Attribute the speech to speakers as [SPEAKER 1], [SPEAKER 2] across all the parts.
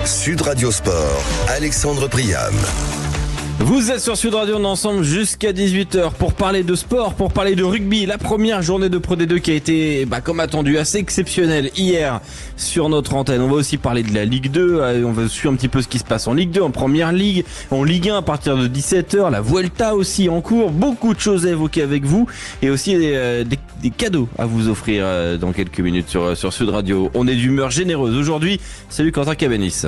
[SPEAKER 1] Sud Radio Sport, Alexandre Priam.
[SPEAKER 2] Vous êtes sur Sud Radio, on est ensemble jusqu'à 18h pour parler de sport, pour parler de rugby. La première journée de Pro D2 qui a été, comme attendu, assez exceptionnelle hier sur notre antenne. On va aussi parler de la Ligue 2, on va suivre un petit peu ce qui se passe en Ligue 2, en Première Ligue, en Ligue 1 à partir de 17h, la Vuelta aussi en cours. Beaucoup de choses à évoquer avec vous et aussi des cadeaux à vous offrir dans quelques minutes sur Sud Radio. On est d'humeur généreuse aujourd'hui. Salut Quentin Cabanis.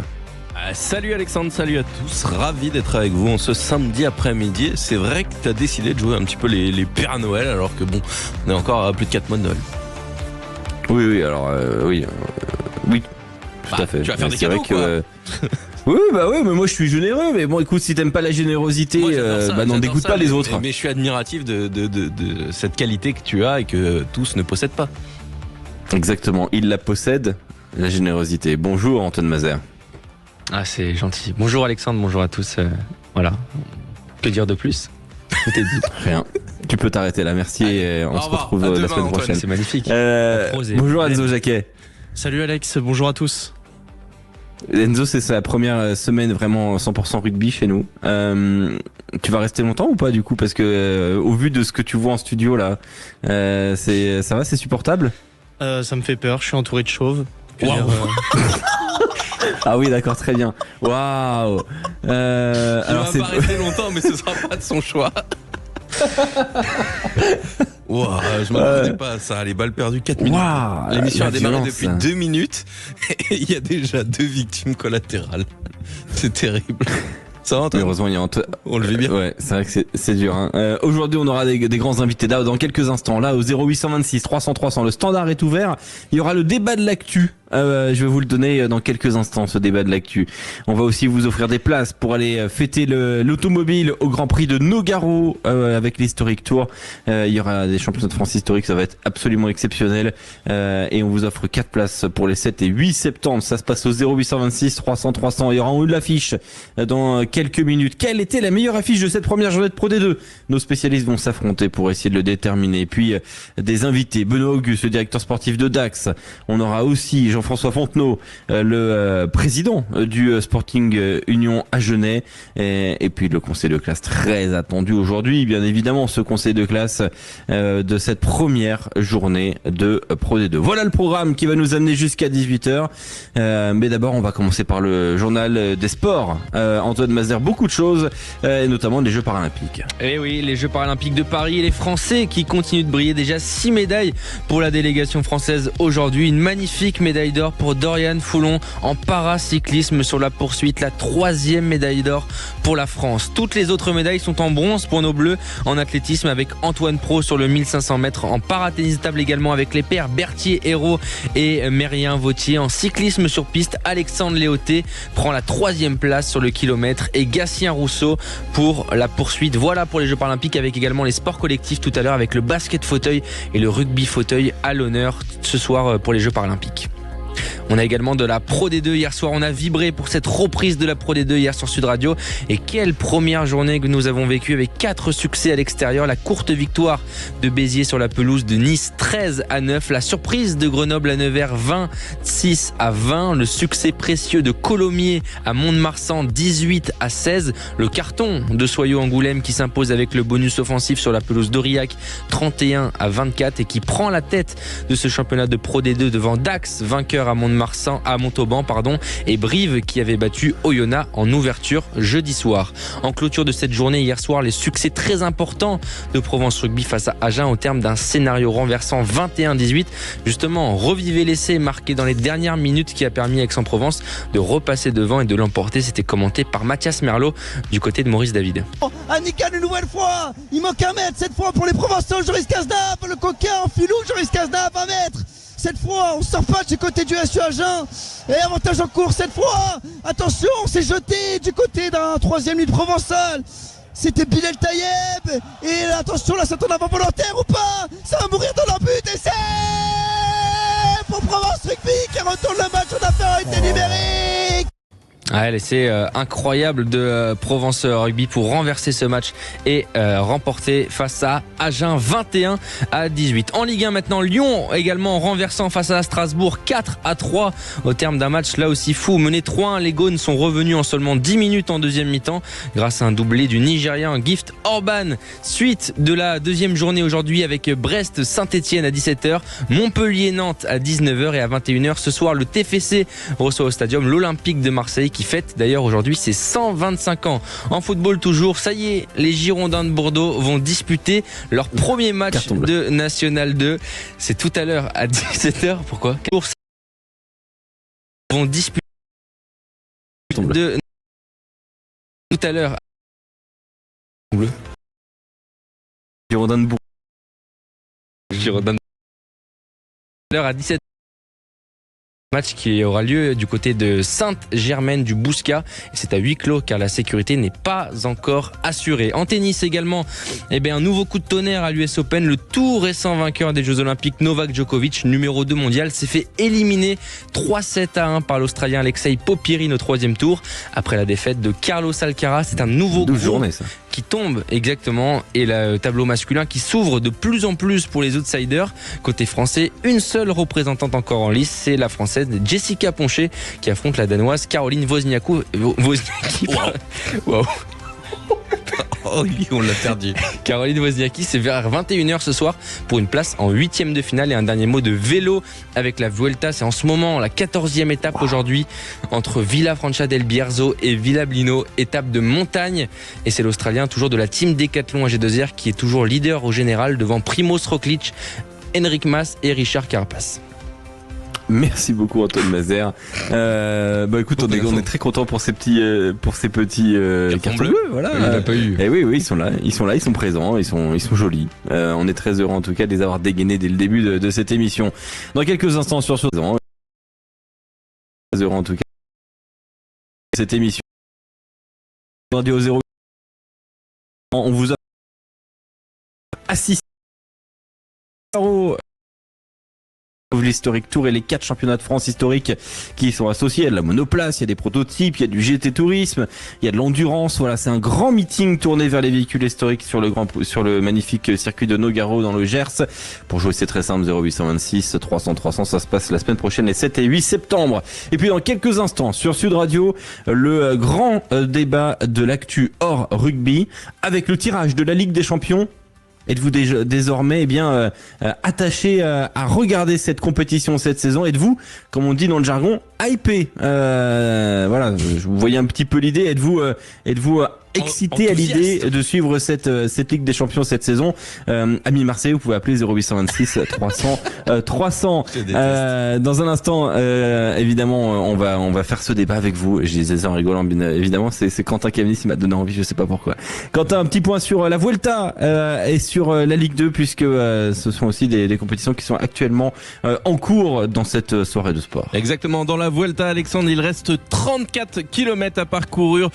[SPEAKER 3] Salut Alexandre, salut à tous, ravi d'être avec vous en ce samedi après-midi. C'est vrai que tu as décidé de jouer un petit peu les Pères Noël alors que on est encore à plus de 4 mois de Noël.
[SPEAKER 2] Oui, alors oui, tout à fait.
[SPEAKER 3] Tu vas faire des cadeaux
[SPEAKER 2] Oui, mais moi je suis généreux. Mais bon, écoute, si t'aimes pas la générosité, n'en dégoûte pas les autres.
[SPEAKER 3] Mais je suis admiratif de cette qualité que tu as et que tous ne possèdent pas.
[SPEAKER 2] Exactement, il la possède, la générosité. Bonjour Antoine Mazer.
[SPEAKER 4] Ah, c'est gentil. Bonjour Alexandre, bonjour à tous. Voilà. Que dire de plus ? Tout est dit.
[SPEAKER 2] Rien. Tu peux t'arrêter là, merci. Et on se retrouve la semaine prochaine.
[SPEAKER 4] C'est magnifique.
[SPEAKER 2] Bonjour Enzo Jacquet.
[SPEAKER 5] Salut Alex, bonjour à tous.
[SPEAKER 2] Enzo, c'est sa première semaine vraiment 100% rugby chez nous. Tu vas rester longtemps ou pas du coup ? Parce que au vu de ce que tu vois en studio là, ça va, c'est supportable ?
[SPEAKER 5] Ça me fait peur, je suis entouré de chauves.
[SPEAKER 2] Ah oui, d'accord, très bien. Waouh.
[SPEAKER 3] Alors va pas rester longtemps, mais ce sera pas de son choix. Wow, je m'attendais pas à ça. Les balles perdues 4 minutes.
[SPEAKER 2] Wow,
[SPEAKER 3] l'émission a démarré depuis 2 minutes et il y a déjà 2 victimes collatérales. C'est terrible. Ça va,
[SPEAKER 2] heureusement, il y a
[SPEAKER 3] on le vit bien.
[SPEAKER 2] Ouais, c'est vrai que c'est dur. Hein. Aujourd'hui, on aura des grands invités. Là, dans quelques instants, là, au 0826 300 300, le standard est ouvert. Il y aura le débat de l'actu. Je vais vous le donner dans quelques instants, ce débat de l'actu. On va aussi vous offrir des places pour aller fêter l'automobile au Grand Prix de Nogaro avec l'Historic Tour. Il y aura des championnats de France historiques, ça va être absolument exceptionnel. Et on vous offre 4 places pour les 7 et 8 septembre. Ça se passe au 0826 300 300. Il y aura en haut de l'affiche dans quelques minutes. Quelle était la meilleure affiche de cette première journée de Pro D2 ? Nos spécialistes vont s'affronter pour essayer de le déterminer. Puis des invités, Benoît Auguste, le directeur sportif de Dax. On aura aussi Jean-François Fontenot, le président du Sporting Union Agenais, et puis le conseil de classe très attendu aujourd'hui, bien évidemment, ce conseil de classe de cette première journée de Pro D2. Voilà le programme qui va nous amener jusqu'à 18h, mais d'abord on va commencer par le journal des sports. Antoine Mazer, beaucoup de choses, et notamment les Jeux Paralympiques.
[SPEAKER 4] Eh oui, les Jeux Paralympiques de Paris et les Français qui continuent de briller. Déjà 6 médailles pour la délégation française aujourd'hui. Une magnifique médaille d'or pour Doriane Foulon en paracyclisme sur la poursuite. La 3e médaille d'or pour la France. Toutes les autres médailles sont en bronze pour nos Bleus en athlétisme avec Antoine Pro sur le 1500 mètres. En paratennis table également avec les pairs Berthier-Hérault et Mérien Vautier. En cyclisme sur piste, Alexandre Léoté prend la 3e place sur le kilomètre et Gatien Rousseau pour la poursuite. Voilà pour les Jeux Paralympiques avec également les sports collectifs tout à l'heure avec le basket fauteuil et le rugby fauteuil à l'honneur ce soir pour les Jeux Paralympiques. On a également de la Pro D2 hier soir. On a vibré pour cette reprise de la Pro D2 hier sur Sud Radio. Et quelle première journée que nous avons vécue avec 4 succès à l'extérieur. La courte victoire de Béziers sur la pelouse de Nice 13-9. La surprise de Grenoble à Nevers 26-20. Le succès précieux de Colomiers à Mont-de-Marsan 18-16. Le carton de Soyaux-Angoulême qui s'impose avec le bonus offensif sur la pelouse d'Aurillac 31-24 et qui prend la tête de ce championnat de Pro D2 devant Dax, vainqueur à Montauban, et Brive qui avait battu Oyonnax en ouverture jeudi soir. En clôture de cette journée hier soir, les succès très importants de Provence Rugby face à Agen au terme d'un scénario renversant 21-18. Justement, revivez l'essai marqué dans les dernières minutes qui a permis à Aix-en-Provence de repasser devant et de l'emporter. C'était commenté par Mathias Merlot du côté de Maurice David.
[SPEAKER 6] Anican une nouvelle fois, il manque 1 mètre cette fois pour les Provençaux. Joris Cazenave, le coquin en filou, Joris Cazenave 1 mètre. Cette fois, on sort pas du côté du SU Agen. Et avantage en cours cette fois. Attention, on s'est jeté du côté d'un 3e ligne provençal. C'était Bilal Tayeb. Et attention, là, ça tourne avant volontaire ou pas. Ça va mourir dans leur but. Et c'est pour Provence Rugby qui retourne le match en affaire avec des numériques.
[SPEAKER 4] Ouais, l'essai incroyable de Provence Rugby pour renverser ce match et remporter face à Agen 21-18. En Ligue 1 maintenant, Lyon également renversant face à Strasbourg 4-3 au terme d'un match là aussi fou. Mené 3-1, les Gaunes sont revenus en seulement 10 minutes en deuxième mi-temps grâce à un doublé du Nigérian Gift Orban. Suite de la deuxième journée aujourd'hui avec Brest-Saint-Etienne à 17h, Montpellier-Nantes à 19h et à 21h ce soir le TFC reçoit au stadium l'Olympique de Marseille qui fête d'ailleurs aujourd'hui ses 125 ans. En football toujours, ça y est, les Girondins de Bordeaux vont disputer leur premier match de National 2. C'est tout à l'heure à 17h. Pourquoi ? Vont disputer de tout à l'heure.
[SPEAKER 2] Girondins de Bourg.
[SPEAKER 4] Girondins de l'heure à 17h. Match qui aura lieu du côté de Sainte-Germaine-du-Bouscat. C'est à huis clos car la sécurité n'est pas encore assurée. En tennis également, un nouveau coup de tonnerre à l'US Open. Le tout récent vainqueur des Jeux Olympiques, Novak Djokovic, numéro 2 mondial, s'est fait éliminer 3-7-1 par l'Australien Alexei Popyrin au troisième tour. Après la défaite de Carlos Alcaraz, c'est un nouveau groupe qui tombe exactement et le tableau masculin qui s'ouvre de plus en plus pour les outsiders. Côté français, une seule représentante encore en lice, c'est la française Jessica Poncher qui affronte la danoise Caroline Wozniacki. Wow.
[SPEAKER 3] Oh oui, on l'a perdu.
[SPEAKER 4] Caroline Wozniacki, c'est vers 21h ce soir pour une place en 8e de finale. Et un dernier mot de vélo avec la Vuelta. C'est en ce moment la 14e étape aujourd'hui entre Villafranca del Bierzo et Villablino, étape de montagne. Et c'est l'Australien toujours de la team Decathlon AG2R qui est toujours leader au général devant Primoz Roglic, Enric Mas et Richard Carapaz.
[SPEAKER 2] Merci beaucoup Antoine Mazer. Écoute, on est très content pour ces petits cartons bleus. Voilà.
[SPEAKER 4] Il n'a pas eu.
[SPEAKER 2] Et oui, ils sont là, ils sont présents, ils sont jolis. On est très heureux en tout cas de les avoir dégainés dès le début de cette émission. Dans quelques instants sur ce très heureux en tout cas cette émission. Radio 0. On vous a assisté l'Historic Tour et les 4 championnats de France historiques qui sont associés. Il y a de la monoplace, il y a des prototypes, il y a du GT Tourisme, il y a de l'endurance. Voilà, c'est un grand meeting tourné vers les véhicules historiques sur le magnifique circuit de Nogaro dans le Gers. Pour jouer, c'est très simple, 0826 300 300. Ça se passe la semaine prochaine, les 7 et 8 septembre. Et puis dans quelques instants, sur Sud Radio, le grand débat de l'actu hors rugby avec le tirage de la Ligue des Champions. Êtes-vous désormais attaché à regarder cette compétition cette saison? Êtes-vous, comme on dit dans le jargon, hypé? Voilà, je vous voyais un petit peu l'idée. Êtes-vous excité à l'idée de suivre cette Ligue des Champions cette saison? Amis Marseille, vous pouvez appeler 0826 300 300. Dans un instant, évidemment, on va faire ce débat avec vous. Je disais ça en rigolant, bien évidemment. C'est Quentin Cavnis qui m'a donné envie, je sais pas pourquoi. Quentin, un petit point sur la Vuelta et sur la Ligue 2, puisque ce sont aussi des compétitions qui sont actuellement en cours dans cette soirée de sport.
[SPEAKER 3] Exactement, dans la Vuelta, Alexandre, il reste 34 km à parcourir,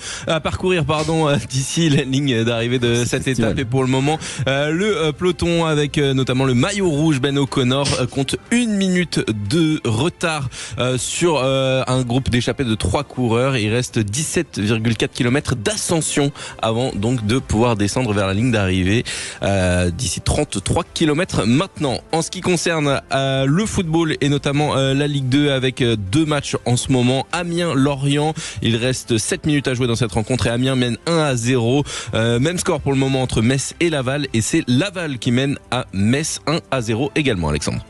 [SPEAKER 3] d'ici la ligne d'arrivée de cette étape. Et pour le moment, le peloton avec notamment le maillot rouge Ben O'Connor compte 1 minute de retard sur un groupe d'échappés de 3 coureurs. Il reste 17,4 km d'ascension avant donc de pouvoir descendre vers la ligne d'arrivée d'ici 33 km maintenant. En ce qui concerne le football et notamment la Ligue 2 avec 2 matchs en ce moment. Amiens-Lorient, il reste 7 minutes à jouer dans cette rencontre et Amiens mène 1-0. Même score pour le moment entre Metz et Laval et c'est Laval qui mène à Metz 1-0 également, Alexandre.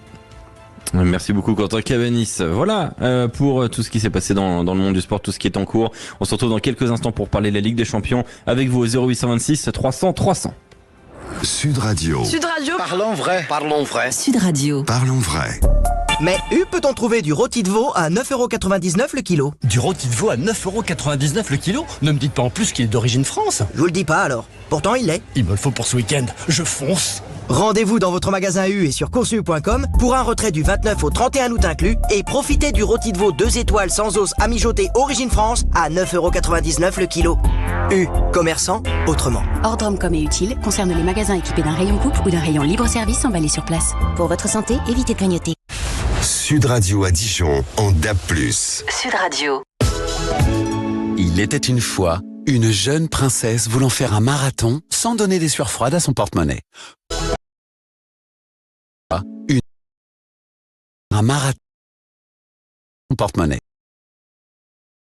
[SPEAKER 2] Merci beaucoup Quentin Cavanis. Voilà pour tout ce qui s'est passé dans le monde du sport, tout ce qui est en cours. On se retrouve dans quelques instants pour parler de la Ligue des Champions avec vous au 0826 300 300.
[SPEAKER 1] Sud Radio.
[SPEAKER 7] Sud Radio.
[SPEAKER 8] Parlons vrai.
[SPEAKER 7] Parlons vrai.
[SPEAKER 8] Sud Radio.
[SPEAKER 1] Parlons vrai.
[SPEAKER 9] Mais peut-on trouver du rôti de veau à 9,99€ le kilo?
[SPEAKER 10] Du rôti de veau à 9,99€ le kilo? Ne me dites pas en plus qu'il est d'origine France.
[SPEAKER 9] Je vous le dis pas alors. Pourtant il l'est.
[SPEAKER 10] Il me le faut pour ce week-end. Je fonce.
[SPEAKER 9] Rendez-vous dans votre magasin U et sur coursu.com pour un retrait du 29 au 31 août inclus et profitez du rôti de veau 2 étoiles sans os à mijoter origine France à 9,99€ le kilo. U, commerçant, autrement.
[SPEAKER 8] Ordre comme et utile concerne les magasins équipés d'un rayon coupe ou d'un rayon libre-service emballé sur place. Pour votre santé, évitez de grignoter.
[SPEAKER 1] Sud Radio à Dijon en DAB+.
[SPEAKER 8] Sud Radio.
[SPEAKER 7] Il était une fois une jeune princesse voulant faire un marathon sans donner des sueurs froides à son porte-monnaie. Un marathon porte-monnaie.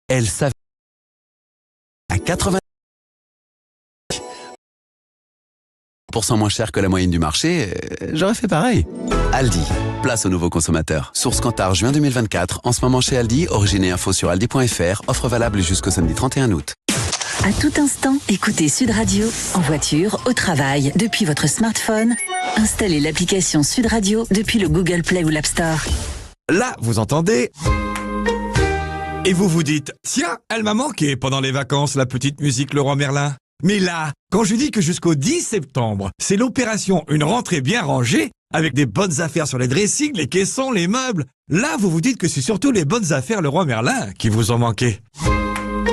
[SPEAKER 7] Elle savait à 80% moins cher que la moyenne du marché, j'aurais fait pareil. Aldi, place aux nouveaux consommateurs. Source Kantar, juin 2024. En ce moment chez Aldi, origine et info sur aldi.fr. Offre valable jusqu'au samedi 31 août.
[SPEAKER 11] À tout instant, écoutez Sud Radio, en voiture, au travail, depuis votre smartphone. Installez l'application Sud Radio depuis le Google Play ou l'App Store.
[SPEAKER 12] Là, vous entendez ? Et vous vous dites, tiens, elle m'a manqué pendant les vacances, la petite musique Leroy Merlin. Mais là, quand je dis que jusqu'au 10 septembre, c'est l'opération Une rentrée bien rangée, avec des bonnes affaires sur les dressings, les caissons, les meubles, là, vous vous dites que c'est surtout les bonnes affaires Leroy Merlin qui vous ont manqué.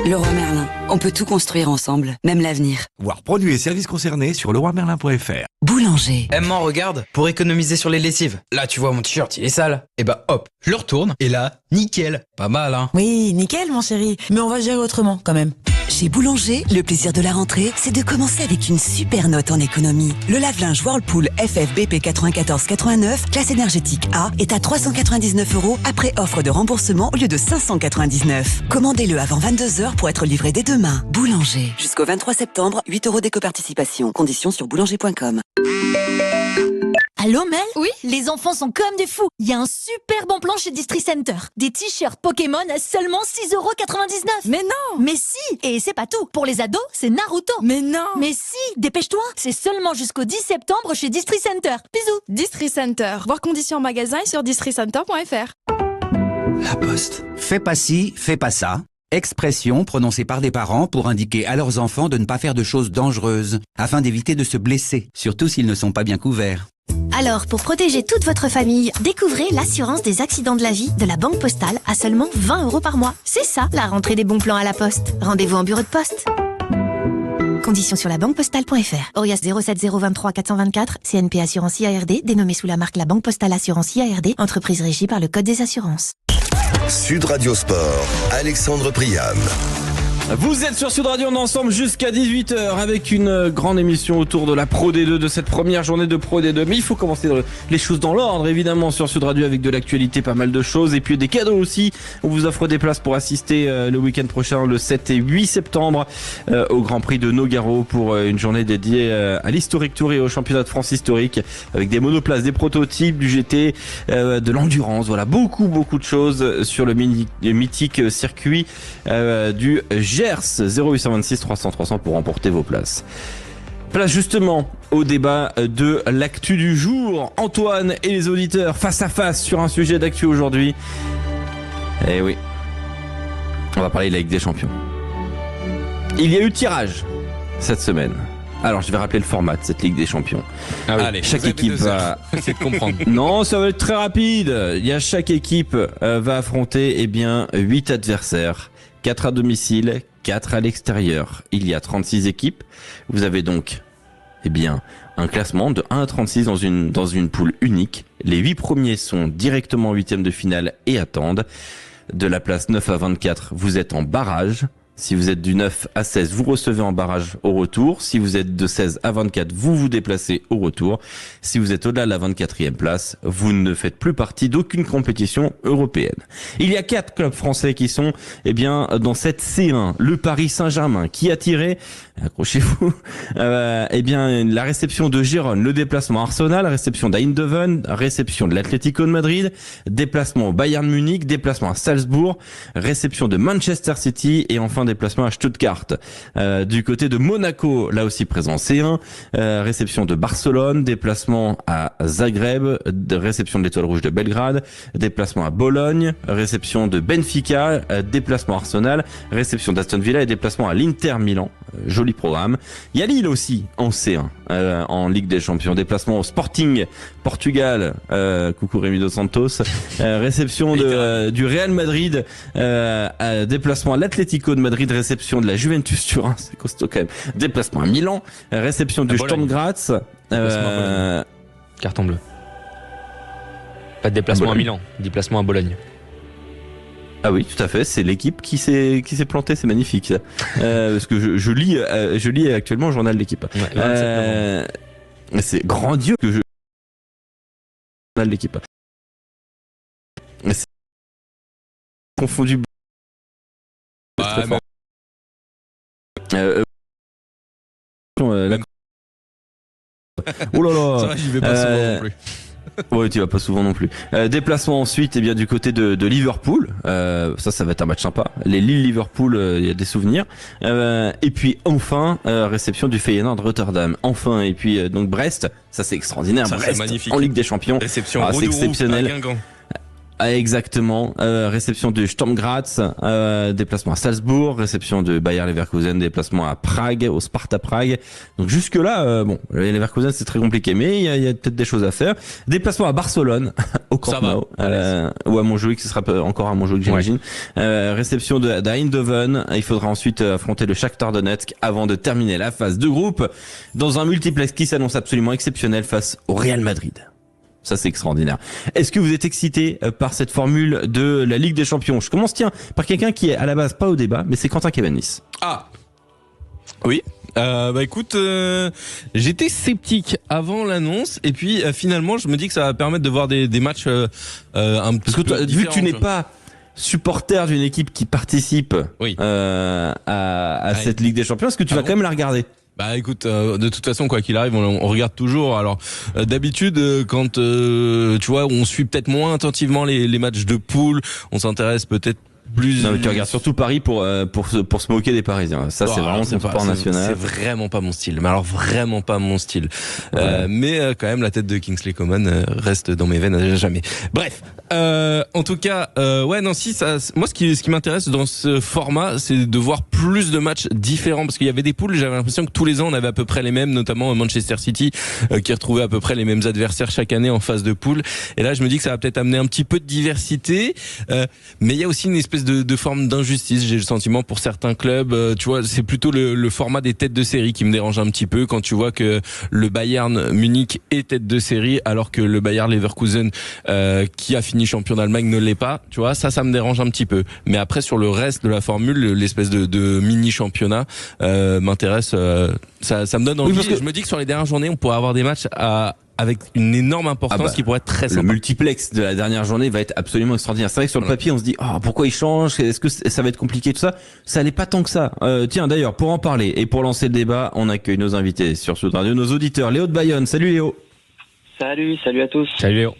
[SPEAKER 11] Leroy Merlin, on peut tout construire ensemble, même l'avenir.
[SPEAKER 12] Voir produits et services concernés sur leroymerlin.fr.
[SPEAKER 11] Boulanger.
[SPEAKER 13] Maman, regarde, pour économiser sur les lessives. Là, tu vois, mon t-shirt, il est sale. Et bah hop, je le retourne, et là, nickel. Pas mal, hein?
[SPEAKER 14] Oui, nickel, mon chéri. Mais on va gérer autrement, quand même.
[SPEAKER 11] Chez Boulanger, le plaisir de la rentrée, c'est de commencer avec une super note en économie. Le lave-linge Whirlpool FFBP 9489, classe énergétique A, est à 399 € après offre de remboursement au lieu de 599. Commandez-le avant 22h pour être livré dès demain. Boulanger. Jusqu'au 23 septembre, 8 € d'éco-participation. Conditions sur boulanger.com.
[SPEAKER 15] Allô Mel? Oui, les enfants sont comme des fous. Il y a un super bon plan chez Distri Center. Des t-shirts Pokémon à seulement 6,99 €.
[SPEAKER 14] Mais non!
[SPEAKER 15] Mais si! Et c'est pas tout. Pour les ados, c'est Naruto.
[SPEAKER 14] Mais non!
[SPEAKER 15] Mais si! Dépêche-toi! C'est seulement jusqu'au 10 septembre chez Distri Center. Bisous!
[SPEAKER 14] Distri Center. Voir conditions en magasin et sur districenter.fr.
[SPEAKER 16] La Poste. Fais pas ci, fais pas ça. Expression prononcée par des parents pour indiquer à leurs enfants de ne pas faire de choses dangereuses, afin d'éviter de se blesser, surtout s'ils ne sont pas bien couverts.
[SPEAKER 17] Alors, pour protéger toute votre famille, découvrez l'assurance des accidents de la vie de la Banque Postale à seulement 20 € par mois. C'est ça, la rentrée des bons plans à la Poste. Rendez-vous en bureau de poste. Conditions sur labanquepostale.fr. Orias 07023 424, CNP Assurance IARD, dénommé sous la marque La Banque Postale Assurance IARD, entreprise régie par le Code des assurances.
[SPEAKER 1] Sud Radio Sport, Alexandre Priam.
[SPEAKER 2] Vous êtes sur Sud Radio, on est ensemble jusqu'à 18h avec une grande émission autour de la Pro D2, de cette première journée de Pro D2. Mais il faut commencer les choses dans l'ordre, évidemment, sur Sud Radio avec de l'actualité, pas mal de choses. Et puis des cadeaux aussi. On vous offre des places pour assister le week-end prochain, le 7 et 8 septembre, au Grand Prix de Nogaro pour une journée dédiée à l'Historic Tour et au championnat de France historique avec des monoplaces, des prototypes, du GT, de l'endurance. Voilà, beaucoup de choses sur le mythique circuit du Gers. 0826 300 300 pour remporter vos places. Place justement au débat de l'actu du jour. Antoine et les auditeurs face à face sur un sujet d'actu aujourd'hui. Eh oui, on va parler de la Ligue des Champions. Il y a eu tirage cette semaine. Alors je vais rappeler le format de cette Ligue des Champions.
[SPEAKER 3] Ah oui. Allez,
[SPEAKER 2] chaque équipe va
[SPEAKER 3] essayer de comprendre.
[SPEAKER 2] Non, ça va être très rapide. Chaque équipe va affronter 8 adversaires. 4 à domicile, 4 à l'extérieur. Il y a 36 équipes. Vous avez donc un classement de 1 à 36 dans une poule unique. Les 8 premiers sont directement en 8e de finale et attendent. De la place 9 à 24, vous êtes en barrage. Si vous êtes du 9 à 16, vous recevez en barrage au retour. Si vous êtes de 16 à 24, vous vous déplacez au retour. Si vous êtes au-delà de la 24e place, vous ne faites plus partie d'aucune compétition européenne. Il y a 4 clubs français qui sont dans cette C1. Le Paris Saint-Germain qui a tiré, accrochez-vous, la réception de Gérone, le déplacement à Arsenal, réception d'Eindhoven, réception de l'Atlético de Madrid, déplacement au Bayern Munich, déplacement à Salzbourg, réception de Manchester City et enfin déplacement à Stuttgart. Du côté de Monaco, là aussi présent C1, réception de Barcelone, déplacement à Zagreb, réception de l'Étoile Rouge de Belgrade, déplacement à Bologne, réception de Benfica, déplacement à Arsenal, réception d'Aston Villa et déplacement à l'Inter Milan. Joli programme. Il y a Lille aussi en C1, en Ligue des Champions. Déplacement au Sporting Portugal, coucou Rémi Dos Santos. Réception du Real Madrid, déplacement à l'Atlético de Madrid, réception de la Juventus Turin, c'est costaud quand même. Déplacement à Milan, réception du Sturm Graz.
[SPEAKER 4] Carton bleu. Pas de déplacement à Milan, déplacement à Bologne.
[SPEAKER 2] Ah oui, tout à fait. C'est l'équipe qui s'est plantée. C'est magnifique, ça. Parce que je lis actuellement le journal de l'équipe.
[SPEAKER 3] Ouais,
[SPEAKER 2] c'est grandiose que je journal de l'équipe. C'est confondu. Très fort. Oh là là.
[SPEAKER 3] Ça va, j'y vais pas souvent non plus.
[SPEAKER 2] Ouais, tu vas pas souvent non plus. Déplacement ensuite, bien du côté de Liverpool. Ça va être un match sympa. Les Lille-Liverpool, il y a des souvenirs. Et puis enfin, réception du Feyenoord Rotterdam. Enfin, et puis donc Brest, ça c'est extraordinaire.
[SPEAKER 3] Ça,
[SPEAKER 2] Brest
[SPEAKER 3] c'est magnifique.
[SPEAKER 2] en Ligue des Champions.
[SPEAKER 3] Réception
[SPEAKER 2] c'est exceptionnel.
[SPEAKER 3] à Guingamp.
[SPEAKER 2] Exactement. Réception de Sturm Graz, déplacement à Salzbourg, réception de Bayer Leverkusen, déplacement à Prague, au Sparta Prague. Donc jusque là, bon, Leverkusen c'est très compliqué, mais il y a peut-être des choses à faire. Déplacement à Barcelone, au Camp Nou, ou à Montjuïc, ce sera encore à Montjuïc j'imagine. Réception d'Eindhoven. Il faudra ensuite affronter le Shakhtar Donetsk avant de terminer la phase de groupe dans un multiplex qui s'annonce absolument exceptionnel face au Real Madrid. Ça, c'est extraordinaire. Est-ce que vous êtes excité par cette formule de la Ligue des Champions? Je commence, par quelqu'un qui est à la base pas au débat, mais c'est Quentin Kevanis.
[SPEAKER 3] Ah oui. Écoute, j'étais sceptique avant l'annonce et puis finalement je me dis que ça va permettre de voir des matchs un petit peu différents.
[SPEAKER 2] Vu que tu n'es pas supporter d'une équipe qui participe à cette Ligue des Champions, est-ce que tu vas quand même la regarder?
[SPEAKER 3] Bah écoute, de toute façon quoi qu'il arrive, on regarde toujours. Alors d'habitude quand tu vois, on suit peut-être moins attentivement les matchs de poule, on s'intéresse peut-être plus.
[SPEAKER 2] Non mais tu regardes surtout Paris pour se moquer des Parisiens. Ça c'est vraiment son sport national.
[SPEAKER 3] C'est vraiment pas mon style. Mais alors vraiment pas mon style. Mais quand même la tête de Kingsley Coman reste dans mes veines à jamais. Bref, en tout cas, moi ce qui m'intéresse dans ce format, c'est de voir plus de matchs différents parce qu'il y avait des poules. J'avais l'impression que tous les ans on avait à peu près les mêmes, notamment Manchester City qui retrouvait à peu près les mêmes adversaires chaque année en phase de poule. Et là je me dis que ça va peut-être amener un petit peu de diversité, mais il y a aussi une espèce de forme d'injustice, j'ai le sentiment pour certains clubs, tu vois, c'est plutôt le format des têtes de série qui me dérange un petit peu quand tu vois que le Bayern Munich est tête de série alors que le Bayer Leverkusen qui a fini champion d'Allemagne ne l'est pas, tu vois, ça me dérange un petit peu. Mais après sur le reste de la formule, l'espèce de mini championnat m'intéresse, ça me donne envie. Oui, je me dis que sur les dernières journées, on pourrait avoir des matchs avec une énorme importance qui pourrait être très sympa.
[SPEAKER 2] Le multiplex de la dernière journée va être absolument extraordinaire. C'est vrai que sur le papier, on se dit pourquoi il change? Est-ce que ça va être compliqué tout ça? Ça n'est pas tant que ça. Tiens, d'ailleurs, pour en parler et pour lancer le débat, on accueille nos invités sur Sud Radio, nos auditeurs. Léo de Bayonne. Salut Léo.
[SPEAKER 18] Salut à tous.
[SPEAKER 2] Salut Léo.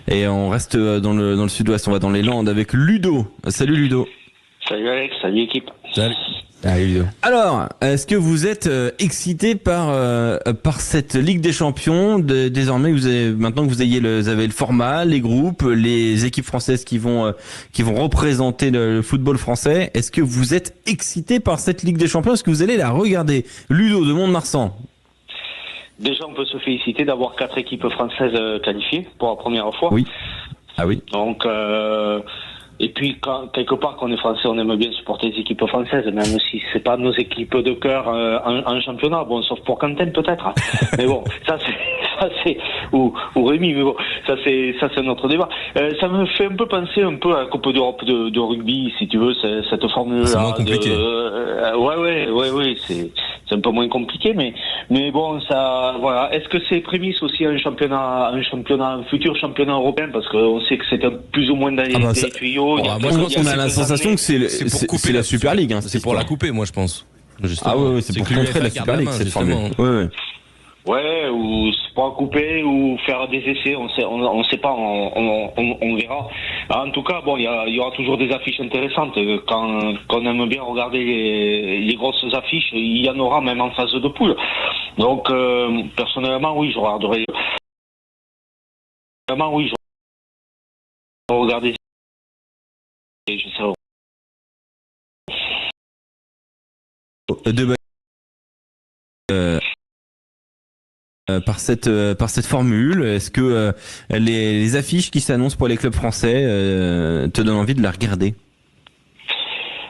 [SPEAKER 2] Et on reste dans le sud-ouest, on va dans les Landes avec Ludo. Salut Ludo.
[SPEAKER 18] Salut Alex, salut équipe.
[SPEAKER 2] Salut. Alors, est-ce que vous êtes excité par cette Ligue des Champions désormais maintenant que vous avez le format, les groupes, les équipes françaises qui vont représenter le football français, est-ce que vous êtes excité par cette Ligue des Champions? Est-ce que vous allez la regarder? Ludo de Mont-de-Marsan.
[SPEAKER 18] Déjà, on peut se féliciter d'avoir 4 équipes françaises qualifiées pour la première fois.
[SPEAKER 2] Oui. Ah oui.
[SPEAKER 18] Donc et puis, quelque part, quand on est français, on aime bien supporter les équipes françaises, même si c'est pas nos équipes de cœur en championnat. Bon, sauf pour Quentin, peut-être. Mais bon, ça c'est, ou Rémi, mais bon, ça c'est un autre débat. Ça me fait un peu penser à la Coupe d'Europe de rugby, si tu veux, cette formule-là.
[SPEAKER 3] C'est moins compliqué.
[SPEAKER 18] Ouais, c'est un peu moins compliqué, mais bon, ça, voilà. Est-ce que c'est prémisse aussi un futur championnat européen, parce qu'on sait que c'est plus ou moins dans les tuyaux.
[SPEAKER 2] Moi, je pense qu'on a la sensation que c'est la Super League. Hein,
[SPEAKER 3] c'est pour la couper, moi, je pense. Justement.
[SPEAKER 2] Ah ouais, c'est pour contrer la Super League, cette formule.
[SPEAKER 18] Ouais, ou c'est pour la couper, ou faire des essais, on sait pas, on verra. En tout cas, bon, il y aura toujours des affiches intéressantes. Quand on aime bien regarder les grosses affiches, il y en aura même en phase de poule. Donc, personnellement, oui, je regarderai. Regarder. Et je sais.
[SPEAKER 2] Par cette formule, est-ce que les affiches qui s'annoncent pour les clubs français te donnent envie de la regarder?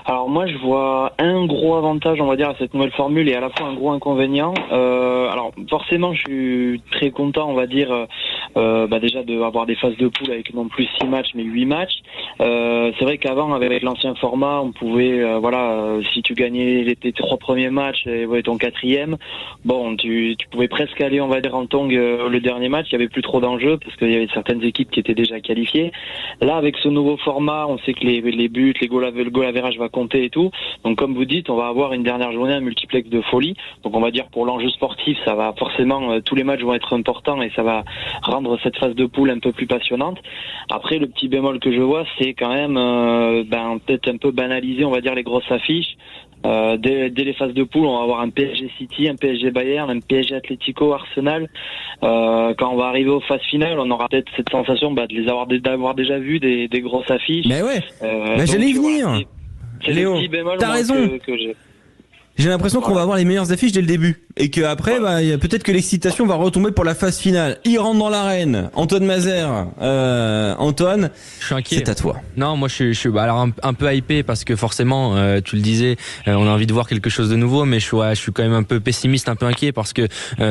[SPEAKER 18] Alors moi je vois un gros avantage, on va dire, à cette nouvelle formule et à la fois un gros inconvénient. Alors forcément je suis très content, on va dire, déjà d'avoir des phases de poule avec non plus 6 matchs mais 8 matchs. C'est vrai qu'avant avec l'ancien format, on pouvait si tu gagnais tes 3 premiers matchs et ton 4e, bon tu pouvais presque aller on va dire en tongue le dernier match, il y avait plus trop d'enjeux parce qu'il y avait certaines équipes qui étaient déjà qualifiées. Là avec ce nouveau format, on sait que les buts, le goal average va compter et tout. Donc comme vous dites, on va avoir une dernière journée un multiplex de folie. Donc on va dire pour l'enjeu sportif, ça va forcément tous les matchs vont être importants et ça va rendre cette phase de poule un peu plus passionnante. Après le petit bémol que je vois, c'est quand même peut-être un peu banaliser, on va dire les grosses affiches. Dès les phases de poule, on va avoir un PSG City, un PSG Bayern, un PSG Atlético, Arsenal. Quand on va arriver aux phases finales, on aura peut-être cette sensation d'avoir déjà vu des grosses affiches.
[SPEAKER 2] Mais ouais, j'allais y venir.
[SPEAKER 18] Voilà, c'est
[SPEAKER 2] Léo,
[SPEAKER 18] le petit bémol
[SPEAKER 2] t'as raison.
[SPEAKER 18] que j'ai.
[SPEAKER 2] J'ai l'impression qu'on va avoir les meilleures affiches dès le début. Et que après, peut-être que l'excitation va retomber pour la phase finale. Il rentre dans l'arène. Antoine Mazère. Antoine,
[SPEAKER 4] je suis inquiet.
[SPEAKER 2] C'est à toi.
[SPEAKER 4] Non, moi je suis alors un peu hypé parce que forcément, tu le disais, on a envie de voir quelque chose de nouveau, mais je suis quand même un peu pessimiste, un peu inquiet parce que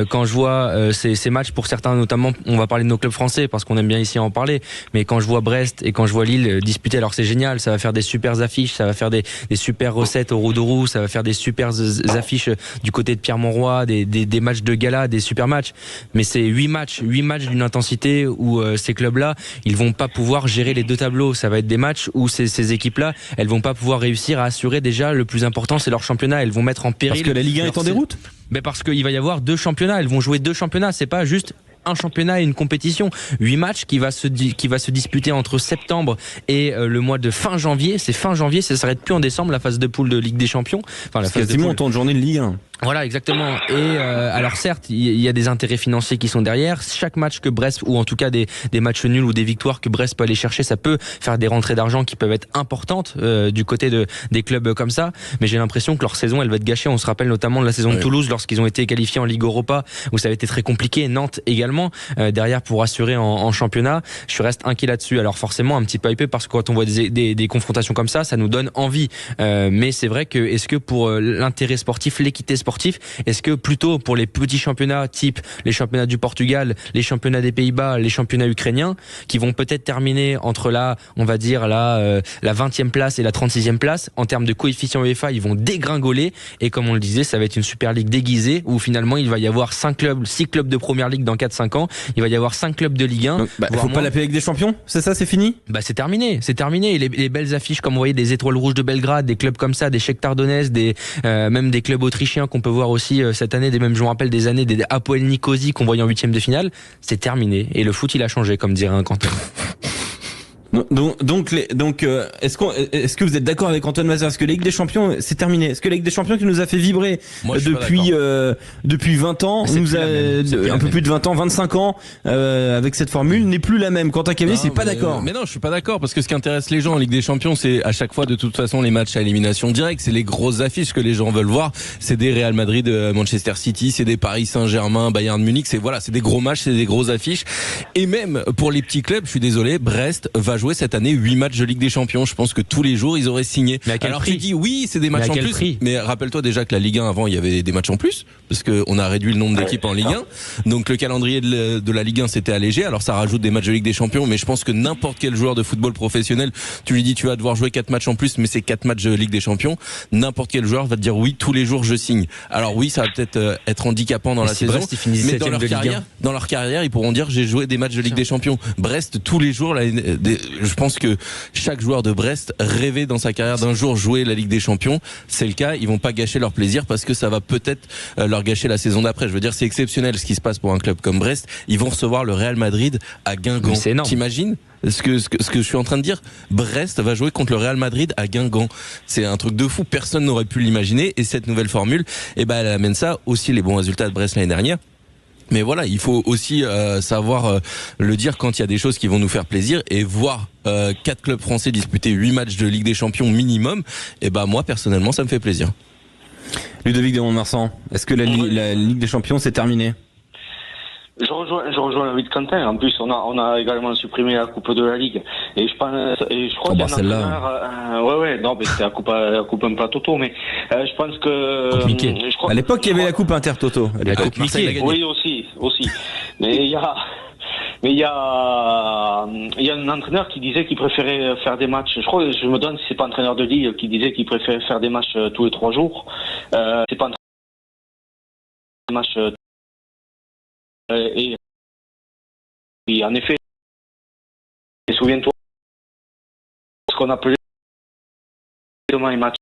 [SPEAKER 4] quand je vois ces matchs, pour certains notamment, on va parler de nos clubs français parce qu'on aime bien ici en parler, mais quand je vois Brest et quand je vois Lille disputer, alors c'est génial, ça va faire des super affiches, ça va faire des super recettes au Roux-de-Roux, ça va faire des super affiches du côté de Pierre-Mauroy, des matchs de gala, des super matchs, mais c'est 8 matchs d'une intensité où ces clubs-là, ils vont pas pouvoir gérer les deux tableaux. Ça va être des matchs où ces équipes-là, elles vont pas pouvoir réussir à assurer déjà le plus important, c'est leur championnat. Elles vont mettre en péril.
[SPEAKER 2] Parce que la Ligue 1 est en déroute.
[SPEAKER 4] Mais parce qu'il va y avoir 2 championnats. Elles vont jouer 2 championnats. C'est pas juste un championnat et une compétition. 8 matchs qui va se disputer entre septembre et le mois de fin janvier. C'est fin janvier, ça s'arrête plus en décembre, la phase de poule de Ligue des Champions. Enfin, la phase
[SPEAKER 2] quasiment autant de journées de Ligue 1.
[SPEAKER 4] Voilà, exactement. Et alors certes, il y a des intérêts financiers qui sont derrière. Chaque match que Brest, ou en tout cas des matchs nuls ou des victoires que Brest peut aller chercher, ça peut faire des rentrées d'argent qui peuvent être importantes du côté des clubs comme ça. Mais j'ai l'impression que leur saison, elle va être gâchée. On se rappelle notamment de la saison de Toulouse lorsqu'ils ont été qualifiés en Ligue Europa, où ça avait été très compliqué. Nantes également derrière pour assurer en championnat. Je reste inquiet là-dessus. Alors forcément un petit peu hypé parce que quand on voit des confrontations comme ça nous donne envie. Mais c'est vrai que est-ce que pour l'intérêt sportif, l'équité sportive, est-ce que plutôt pour les petits championnats type les championnats du Portugal, les championnats des Pays-Bas, les championnats ukrainiens qui vont peut-être terminer entre la 20e place et la 36e place en termes de coefficient UEFA, ils vont dégringoler et comme on le disait, ça va être une Super Ligue déguisée où finalement il va y avoir 6 clubs de première ligue dans 4-5 ans, il va y avoir 5 clubs de Ligue 1.
[SPEAKER 2] Donc, faut pas l'appeler avec des champions, c'est ça, c'est fini.
[SPEAKER 4] C'est terminé. Et les belles affiches comme vous voyez des Étoiles Rouges de Belgrade, des clubs comme ça, des Shakhtar Donetsk, même des clubs autrichiens qu'on peut voir aussi cette année, je me rappelle des années des Apoel Nicosie qu'on voyait en 8e de finale, c'est terminé et le foot il a changé comme dirait un Quentin.
[SPEAKER 2] Donc, est-ce que vous êtes d'accord avec Antoine Mazère? Est-ce que la Ligue des Champions c'est terminé? Est-ce que la Ligue des Champions qui nous a fait vibrer depuis 20 ans, un peu plus de 20 ans, 25 ans avec cette formule n'est plus la même? Quentin Cavalier, c'est pas d'accord.
[SPEAKER 3] Mais non, je suis pas d'accord parce que ce qui intéresse les gens en Ligue des Champions, c'est à chaque fois de toute façon les matchs à élimination directe, c'est les grosses affiches que les gens veulent voir. C'est des Real Madrid, Manchester City, c'est des Paris Saint-Germain, Bayern Munich, c'est des gros matchs, c'est des grosses affiches. Et même pour les petits clubs, je suis désolé, Brest va jouer cette année 8 matchs de Ligue des Champions. Je pense que tous les jours ils auraient signé. Alors tu dis oui, c'est des matchs en plus. Mais rappelle-toi déjà que la Ligue 1 avant il y avait des matchs en plus parce que on a réduit le nombre d'équipes en Ligue 1. Donc le calendrier de la Ligue 1 s'était allégé. Alors ça rajoute des matchs de Ligue des Champions, mais je pense que n'importe quel joueur de football professionnel, tu lui dis tu vas devoir jouer 4 matchs en plus, mais c'est 4 matchs de Ligue des Champions. N'importe quel joueur va te dire oui, tous les jours je signe. Alors oui, ça va peut-être être handicapant dans la saison, mais dans leur carrière, ils pourront dire j'ai joué des matchs de Ligue des Champions. Brest tous les jours, je pense que chaque joueur de Brest rêvait dans sa carrière d'un jour jouer la Ligue des Champions. C'est le cas, ils vont pas gâcher leur plaisir parce que ça va peut-être leur gâcher la saison d'après. Je veux dire, c'est exceptionnel ce qui se passe pour un club comme Brest. Ils vont recevoir le Real Madrid à Guingamp.
[SPEAKER 4] C'est énorme.
[SPEAKER 3] T'imagines ce que je suis en train de dire? Brest va jouer contre le Real Madrid à Guingamp. C'est un truc de fou, personne n'aurait pu l'imaginer et cette nouvelle formule, elle amène ça, aussi les bons résultats de Brest l'année dernière. Mais voilà, il faut aussi savoir le dire quand il y a des choses qui vont nous faire plaisir et voir 4 clubs français disputer 8 matchs de Ligue des Champions minimum. Et moi personnellement, ça me fait plaisir.
[SPEAKER 2] Ludovic de Montmarsan, est-ce que la Ligue des Champions c'est terminé?
[SPEAKER 18] Je rejoins l'avis de Quentin. En plus, on a également supprimé la Coupe de la Ligue. Et je crois qu'il y a un entraîneur, non, mais c'était la coupe un plat Toto, mais, je pense que,
[SPEAKER 2] à l'époque, il y avait la Coupe Inter Toto.
[SPEAKER 18] La Coupe Mickey. Oui, aussi. Mais il y Mais il y a un entraîneur qui disait qu'il préférait faire des matchs. Je me demande si c'est pas un entraîneur de Lille qui disait qu'il préférait faire des matchs tous les 3 jours. C'est pas un match et en effet, souviens-toi ce qu'on appelait les matchs.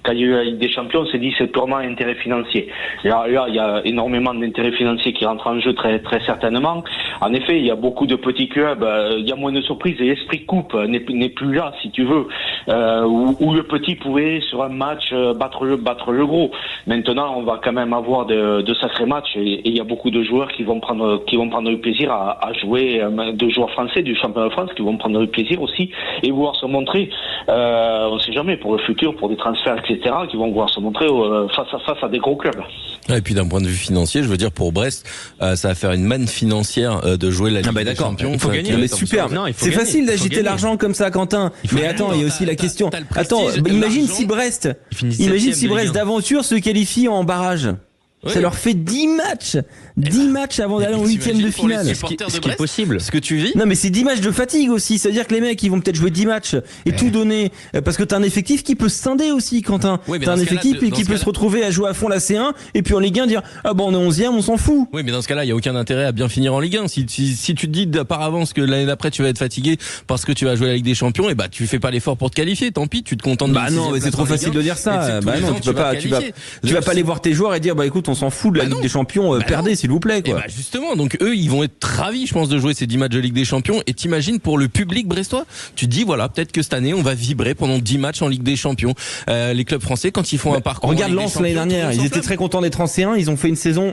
[SPEAKER 18] Quand il y a eu la Ligue des Champions, on s'est dit c'est purement intérêt financier. Là, il y a énormément d'intérêts financiers qui rentrent en jeu très, très certainement. En effet, il y a beaucoup de petits clubs, il y a moins de surprises et l'esprit coupe n'est plus là, si tu veux, où le petit pouvait sur un match battre le gros. Maintenant, on va quand même avoir de sacrés matchs et il y a beaucoup de joueurs qui vont prendre le plaisir à jouer, de joueurs français du championnat de France qui vont prendre le plaisir aussi et vouloir se montrer. On ne sait jamais pour le futur, pour des transferts, etc., qui vont vouloir se montrer face à des gros clubs.
[SPEAKER 3] Et puis d'un point de vue financier, je veux dire pour Brest, ça va faire une manne financière de jouer la Ligue des Champions.
[SPEAKER 2] Il faut gagner. Mais super. C'est facile d'agiter l'argent comme ça, Quentin. Mais attends, il y a aussi la question. Attends, imagine si Brest d'aventure se qualifie en barrage. Oui. Ça leur fait 10 matchs avant d'aller en 8e de finale.
[SPEAKER 4] Ce qui est possible.
[SPEAKER 2] Ce que tu vis. Non, mais c'est 10 matchs de fatigue aussi. C'est-à-dire que les mecs, ils vont peut-être jouer 10 matchs et tout donner. Parce que t'as un effectif qui peut se scinder aussi, Quentin. Oui, t'as un effectif qui peut se retrouver à jouer à fond la C1 et puis en Ligue 1 dire, ah bon, on est 11e, on s'en fout.
[SPEAKER 3] Oui, mais dans ce cas-là, il y a aucun intérêt à bien finir en Ligue 1. Si tu te dis par avance que l'année d'après, tu vas être fatigué parce que tu vas jouer la Ligue des Champions, et bah, tu fais pas l'effort pour te qualifier. Tant pis, tu te contentes de
[SPEAKER 2] Bah non, mais c'est trop facile de dire ça. Bah non, tu vas pas aller voir tes joueurs et dire, bah écoute, on s'en fout de la Ligue des Champions, perdez s'il vous plaît, quoi.
[SPEAKER 3] Bah justement, donc eux ils vont être ravis, je pense, de jouer ces 10 matchs de Ligue des Champions. Et t'imagines pour le public brestois, tu te dis voilà, peut-être que cette année on va vibrer pendant 10 matchs en Ligue des Champions. Les clubs français, quand ils font un parcours,
[SPEAKER 2] regarde Lens l'année dernière, ils étaient très contents d'être en C1, ils ont fait une saison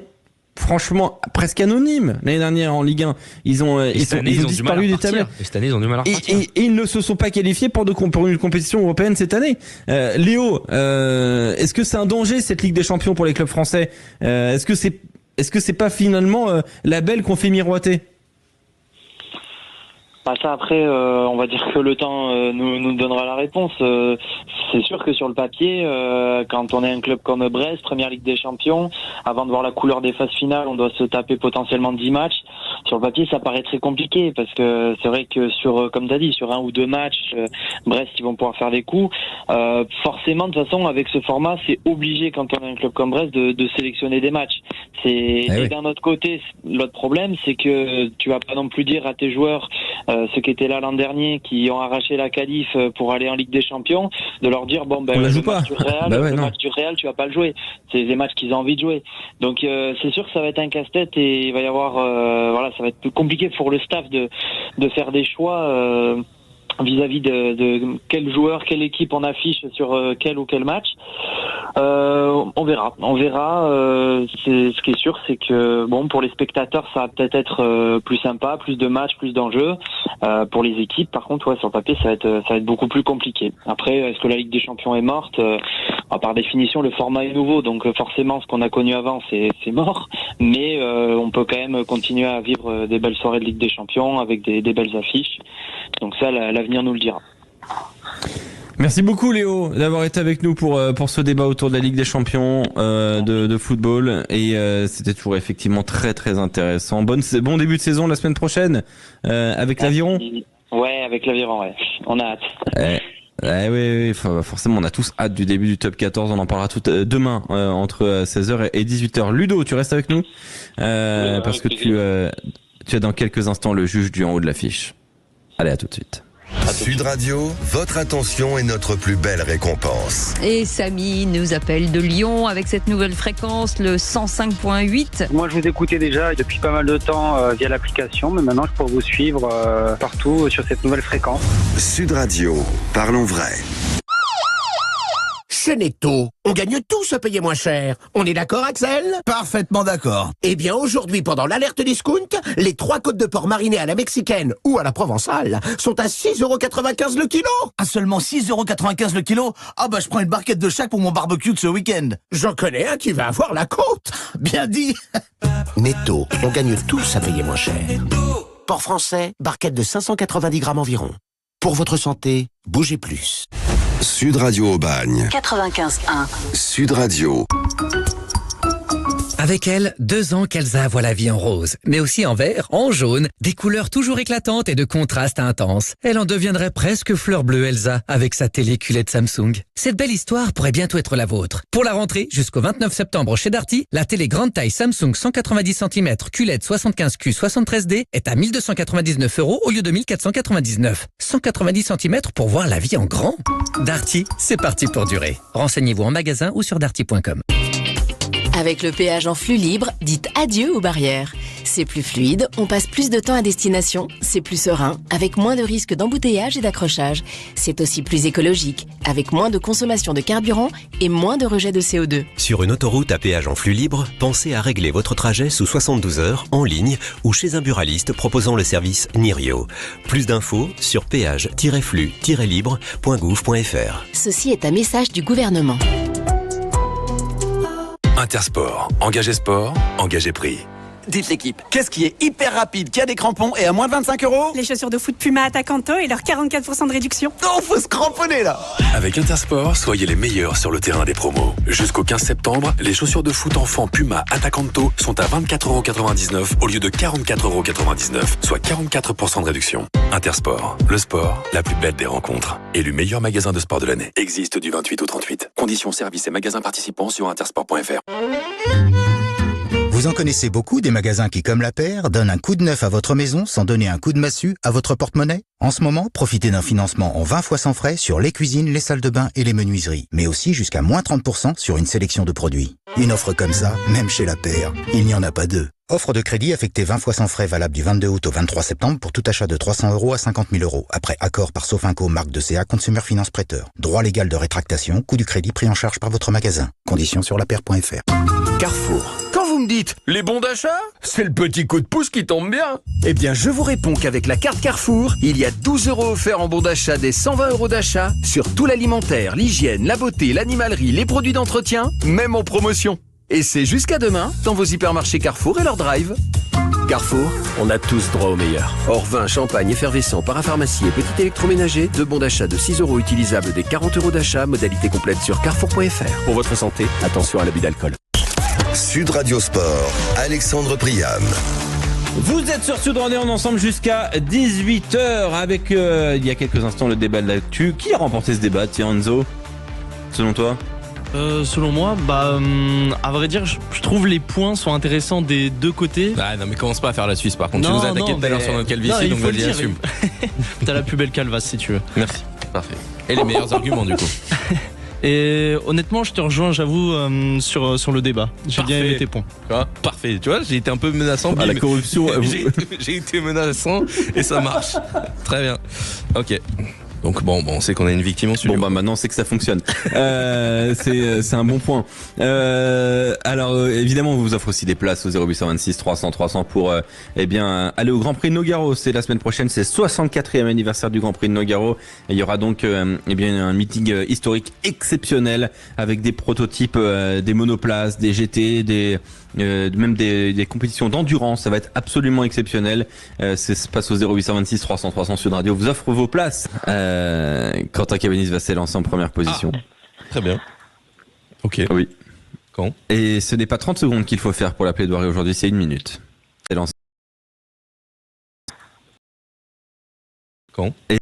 [SPEAKER 2] franchement presque anonyme l'année dernière en Ligue 1. Ils ont disparu des tableaux.
[SPEAKER 4] Et cette année ils ont du mal à repartir.
[SPEAKER 2] Et ils ne se sont pas qualifiés pour une compétition européenne cette année. Léo, est-ce que c'est un danger cette Ligue des Champions pour les clubs français? Est-ce que c'est pas finalement la belle qu'on fait miroiter?
[SPEAKER 19] Ça après, on va dire que le temps nous donnera la réponse. C'est sûr que sur le papier, quand on est un club comme Brest, première Ligue des Champions, avant de voir la couleur des phases finales, on doit se taper potentiellement 10 matchs. Sur le papier, ça paraît très compliqué parce que c'est vrai que comme t'as dit, sur 1 ou 2 matchs, Brest, ils vont pouvoir faire des coups. Forcément, de toute façon, avec ce format, c'est obligé quand on est un club comme Brest de sélectionner des matchs. Et d'un autre côté, l'autre problème, c'est que tu vas pas non plus dire à tes joueurs, ceux qui étaient là l'an dernier, qui ont arraché la qualif pour aller en Ligue des Champions, de leur dire le match du Real, tu vas pas le jouer. C'est des matchs qu'ils ont envie de jouer. Donc c'est sûr que ça va être un casse-tête et il va y avoir ça va être plus compliqué pour le staff de faire des choix vis-à-vis de quel joueur, quelle équipe on affiche sur quel ou quel match. On verra. Ce qui est sûr, c'est que pour les spectateurs, ça va peut-être être plus sympa, plus de matchs, plus d'enjeux. Pour les équipes, par contre, sur le papier, ça va être beaucoup plus compliqué. Après, est-ce que la Ligue des Champions est morte? Par définition, le format est nouveau, donc forcément, ce qu'on a connu avant, c'est mort. Mais on peut quand même continuer à vivre des belles soirées de Ligue des Champions avec des belles affiches. Donc ça, l'avenir nous le dira.
[SPEAKER 2] Merci beaucoup Léo d'avoir été avec nous pour ce débat autour de la Ligue des Champions de football et c'était toujours effectivement très très intéressant. Bon début de saison la semaine prochaine avec l'Aviron.
[SPEAKER 19] Ouais, avec l'Aviron, ouais. On a hâte.
[SPEAKER 2] Oui, forcément on a tous hâte du début du top 14, on en parlera demain entre 16h et 18h. Ludo, tu restes avec nous parce que tu as dans quelques instants le juge du en haut de l'affiche. Allez, à tout de suite.
[SPEAKER 1] Sud Radio, votre attention est notre plus belle récompense.
[SPEAKER 20] Et Samy nous appelle de Lyon avec cette nouvelle fréquence, le 105.8.
[SPEAKER 21] Moi, je vous écoutais déjà depuis pas mal de temps via l'application, mais maintenant, je peux vous suivre partout sur cette nouvelle fréquence.
[SPEAKER 1] Sud Radio, parlons vrai.
[SPEAKER 22] Chez Netto, on gagne tous à payer moins cher. On est d'accord, Axel?
[SPEAKER 23] Parfaitement d'accord.
[SPEAKER 22] Eh bien, aujourd'hui, pendant l'alerte discount, les 3 côtes de porc marinées à la mexicaine ou à la provençale sont à 6,95€ le kilo.
[SPEAKER 23] À seulement 6,95€ le kilo? Ah bah, je prends une barquette de chaque pour mon barbecue de ce week-end.
[SPEAKER 22] J'en connais un qui va avoir la côte.
[SPEAKER 23] Bien dit.
[SPEAKER 22] Netto, on gagne tous à payer moins cher. Porc français, barquette de 590 grammes environ. Pour votre santé, bougez plus.
[SPEAKER 1] Sud Radio Aubagne.
[SPEAKER 8] 95.1.
[SPEAKER 1] Sud Radio.
[SPEAKER 5] Avec elle, 2 ans qu'Elsa voit la vie en rose, mais aussi en vert, en jaune, des couleurs toujours éclatantes et de contrastes intenses. Elle en deviendrait presque fleur bleue, Elsa, avec sa télé QLED Samsung. Cette belle histoire pourrait bientôt être la vôtre. Pour la rentrée, jusqu'au 29 septembre chez Darty, la télé grande taille Samsung 190 cm QLED 75Q 73D est à 1299 € au lieu de 1499. 190 cm pour voir la vie en grand. Darty, c'est parti pour durer. Renseignez-vous en magasin ou sur darty.com.
[SPEAKER 6] Avec le péage en flux libre, dites adieu aux barrières. C'est plus fluide, on passe plus de temps à destination, c'est plus serein, avec moins de risques d'embouteillage et d'accrochage. C'est aussi plus écologique, avec moins de consommation de carburant et moins de rejet de CO2.
[SPEAKER 10] Sur une autoroute à péage en flux libre, pensez à régler votre trajet sous 72 heures, en ligne ou chez un buraliste proposant le service Nirio. Plus d'infos sur péage-flux-libre.gouv.fr.
[SPEAKER 6] Ceci est un message du gouvernement.
[SPEAKER 24] Intersport. Engagé sport, engagé prix.
[SPEAKER 25] Dites l'équipe, qu'est-ce qui est hyper rapide, qui a des crampons et à moins de 25 €?
[SPEAKER 26] Les chaussures de foot Puma Attacanto et leurs 44% de réduction.
[SPEAKER 25] Non, faut se cramponner là!
[SPEAKER 24] Avec Intersport, soyez les meilleurs sur le terrain des promos. Jusqu'au 15 septembre, les chaussures de foot enfant Puma Attacanto sont à 24,99 € au lieu de 44,99 €, soit 44% de réduction. Intersport, le sport, la plus belle des rencontres. Élu meilleur magasin de sport de l'année. Existe du 28 au 38. Conditions, services et magasins participants sur intersport.fr.
[SPEAKER 27] Vous en connaissez beaucoup des magasins qui, comme La Paire, donnent un coup de neuf à votre maison sans donner un coup de massue à votre porte-monnaie? En ce moment, profitez d'un financement en 20 fois sans frais sur les cuisines, les salles de bain et les menuiseries, mais aussi jusqu'à moins 30% sur une sélection de produits. Une offre comme ça, même chez La Paire, il n'y en a pas deux. Offre de crédit affectée 20 fois sans frais valable du 22 août au 23 septembre pour tout achat de 300 € à 50 000 €. Après accord par Sofinco, marque de CA, Consumer Finance Prêteur. Droit légal de rétractation, coût du crédit pris en charge par votre magasin. Conditions sur lapaire.fr.
[SPEAKER 28] Carrefour. Quand vous me dites les bons d'achat, c'est le petit coup de pouce qui tombe bien. Eh bien, je vous réponds qu'avec la carte Carrefour, il y a 12 € offerts en bons d'achat des 120 € d'achat sur tout l'alimentaire, l'hygiène, la beauté, l'animalerie, les produits d'entretien, même en promotion. Et c'est jusqu'à demain dans vos hypermarchés Carrefour et leur drive. Carrefour, on a tous droit au meilleur. Hors vin, champagne, effervescent, parapharmacie et petit électroménager, 2 bons d'achat de 6 € utilisables des 40 € d'achat, modalité complète sur carrefour.fr. Pour votre santé, attention à l'abus d'alcool.
[SPEAKER 1] Sud Radio Sport, Alexandre Priam.
[SPEAKER 2] Vous êtes sur Sud Radio, on est ensemble jusqu'à 18h avec, il y a quelques instants, le débat de l'actu. Qui a remporté ce débat, tiens, Enzo, selon toi?
[SPEAKER 29] Selon moi, à vrai dire, je trouve les points sont intéressants des deux côtés.
[SPEAKER 3] Ah non, mais commence pas à faire la Suisse par contre. Tu nous as attaqué tout à l'heure sur notre calvitie, donc vas-y, assume.
[SPEAKER 29] T'as la plus belle calvasse si tu veux.
[SPEAKER 3] Merci, parfait. Et les meilleurs arguments du coup.
[SPEAKER 29] Et honnêtement, je te rejoins, j'avoue, sur le débat. J'ai bien aimé tes points.
[SPEAKER 3] Parfait, tu vois, j'ai été un peu menaçant.
[SPEAKER 2] La corruption.
[SPEAKER 3] J'ai été menaçant et ça marche. Très bien. Ok. Donc bon, on sait qu'on a une victime en studio.
[SPEAKER 2] Bon maintenant on sait que ça fonctionne. C'est un bon point. Alors évidemment on vous offre aussi des places au 0826 300 300 pour aller au Grand Prix de Nogaro. C'est la semaine prochaine, c'est 64e anniversaire du Grand Prix de Nogaro. Et il y aura donc un meeting historique exceptionnel avec des prototypes, des monoplaces, des GT, même des compétitions d'endurance. Ça va être absolument exceptionnel. Ça se passe au 0826 300 300. Sud Radio vous offre vos places. Quentin Cabanis va s'élancer en première position.
[SPEAKER 3] Très bien. Ok.
[SPEAKER 2] Oui.
[SPEAKER 3] Quand?
[SPEAKER 2] Et ce n'est pas 30 secondes qu'il faut faire pour la plaidoirie aujourd'hui, c'est 1 minute. S'élancer.
[SPEAKER 3] Quand?
[SPEAKER 2] Et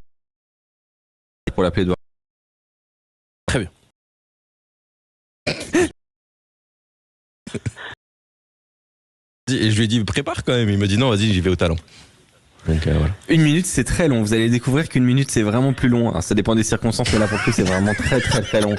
[SPEAKER 2] pour la plaidoirie.
[SPEAKER 3] Très bien. Et je lui ai dit prépare quand même, il me dit non, vas-y, j'y vais au talent. Donc voilà.
[SPEAKER 2] 1 minute c'est très long, vous allez découvrir qu'1 minute c'est vraiment plus long. Alors, ça dépend des circonstances, mais là pour le coup c'est vraiment très très très long.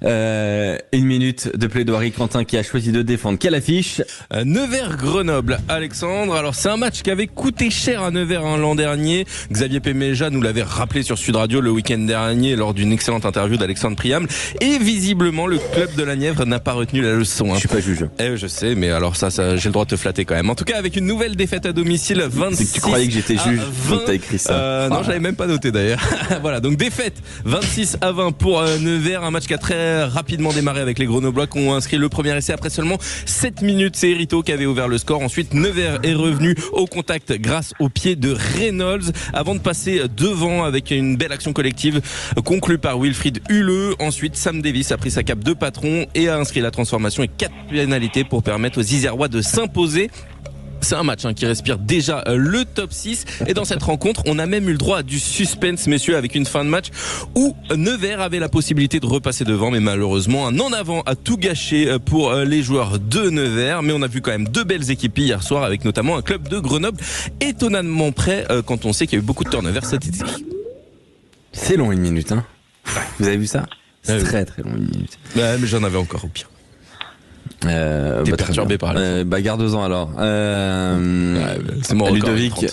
[SPEAKER 2] 1 minute de plaidoirie. Quentin qui a choisi de défendre. Quelle affiche?
[SPEAKER 3] Nevers-Grenoble, Alexandre. Alors c'est un match qui avait coûté cher à Nevers l'an dernier. Xavier Péméja nous l'avait rappelé sur Sud Radio le week-end dernier lors d'une excellente interview d'Alexandre Priam. Et visiblement le club de la Nièvre n'a pas retenu la leçon.
[SPEAKER 2] Je suis pas juge.
[SPEAKER 3] Je sais, mais alors ça j'ai le droit de te flatter quand même. En tout cas avec une nouvelle défaite à domicile, 26.
[SPEAKER 2] C'est que tu croyais que j'étais juge quand t'as écrit ça.
[SPEAKER 3] Non, j'avais même pas noté d'ailleurs. Voilà, donc défaite 26-20 pour Nevers, un match qui a très très rapidement démarré avec les Grenoblois qui ont inscrit le premier essai après seulement 7 minutes. C'est Rito qui avait ouvert le score. Ensuite, Nevers est revenu au contact grâce au pied de Reynolds avant de passer devant avec une belle action collective conclue par Wilfried Huleux. Ensuite, Sam Davis a pris sa cape de patron et a inscrit la transformation et 4 pénalités pour permettre aux Isérois de s'imposer. C'est un match qui respire déjà le top 6 et dans cette rencontre on a même eu le droit à du suspense, messieurs, avec une fin de match où Nevers avait la possibilité de repasser devant, mais malheureusement un en avant a tout gâché pour les joueurs de Nevers. Mais on a vu quand même 2 belles équipes hier soir, avec notamment un club de Grenoble étonnamment prêt quand on sait qu'il y a eu beaucoup de turnovers cet été.
[SPEAKER 2] C'est long 1 minute, hein. Vous avez vu ça? C'est très très long 1 minute.
[SPEAKER 3] Ouais, mais j'en avais encore au pire.
[SPEAKER 2] T'es
[SPEAKER 3] perturbé par la
[SPEAKER 2] garde-en alors.
[SPEAKER 3] C'est mon record.
[SPEAKER 2] Ludovic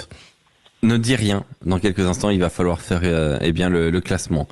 [SPEAKER 2] ne dit rien. Dans quelques instants, il va falloir faire le classement.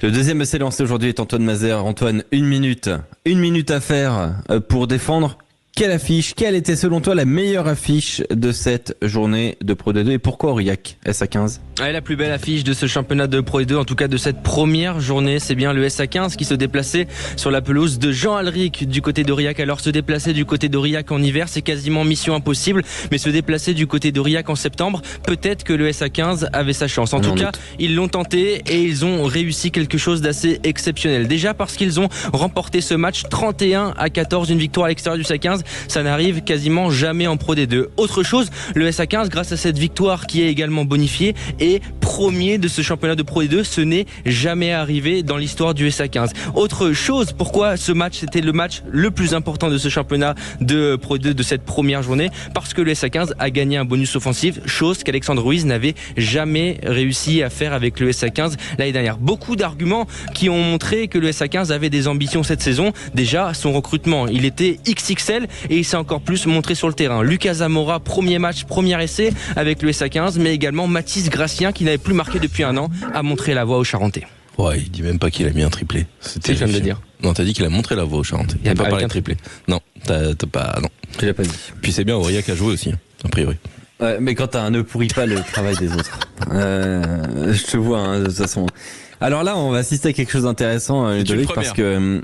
[SPEAKER 2] Le deuxième essai lancé aujourd'hui est Antoine Mazère. Antoine, 1 minute. 1 minute à faire pour défendre. Quelle affiche, quelle était selon toi la meilleure affiche de cette journée de Pro D2 et pourquoi Aurillac SA15?
[SPEAKER 4] La plus belle affiche de ce championnat de Pro D2, en tout cas de cette première journée, c'est bien le SA15 qui se déplaçait sur la pelouse de Jean Alric du côté d'Aurillac. Alors se déplacer du côté d'Aurillac en hiver, c'est quasiment mission impossible, mais se déplacer du côté d'Aurillac en septembre, peut-être que le SA15 avait sa chance. En tout cas, ils l'ont tenté et ils ont réussi quelque chose d'assez exceptionnel. Déjà parce qu'ils ont remporté ce match 31-14, une victoire à l'extérieur du SA15. Ça n'arrive quasiment jamais en Pro D2. Autre chose, le SA15, grâce à cette victoire qui est également bonifiée, est premier de ce championnat de Pro D2. Ce n'est jamais arrivé dans l'histoire du SA15. Autre chose, pourquoi ce match c'était le match le plus important de ce championnat de Pro D2 de cette première journée? Parce que le SA15 a gagné un bonus offensif, chose qu'Alexandre Ruiz n'avait jamais réussi à faire avec le SA15 l'année dernière. Beaucoup d'arguments qui ont montré que le SA15 avait des ambitions cette saison. Déjà, son recrutement, il était XXL et il s'est encore plus montré sur le terrain. Lucas Zamora, premier match, premier essai avec le SA15, mais également Mathis Gracien qui n'avait plus marqué depuis 1 an, a montré la voie aux Charentais.
[SPEAKER 3] Ouais, il dit même pas qu'il a mis un triplé.
[SPEAKER 4] C'était je viens de le dire.
[SPEAKER 3] Non, t'as dit qu'il a montré la voie aux Charentais. Il n'a pas parlé de triplé. Non, t'as pas. Non.
[SPEAKER 2] Je l'ai pas dit.
[SPEAKER 3] Puis c'est bien, Aurillac a joué aussi, a priori.
[SPEAKER 2] Ouais, mais quand ne pourrit pas le travail des autres. Je te vois, de toute façon. Alors là, on va assister à quelque chose d'intéressant, Ludovic, parce que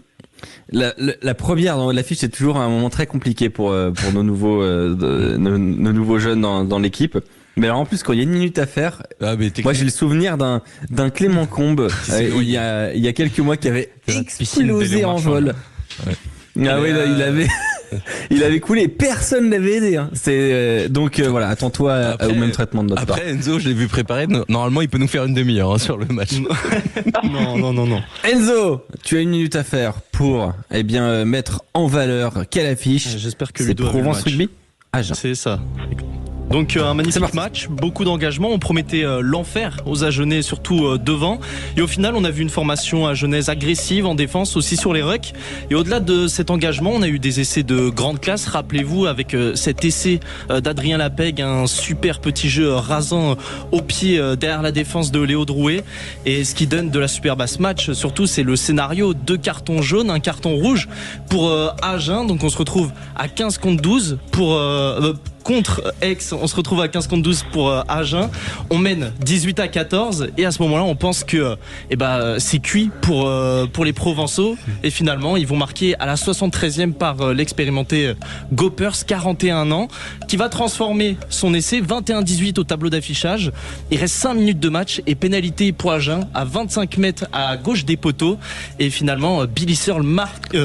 [SPEAKER 2] la première dans l'affiche, c'est toujours un moment très compliqué pour nos nouveaux jeunes dans l'équipe. Mais alors en plus, quand il y a 1 minute à faire, moi j'ai le souvenir d'un Clément Combe il y a quelques mois qui avait explosé en vol. Ouais. Ah oui, il avait coulé, personne l'avait aidé. Hein. Donc voilà, attends-toi au même traitement de notre part.
[SPEAKER 3] Après Enzo, je l'ai vu préparer. Normalement, il peut nous faire une demi-heure sur le match.
[SPEAKER 29] Non.
[SPEAKER 2] Enzo, tu as 1 minute à faire pour mettre en valeur quelle affiche?
[SPEAKER 29] J'espère que
[SPEAKER 2] c'est Provence Rugby. Agen.
[SPEAKER 29] C'est ça. Donc un magnifique match, beaucoup d'engagement, on promettait l'enfer aux Agenais, surtout devant. Et au final, on a vu une formation agenaise agressive en défense, aussi sur les rucks. Et au-delà de cet engagement, on a eu des essais de grande classe. Rappelez-vous, avec cet essai d'Adrien Lapègue, un super petit jeu rasant au pied derrière la défense de Léo Drouet. Et ce qui donne de la superbe à ce match, surtout, c'est le scénario. 2 cartons jaunes, 1 carton rouge pour Agen. Donc on se retrouve à 15 contre 12 contre Aix, on se retrouve à 15 contre 12 pour Agen. On mène 18-14 et à ce moment-là, on pense que c'est cuit pour les Provençaux. Et finalement, ils vont marquer à la 73e par l'expérimenté Gopers, 41 ans, qui va transformer son essai 21-18 au tableau d'affichage. Il reste 5 minutes de match et pénalité pour Agen à 25 mètres à gauche des poteaux. Et finalement, Billy Searle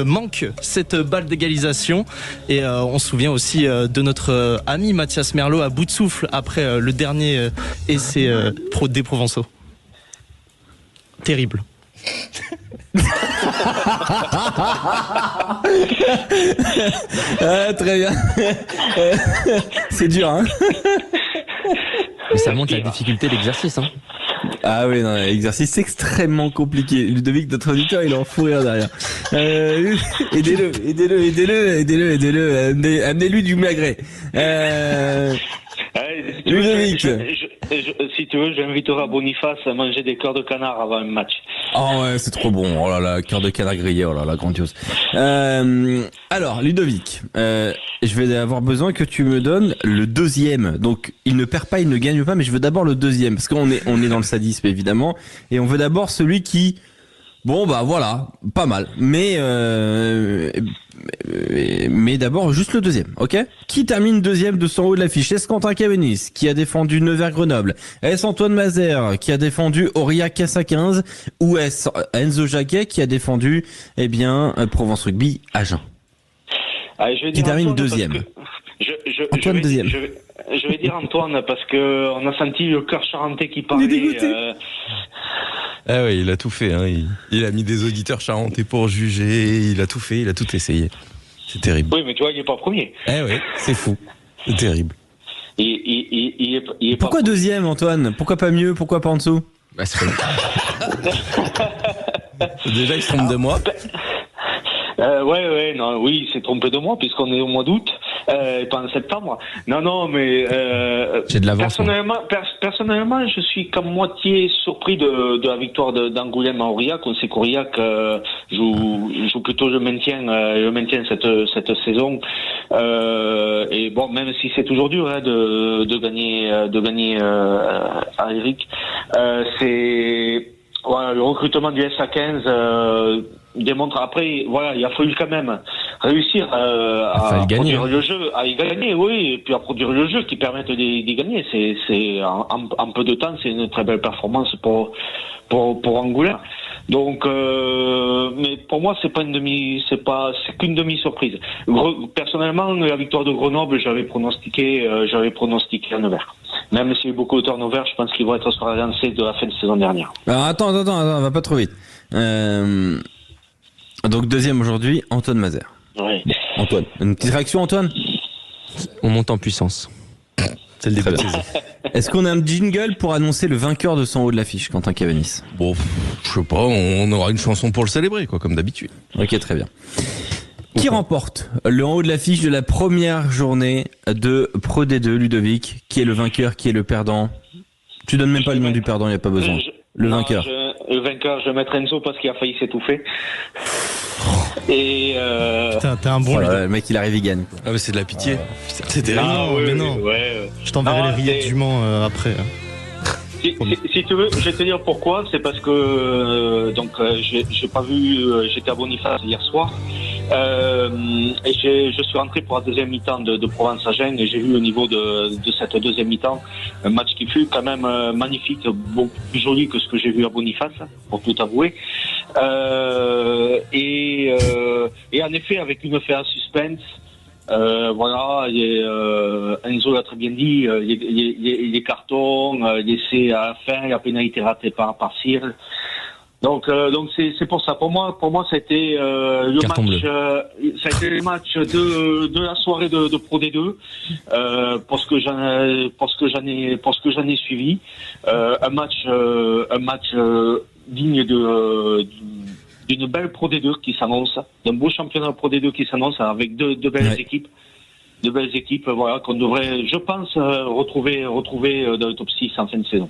[SPEAKER 29] manque cette balle d'égalisation. Et on se souvient aussi de notre ami Mathias Merlot à bout de souffle après le dernier essai des Provençaux. Terrible.
[SPEAKER 2] Très bien. C'est dur, hein.
[SPEAKER 4] Mais ça montre la difficulté de l'exercice, hein.
[SPEAKER 2] Ah oui, non, l'exercice c'est extrêmement compliqué. Ludovic, notre auditeur, il est en fou rire derrière. Aidez-le. Amenez-lui du magret. Ludovic.
[SPEAKER 18] Si tu veux, j'inviterai Boniface à manger des cœurs de canard avant un match.
[SPEAKER 2] Oh ouais, c'est trop bon. Oh là là, cœur de canard grillé. Oh là là, grandiose. Alors, Ludovic, je vais avoir besoin que tu me donnes le deuxième. Donc, il ne perd pas, il ne gagne pas, mais je veux d'abord le deuxième. Parce qu'on est dans le sadisme, évidemment. Et on veut d'abord celui qui Bon bah voilà, pas mal. Mais d'abord juste le deuxième, ok? Qui termine deuxième de son haut de l'affiche? Est-ce Quentin Cavanis qui a défendu Nevers-Grenoble? Est-ce Antoine Mazère qui a défendu Aurillac à 15? Ou est-ce Enzo Jacquet qui a défendu Provence Rugby Agen? Qui termine deuxième. Antoine deuxième.
[SPEAKER 18] Je vais dire Antoine parce que on a senti le cœur charentais qui parlait.
[SPEAKER 3] Ah oui, il a tout fait. Hein. Il a mis des auditeurs charentais pour juger. Il a tout fait. Il a tout essayé. C'est terrible.
[SPEAKER 18] Oui, mais tu vois, il n'est pas premier.
[SPEAKER 3] Eh oui, c'est fou. C'est terrible.
[SPEAKER 18] Il est
[SPEAKER 2] Pourquoi deuxième, Antoine? Pourquoi pas mieux? Pourquoi pas en dessous?
[SPEAKER 3] C'est déjà, il se trompe de moi.
[SPEAKER 18] Oui, il s'est trompé de moi puisqu'on est au mois d'août, pas en septembre. Non, mais
[SPEAKER 2] j'ai de l'avance.
[SPEAKER 18] Personnellement, je suis comme moitié surpris de la victoire d'Angoulême à Aurillac. On sait qu'Aurillac joue plutôt le maintien cette saison. Et bon, même si c'est toujours dur de gagner à Eric, le recrutement du SA15 démontre. Après, il a fallu quand même réussir à produire le jeu, à y gagner, oui, et puis à produire le jeu qui permette d'y gagner. C'est en peu de temps, c'est une très belle performance pour Angoulême. Donc, mais pour moi, c'est qu'une demi-surprise. Personnellement, la victoire de Grenoble, j'avais pronostiqué à Nevers. Même s'il y a eu beaucoup de turnover, je pense qu'ils vont être sur la lancée de la fin de saison dernière.
[SPEAKER 2] Alors attends, on va pas trop vite. Donc deuxième aujourd'hui, Antoine Mazère.
[SPEAKER 18] Oui.
[SPEAKER 2] Antoine, une petite réaction, Antoine?
[SPEAKER 4] On monte en puissance. C'est le début de saison.
[SPEAKER 2] Est-ce qu'on a un jingle pour annoncer le vainqueur de son haut de l'affiche, Quentin Cavanis?
[SPEAKER 3] Bon, je sais pas, on aura une chanson pour le célébrer, quoi, comme d'habitude.
[SPEAKER 2] Ok, très bien. Qui remporte le en haut de l'affiche de la première journée de Pro D2, Ludovic? Qui est le vainqueur? Qui est le perdant? Tu donnes même pas le nom du perdant, il n'y a pas besoin. Vainqueur.
[SPEAKER 18] Le vainqueur, je vais mettre Enzo parce qu'il a failli s'étouffer. Et
[SPEAKER 29] Putain, t'es un bon
[SPEAKER 2] le mec, il arrive, il gagne.
[SPEAKER 3] Ah, mais c'est de la pitié. C'est terrible.
[SPEAKER 29] Non. Je t'enverrai les rillettes du Mans après.
[SPEAKER 18] Si tu veux, je vais te dire pourquoi. C'est parce que j'ai pas vu. J'étais à Boniface hier soir et je suis rentré pour la deuxième mi-temps de Provence-Agen et j'ai vu au niveau de cette deuxième mi-temps un match qui fut quand même magnifique, beaucoup plus joli que ce que j'ai vu à Boniface, pour tout avouer. Et en effet, avec une fin à suspense. Enzo l'a très bien dit, les cartons, l'essai à la fin, la pénalité ratée par Cyril. Donc c'est pour ça. Pour moi, ça a été le match de la soirée de Pro D2, pour ce que j'en ai suivi. Un match digne d'une belle Pro D2 qui s'annonce, d'un beau championnat Pro D2 qui s'annonce avec deux belles équipes. De belles équipes, qu'on devrait, je pense, retrouver dans le top 6 en fin de saison.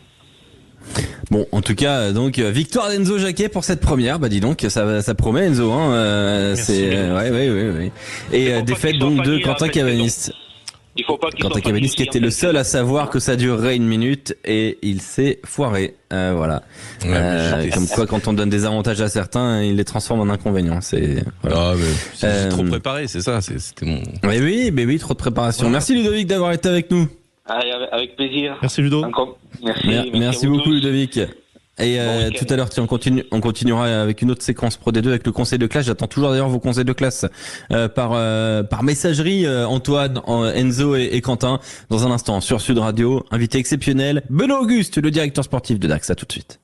[SPEAKER 2] Bon, en tout cas, donc victoire d'Enzo Jacquet pour cette première. Bah dis donc, ça promet, Enzo. Ouais. Et défaite donc de Quentin Cavanis. Quentin Cavanis qui était le seul à savoir que ça durerait 1 minute et il s'est foiré. Voilà. Comme quoi, quand on donne des avantages à certains, il les transforme en inconvénients. C'est
[SPEAKER 3] trop préparé, c'est ça. C'était mon.
[SPEAKER 2] Mais oui, trop de préparation. Voilà. Merci Ludovic d'avoir été avec nous.
[SPEAKER 18] Allez, avec plaisir.
[SPEAKER 29] Merci Ludo.
[SPEAKER 2] Merci beaucoup Ludovic. Et tout à l'heure, on continuera avec une autre séquence Pro D2 avec le conseil de classe. J'attends toujours d'ailleurs vos conseils de classe par messagerie, Antoine, Enzo et Quentin. Dans un instant sur Sud Radio, invité exceptionnel, Benoît Auguste, le directeur sportif de Dax. À tout de suite.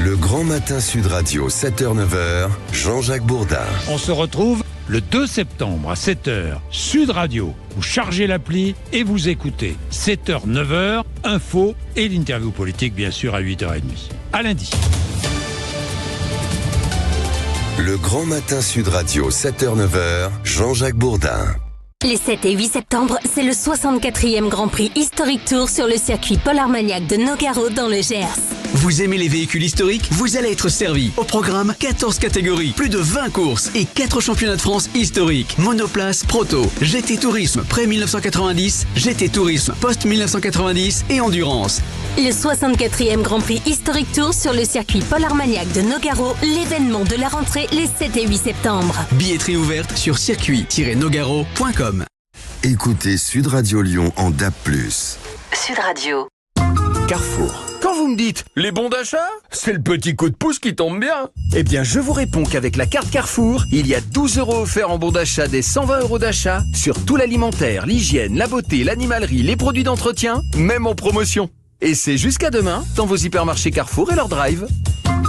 [SPEAKER 1] Le Grand Matin Sud Radio, 7h-9h, Jean-Jacques Bourdin.
[SPEAKER 7] On se retrouve le 2 septembre à 7h, Sud Radio. Vous chargez l'appli et vous écoutez. 7h, 9h, info et l'interview politique, bien sûr, à 8h30. À lundi.
[SPEAKER 1] Le Grand Matin Sud Radio, 7h-9h, Jean-Jacques Bourdin.
[SPEAKER 9] Les 7 et 8 septembre, c'est le 64e Grand Prix Historic Tour sur le circuit Paul Armagnac de Nogaro dans le Gers.
[SPEAKER 11] Vous aimez les véhicules historiques? Vous allez être servi. Au programme, 14 catégories, plus de 20 courses et 4 championnats de France historiques. Monoplace, proto, GT Tourisme, pré-1990, GT Tourisme, post-1990 et endurance.
[SPEAKER 9] Le 64e Grand Prix Historic Tour sur le circuit Paul Armagnac de Nogaro, l'événement de la rentrée les 7 et 8 septembre.
[SPEAKER 11] Billetterie ouverte sur circuit-nogaro.com.
[SPEAKER 1] Écoutez Sud Radio Lyon en DAB+.
[SPEAKER 9] Sud Radio.
[SPEAKER 28] Carrefour. Quand vous me dites les bons d'achat, c'est le petit coup de pouce qui tombe bien. Eh bien, je vous réponds qu'avec la carte Carrefour, il y a 12 € offerts en bons d'achat des 120 € d'achat sur tout l'alimentaire, l'hygiène, la beauté, l'animalerie, les produits d'entretien, même en promotion. Et c'est jusqu'à demain dans vos hypermarchés Carrefour et leur drive.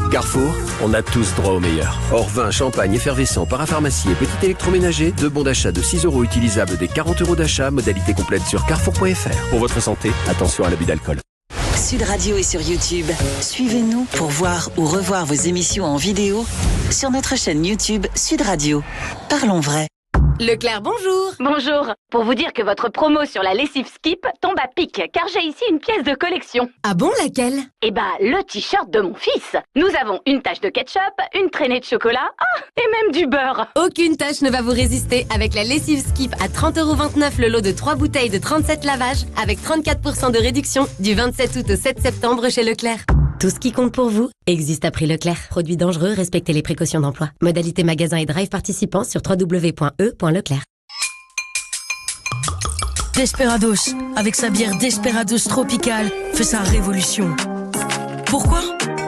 [SPEAKER 10] Carrefour, on a tous droit au meilleur. Hors vin, champagne, effervescent, parapharmacie et petit électroménager, 2 bons d'achat de 6 € utilisables des 40 € d'achat, modalité complète sur carrefour.fr. Pour votre santé, attention à l'abus d'alcool.
[SPEAKER 12] Sud Radio est sur YouTube. Suivez-nous pour voir ou revoir vos émissions en vidéo sur notre chaîne YouTube Sud Radio. Parlons vrai.
[SPEAKER 13] Leclerc, bonjour. Bonjour. Pour vous dire que votre promo sur la lessive Skip tombe à pic, car j'ai ici une pièce de collection. Ah bon, laquelle? Eh ben, le t-shirt de mon fils. Nous avons une tache de ketchup, une traînée de chocolat, et même du beurre. Aucune tache ne va vous résister avec la lessive Skip à 30,29 € le lot de 3 bouteilles de 37 lavages, avec 34% de réduction du 27 août au 7 septembre chez Leclerc. Tout ce qui compte pour vous existe à prix Leclerc. Produits dangereux, respectez les précautions d'emploi. Modalité magasin et drive participants sur www.e.leclerc.
[SPEAKER 14] Desperados, avec sa bière Desperados Tropical, fait sa révolution. Pourquoi?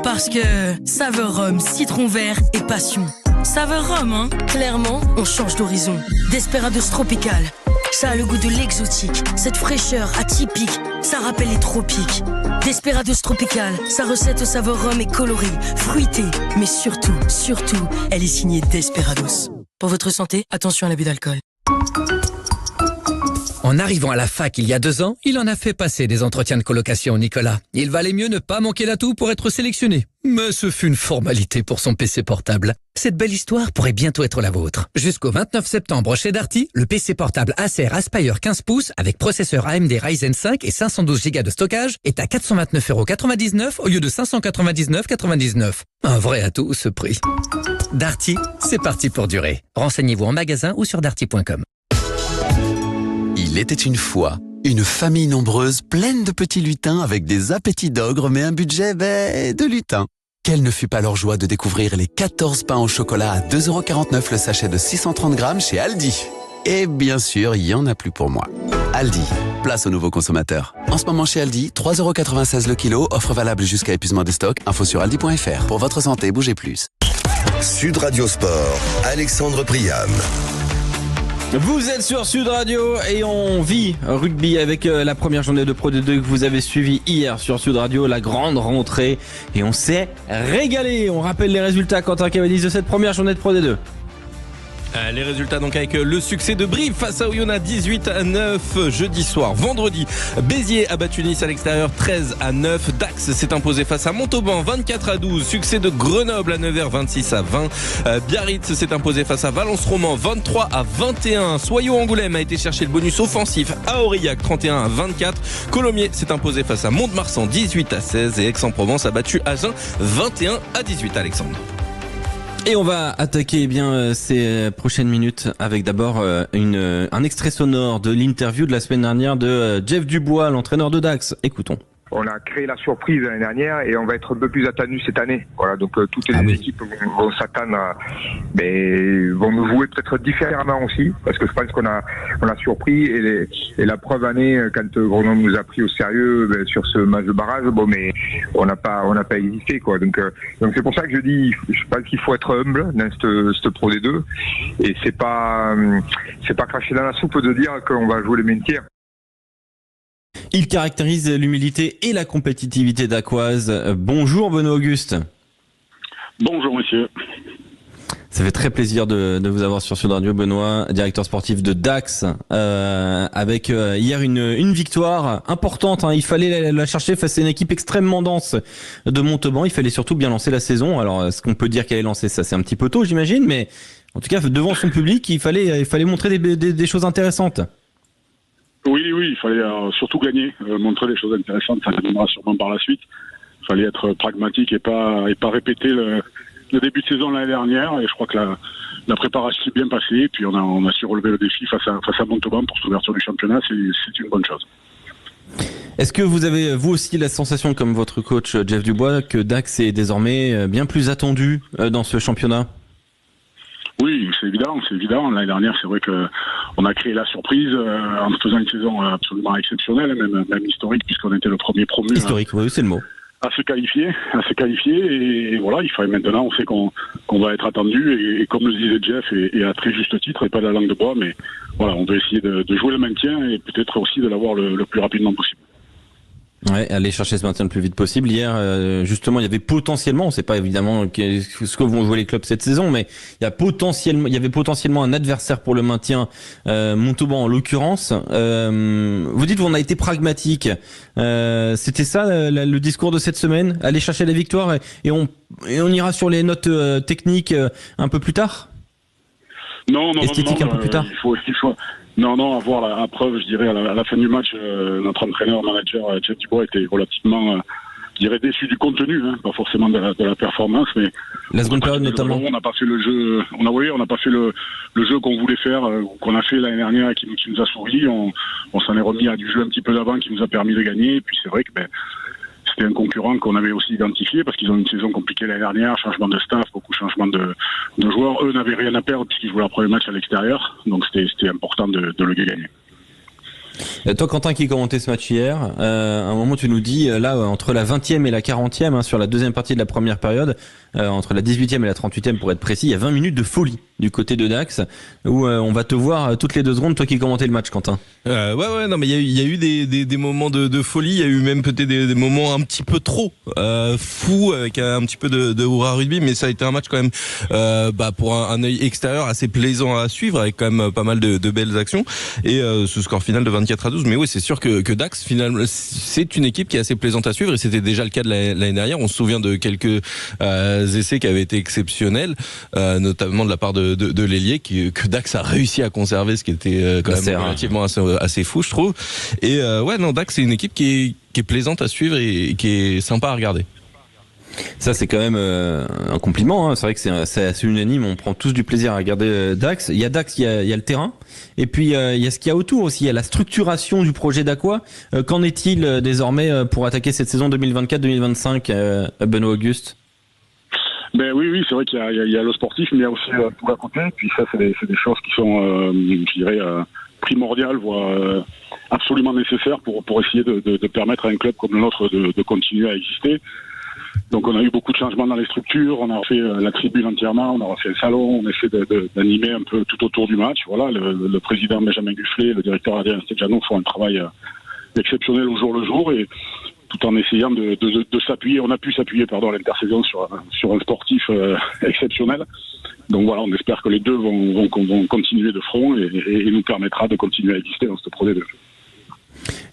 [SPEAKER 14] Parce que saveur rhum, citron vert et passion. Saveur rhum, hein? Clairement, on change d'horizon. Desperados Tropical, ça a le goût de l'exotique, cette fraîcheur atypique, ça rappelle les tropiques. Desperados Tropical, sa recette saveur rhum est colorée, fruitée, mais surtout, elle est signée Desperados. Pour votre santé, attention à l'abus d'alcool.
[SPEAKER 5] En arrivant à la fac il y a 2 ans, il en a fait passer des entretiens de colocation, Nicolas. Il valait mieux ne pas manquer l'atout pour être sélectionné. Mais ce fut une formalité pour son PC portable. Cette belle histoire pourrait bientôt être la vôtre. Jusqu'au 29 septembre chez Darty, le PC portable Acer Aspire 15 pouces avec processeur AMD Ryzen 5 et 512 Go de stockage est à 429,99 € au lieu de 599,99 €. Un vrai atout, ce prix. Darty, c'est parti pour durer. Renseignez-vous en magasin ou sur darty.com.
[SPEAKER 11] Il était une fois une famille nombreuse pleine de petits lutins avec des appétits d'ogre mais un budget de lutin. Quelle ne fut pas leur joie de découvrir les 14 pains au chocolat à 2,49 € le sachet de 630 grammes chez Aldi. Et bien sûr, il n'y en a plus pour moi. Aldi, place aux nouveaux consommateurs. En ce moment chez Aldi, 3,96 € le kilo, offre valable jusqu'à épuisement des stocks. Info sur aldi.fr. Pour votre santé, bougez plus.
[SPEAKER 1] Sud Radio Sport, Alexandre Priam.
[SPEAKER 2] Vous êtes sur Sud Radio et on vit rugby avec la première journée de Pro D2 que vous avez suivi hier sur Sud Radio, la grande rentrée, et on s'est régalé. On rappelle les résultats, Quentin Cavadis, de cette première journée de Pro D2.
[SPEAKER 3] Les résultats donc avec le succès de Brive face à Oyonnax 18-9 jeudi soir. Vendredi, Béziers a battu Nice à l'extérieur 13-9. Dax s'est imposé face à Montauban 24-12. Succès de Grenoble à Nevers 26-20. Biarritz s'est imposé face à Valence-Roman 23-21. Soyaux-Angoulême a été chercher le bonus offensif à Aurillac 31-24. Colomiers s'est imposé face à Mont-de-Marsan 18-16 et Aix-en-Provence a battu Agen 21-18. Alexandre.
[SPEAKER 2] Et on va attaquer ces prochaines minutes avec d'abord un extrait sonore de l'interview de la semaine dernière de Jeff Dubois, l'entraîneur de Dax. Écoutons.
[SPEAKER 15] On a créé la surprise l'année dernière et on va être un peu plus attendu cette année. Voilà, donc toutes les équipes vont s'attendre, vont nous jouer peut-être différemment aussi, parce que je pense qu'on a surpris et la preuve année quand Grenoble nous a pris au sérieux sur ce match de barrage, mais on n'a pas hésité quoi. Donc c'est pour ça que je dis, je pense qu'il faut être humble dans cette Pro D2 et c'est pas cracher dans la soupe de dire qu'on va jouer les maintien.
[SPEAKER 2] Il caractérise l'humilité et la compétitivité d'Aquoise. Bonjour Benoît Auguste.
[SPEAKER 16] Bonjour monsieur.
[SPEAKER 2] Ça fait très plaisir de vous avoir sur Sud Radio, Benoît, directeur sportif de Dax, avec hier une victoire importante. Il fallait la chercher face à une équipe extrêmement dense de Montauban. Il fallait surtout bien lancer la saison. Alors, est-ce qu'on peut dire qu'elle est lancée? Ça, c'est un petit peu tôt, j'imagine, mais en tout cas, devant son public, il fallait montrer des choses intéressantes.
[SPEAKER 16] Oui, il fallait surtout gagner, montrer des choses intéressantes. Ça viendra sûrement par la suite. Il fallait être pragmatique et pas répéter le début de saison l'année dernière. Et je crois que la préparation s'est bien passée. Et puis on a su relever le défi face à Montauban pour cette ouverture du championnat. C'est une bonne chose.
[SPEAKER 2] Est-ce que vous avez vous aussi la sensation, comme votre coach Jeff Dubois, que Dax est désormais bien plus attendu dans ce championnat ?
[SPEAKER 16] Oui, c'est évident. L'année dernière, c'est vrai que on a créé la surprise en faisant une saison absolument exceptionnelle, même historique, puisqu'on était le premier promu.
[SPEAKER 2] Historique, oui, c'est le mot.
[SPEAKER 16] À se qualifier, et voilà, il fallait maintenant, on sait qu'on va être attendu, et comme le disait Jeff, et à très juste titre, et pas de la langue de bois, mais voilà, on veut essayer de jouer le maintien, et peut-être aussi de l'avoir le plus rapidement possible.
[SPEAKER 2] Ouais, aller chercher ce maintien le plus vite possible. Hier, justement, il y avait potentiellement, on sait pas évidemment ce que vont jouer les clubs cette saison, mais il y avait potentiellement un adversaire pour le maintien, Montauban en l'occurrence. Vous dites qu'on a été pragmatique. C'était ça le discours de cette semaine, aller chercher la victoire et on ira sur les notes techniques un peu plus tard.
[SPEAKER 16] Non,
[SPEAKER 2] esthétique un peu plus tard.
[SPEAKER 16] Il faut. Non, avoir la preuve, je dirais, à la fin du match, notre entraîneur, manager, Jeff Dubois, était relativement, je dirais, déçu du contenu, pas forcément de la performance, mais...
[SPEAKER 2] La seconde période, notamment.
[SPEAKER 16] On n'a pas fait le jeu, on n'a pas fait le jeu qu'on voulait faire, qu'on a fait l'année dernière et qui nous a souri. On s'en est remis à du jeu un petit peu d'avant qui nous a permis de gagner, et puis c'est vrai que, c'était un concurrent qu'on avait aussi identifié parce qu'ils ont une saison compliquée l'année dernière, changement de staff, beaucoup de changements de joueurs. Eux n'avaient rien à perdre puisqu'ils jouaient leur premier match à l'extérieur, donc c'était important de le gagner.
[SPEAKER 2] Toi, Quentin, qui commentait ce match hier, à un moment tu nous dis, là, entre la 20e et la 40e, sur la deuxième partie de la première période, entre la 18e et la 38e pour être précis, il y a 20 minutes de folie du côté de Dax, où on va te voir toutes les 2 secondes, toi qui commentais le match, Quentin.
[SPEAKER 3] Ouais, non, mais il y a eu des moments de folie, il y a eu même peut-être des moments un petit peu trop fous, avec un petit peu de hurrah rugby, mais ça a été un match quand même, pour un œil extérieur assez plaisant à suivre, avec quand même pas mal de belles actions, et ce score final de 24-12, mais oui, c'est sûr que Dax, finalement, c'est une équipe qui est assez plaisante à suivre, et c'était déjà le cas de l'année dernière. On se souvient de quelques essais qui avaient été exceptionnels, notamment de la part de l'ailier que Dax a réussi à conserver, ce qui était quand même relativement assez fou, je trouve. Et Dax, c'est une équipe qui est plaisante à suivre et qui est sympa à regarder.
[SPEAKER 2] Ça, c'est quand même un compliment, C'est vrai que c'est assez unanime, on prend tous du plaisir à regarder Dax. Il y a Dax, il y a le terrain, et puis il y a ce qu'il y a autour aussi, il y a la structuration du projet d'Aqua. Qu'en est-il désormais pour attaquer cette saison 2024-2025, Benoît Auguste?
[SPEAKER 16] Oui, c'est vrai qu'il y a le sportif, mais il y a aussi tout à côté. Puis ça, c'est des choses qui sont, je dirais, primordiales, voire absolument nécessaires pour essayer de permettre à un club comme le nôtre de continuer à exister. Donc on a eu beaucoup de changements dans les structures, on a refait la tribune entièrement, on a refait le salon, on essaie d'animer un peu tout autour du match. Voilà, le président Benjamin Gufflet, le directeur Adrien Stejano font un travail exceptionnel au jour le jour, et tout en essayant de s'appuyer. On a pu s'appuyer à l'intersaison sur un sportif exceptionnel. Donc voilà, on espère que les deux vont continuer de front et nous permettra de continuer à exister dans ce projet de jeu.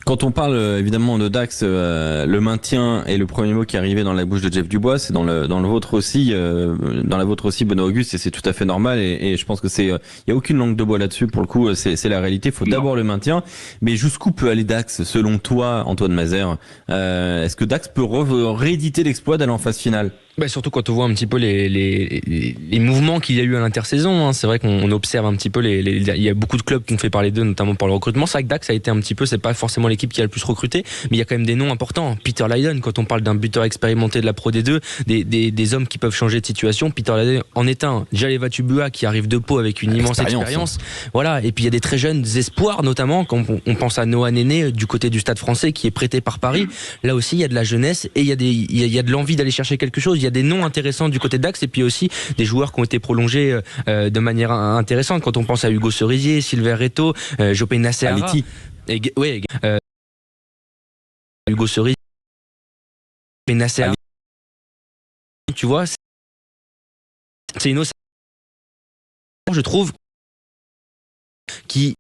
[SPEAKER 2] Quand on parle évidemment de Dax, le maintien est le premier mot qui est arrivé dans la bouche de Jeff Dubois, c'est dans le vôtre aussi, dans la vôtre aussi, Benoît Auguste, et c'est tout à fait normal, et je pense que il y a aucune langue de bois là-dessus, pour le coup, c'est la réalité. Il faut d'abord le maintien, mais jusqu'où peut aller Dax selon toi, Antoine Mazère? Est-ce que Dax peut rééditer l'exploit d'aller en phase finale?
[SPEAKER 4] Surtout quand on voit un petit peu les mouvements qu'il y a eu à l'intersaison, C'est vrai qu'on observe un petit peu il y a beaucoup de clubs qui ont fait parler d'eux, notamment pour le recrutement. C'est vrai que Dax a été un petit peu, c'est pas forcément l'équipe qui a le plus recruté, mais il y a quand même des noms importants. Peter Lydon, quand on parle d'un buteur expérimenté de la Pro D2, des hommes qui peuvent changer de situation. Peter Lydon en est un. Jaleva Tubua qui arrive de Pau avec une immense expérience. Voilà. Et puis il y a des très jeunes espoirs, notamment quand on pense à Noah Néné du côté du Stade Français qui est prêté par Paris. Là aussi, il y a de la jeunesse et il y a de l'envie d'aller chercher quelque chose. Il y a des noms intéressants du côté de Dax, et puis aussi des joueurs qui ont été prolongés de manière intéressante. Quand on pense à Hugo Cerisier, Silver Reto, Jopé Nasser, Hugo Cerisier, Nasser, tu vois, c'est une autre, je trouve, qui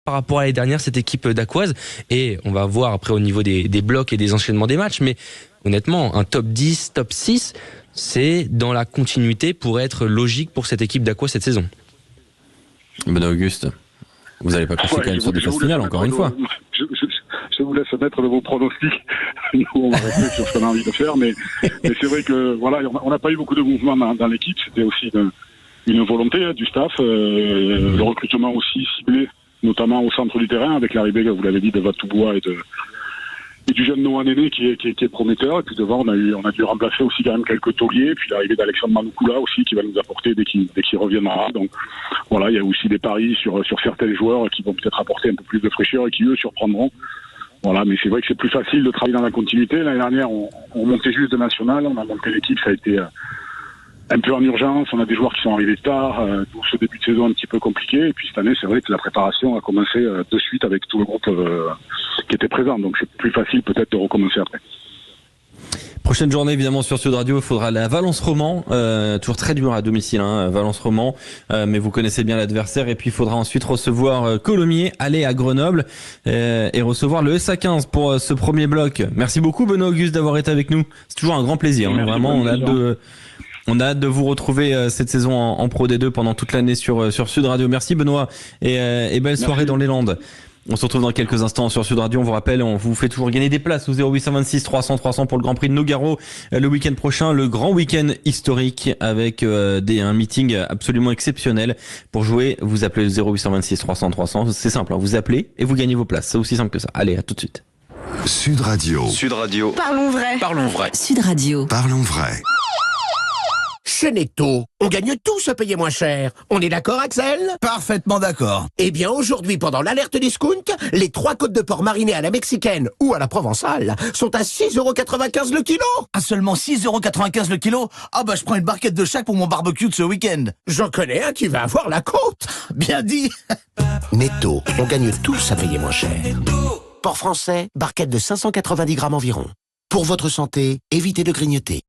[SPEAKER 4] par rapport à l'année dernière, cette équipe d'Aqouaz, et on va voir après au niveau des blocs et des enchaînements des matchs, mais honnêtement, un top 10, top 6, c'est dans la continuité pour être logique pour cette équipe d'Aqouaz cette saison.
[SPEAKER 2] Benoît Auguste, vous n'allez pas passer quand même sur des phases finales, encore une fois.
[SPEAKER 16] Je vous laisse mettre de vos pronostics. Nous, on va rester sur ce qu'on a envie de faire, mais c'est vrai que voilà, on n'a pas eu beaucoup de mouvements dans l'équipe. C'était aussi une volonté du staff, le recrutement aussi ciblé notamment au centre du terrain, avec l'arrivée, vous l'avez dit, de Vatouboua et du jeune Noah Néné qui est prometteur. Et puis devant, on a dû remplacer aussi quand même quelques tauliers. Puis l'arrivée d'Alexandre Manoukoula aussi, qui va nous apporter dès qu'il reviendra. Donc voilà, il y a aussi des paris sur certains joueurs qui vont peut-être apporter un peu plus de fraîcheur et qui eux surprendront. Voilà, mais c'est vrai que c'est plus facile de travailler dans la continuité. L'année dernière, on montait juste de national, on a monté l'équipe, ça a été un peu en urgence. On a des joueurs qui sont arrivés tard, pour ce début de saison un petit peu compliqué. Et puis cette année, c'est vrai que la préparation a commencé de suite avec tout le groupe qui était présent. Donc c'est plus facile peut-être de recommencer après.
[SPEAKER 2] Prochaine journée évidemment sur Sud Radio, il faudra la Valence-Roman, toujours très dur à domicile, Valence-Roman, mais vous connaissez bien l'adversaire. Et puis il faudra ensuite recevoir Colomiers, aller à Grenoble et recevoir le SA15 pour ce premier bloc. Merci beaucoup Benoît Auguste d'avoir été avec nous. C'est toujours un grand plaisir. Vraiment, on a hâte de vous retrouver cette saison en Pro D2 pendant toute l'année sur Sud Radio. Merci Benoît et belle soirée dans les Landes. On se retrouve dans quelques instants sur Sud Radio. On vous rappelle, on vous fait toujours gagner des places au 0826 300 300 pour le Grand Prix de Nogaro le week-end prochain, le grand week-end historique avec un meeting absolument exceptionnel. Pour jouer, vous appelez le 0826 300 300. C'est simple, vous appelez et vous gagnez vos places. C'est aussi simple que ça. Allez, à tout de suite.
[SPEAKER 1] Sud Radio.
[SPEAKER 24] Sud Radio.
[SPEAKER 13] Parlons vrai.
[SPEAKER 24] Parlons vrai.
[SPEAKER 12] Sud Radio.
[SPEAKER 1] Parlons vrai.
[SPEAKER 6] Chez Netto, on gagne tous à payer moins cher. On est d'accord, Axel?
[SPEAKER 8] Parfaitement d'accord.
[SPEAKER 6] Eh bien, aujourd'hui, pendant l'alerte discount, les 3 côtes de porc marinées à la mexicaine ou à la provençale sont à 6,95€ le kilo.
[SPEAKER 8] À seulement 6,95€ le kilo? Ah bah je prends une barquette de chaque pour mon barbecue de ce week-end.
[SPEAKER 6] J'en connais un qui va avoir la côte.
[SPEAKER 8] Bien dit.
[SPEAKER 6] Netto, on gagne tous à payer moins cher. Porc français, barquette de 590 grammes environ. Pour votre santé, évitez de grignoter.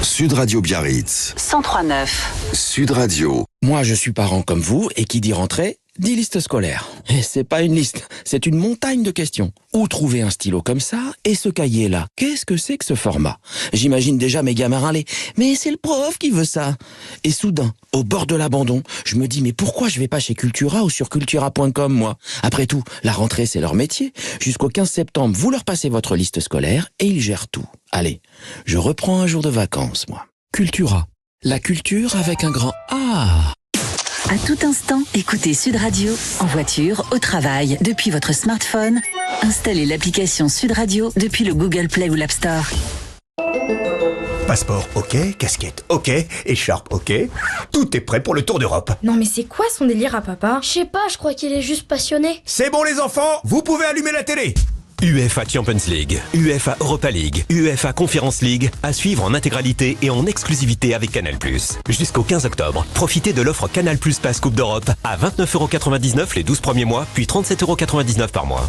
[SPEAKER 1] Sud Radio Biarritz.
[SPEAKER 12] 103.9.
[SPEAKER 1] Sud Radio.
[SPEAKER 17] Moi, je suis parent comme vous, et qui dit rentrée, dit liste scolaire. Et c'est pas une liste, c'est une montagne de questions. Où trouver un stylo comme ça, et ce cahier-là? Qu'est-ce que c'est que ce format? J'imagine déjà mes gamins râler. Mais c'est le prof qui veut ça. Et soudain, au bord de l'abandon, je me dis, mais pourquoi je vais pas chez Cultura ou sur cultura.com, moi? Après tout, la rentrée, c'est leur métier. Jusqu'au 15 septembre, vous leur passez votre liste scolaire, et ils gèrent tout. Allez, je reprends un jour de vacances, moi. Cultura. La culture avec un grand A.
[SPEAKER 12] À tout instant, écoutez Sud Radio, en voiture, au travail, depuis votre smartphone. Installez l'application Sud Radio depuis le Google Play ou l'App Store.
[SPEAKER 6] Passeport, ok. Casquette, ok. Écharpe, ok. Tout est prêt pour le Tour d'Europe.
[SPEAKER 19] Non mais c'est quoi son délire à papa? Je sais pas, je crois qu'il est juste passionné.
[SPEAKER 6] C'est bon les enfants, vous pouvez allumer la télé.
[SPEAKER 20] UEFA Champions League, UEFA Europa League, UEFA Conference League, à suivre en intégralité et en exclusivité avec Canal+. Jusqu'au 15 octobre, profitez de l'offre Canal+ Pass Coupe d'Europe à 29,99€ les 12 premiers mois, puis 37,99€ par mois.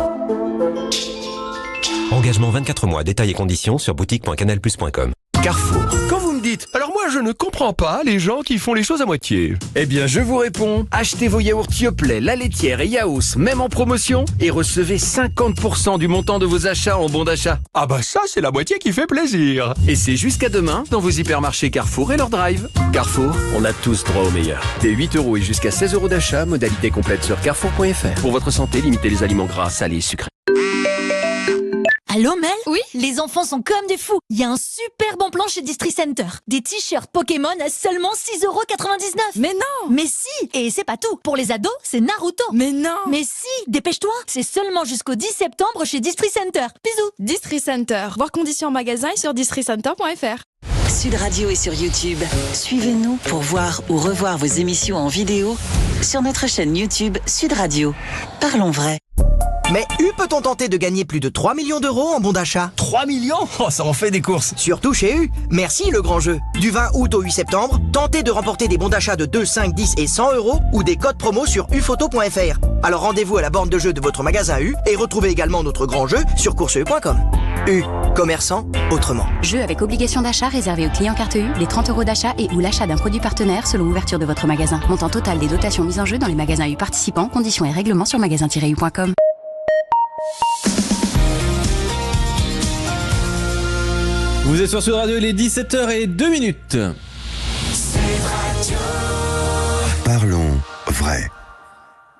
[SPEAKER 20] Engagement 24 mois, détails et conditions sur boutique.canalplus.com.
[SPEAKER 28] Carrefour. Quand vous me dites, alors moi je ne comprends pas les gens qui font les choses à moitié. Eh bien je vous réponds, achetez vos yaourts Yoplait, La Laitière et Yaos, même en promotion, et recevez 50% du montant de vos achats en bon d'achat. Ah bah ça c'est la moitié qui fait plaisir. Et c'est jusqu'à demain dans vos hypermarchés Carrefour et leur drive. Carrefour, on a tous droit au meilleur. Dès 8€ et jusqu'à 16€ d'achat, modalité complète sur carrefour.fr. Pour votre santé, limitez les aliments gras, salés et sucrés.
[SPEAKER 21] Allô Mel? Oui? Les enfants sont comme des fous. Il y a un super bon plan chez Distri Center. Des t-shirts Pokémon à seulement 6,99€. Mais non! Mais si! Et c'est pas tout. Pour les ados, c'est Naruto. Mais non! Mais si! Dépêche-toi! C'est seulement jusqu'au 10 septembre chez Distri Center. Bisous!
[SPEAKER 19] Distri Center. Voir conditions en magasin et sur districenter.fr.
[SPEAKER 12] Sud Radio est sur YouTube. Suivez-nous pour voir ou revoir vos émissions en vidéo sur notre chaîne YouTube Sud Radio. Parlons vrai.
[SPEAKER 6] Mais peut-on tenter de gagner plus de 3 millions d'euros en bon d'achat?
[SPEAKER 8] 3 millions? Oh, ça en fait des courses.
[SPEAKER 6] Surtout chez U. Merci le grand jeu. Du 20 août au 8 septembre, tentez de remporter des bons d'achat de 2, 5, 10 et 100€ ou des codes promo sur uphoto.fr. Alors rendez-vous à la borne de jeu de votre magasin U et retrouvez également notre grand jeu sur courseu.com. U, commerçant autrement.
[SPEAKER 22] Jeu avec obligation d'achat réservé aux clients carte U, les 30€ d'achat et ou l'achat d'un produit partenaire selon ouverture de votre magasin. Montant total des dotations mises en jeu dans les magasins U participants, conditions et règlements sur magasin-u.com.
[SPEAKER 2] Vous êtes sur Sud Radio, il est 17h02.
[SPEAKER 1] Parlons vrai.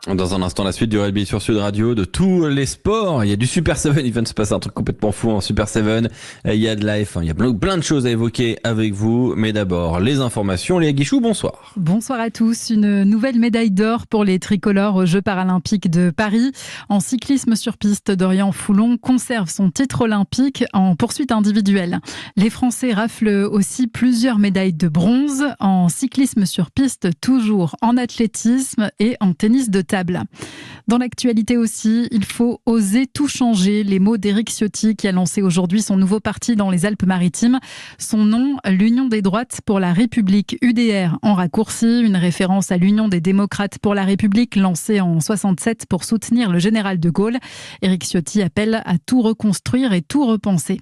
[SPEAKER 2] Dans un instant, la suite du rugby sur Sud Radio, de tous les sports. Il y a du Super 7, il vient de se passer un truc complètement fou en Super 7. Il y a de la F1, il y a plein de choses à évoquer avec vous. Mais d'abord, les informations. Léa Guichou, bonsoir.
[SPEAKER 7] Bonsoir à tous. Une nouvelle médaille d'or pour les tricolores aux Jeux paralympiques de Paris. En cyclisme sur piste, Dorian Foulon conserve son titre olympique en poursuite individuelle. Les Français raflent aussi plusieurs médailles de bronze en cyclisme sur piste, toujours en athlétisme et en tennis de table. Dans l'actualité aussi, il faut oser tout changer. Les mots d'Éric Ciotti qui a lancé aujourd'hui son nouveau parti dans les Alpes-Maritimes. Son nom, l'Union des droites pour la République, UDR en raccourci, une référence à l'Union des démocrates pour la République lancée en 67 pour soutenir le général de Gaulle. Éric Ciotti appelle à tout reconstruire et tout repenser.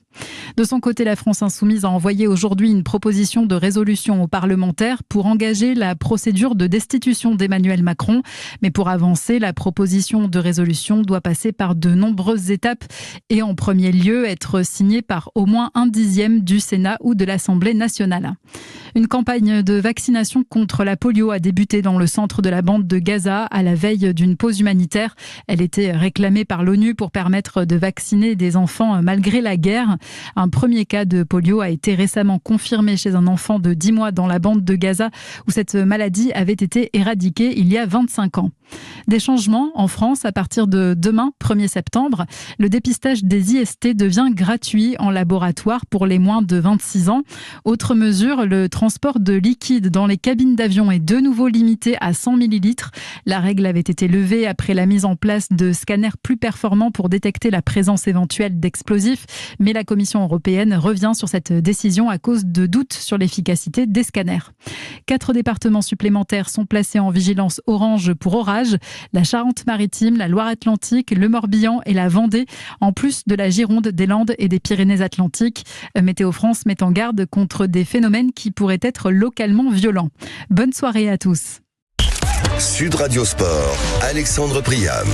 [SPEAKER 7] De son côté, la France insoumise a envoyé aujourd'hui une proposition de résolution aux parlementaires pour engager la procédure de destitution d'Emmanuel Macron. Mais pour avancer, la proposition de résolution doit passer par de nombreuses étapes et en premier lieu être signée par au moins 1/10 du Sénat ou de l'Assemblée nationale. Une campagne de vaccination contre la polio a débuté dans le centre de la bande de Gaza à la veille d'une pause humanitaire. Elle était réclamée par l'ONU pour permettre de vacciner des enfants malgré la guerre. Un premier cas de polio a été récemment confirmé chez un enfant de 10 mois dans la bande de Gaza où cette maladie avait été éradiquée il y a 25 ans. Des changements en France à partir de demain, 1er septembre. Le dépistage des IST devient gratuit en laboratoire pour les moins de 26 ans. Autre mesure, le transport de liquide dans les cabines d'avion est de nouveau limité à 100 ml. La règle avait été levée après la mise en place de scanners plus performants pour détecter la présence éventuelle d'explosifs. Mais la Commission européenne revient sur cette décision à cause de doutes sur l'efficacité des scanners. 4 départements supplémentaires sont placés en vigilance orange pour orage. La Charente-Maritime, la Loire-Atlantique, le Morbihan et la Vendée, en plus de la Gironde, des Landes et des Pyrénées-Atlantiques. Météo France met en garde contre des phénomènes qui pourraient être localement violents. Bonne soirée à tous.
[SPEAKER 1] Sud Radio Sport, Alexandre Priam.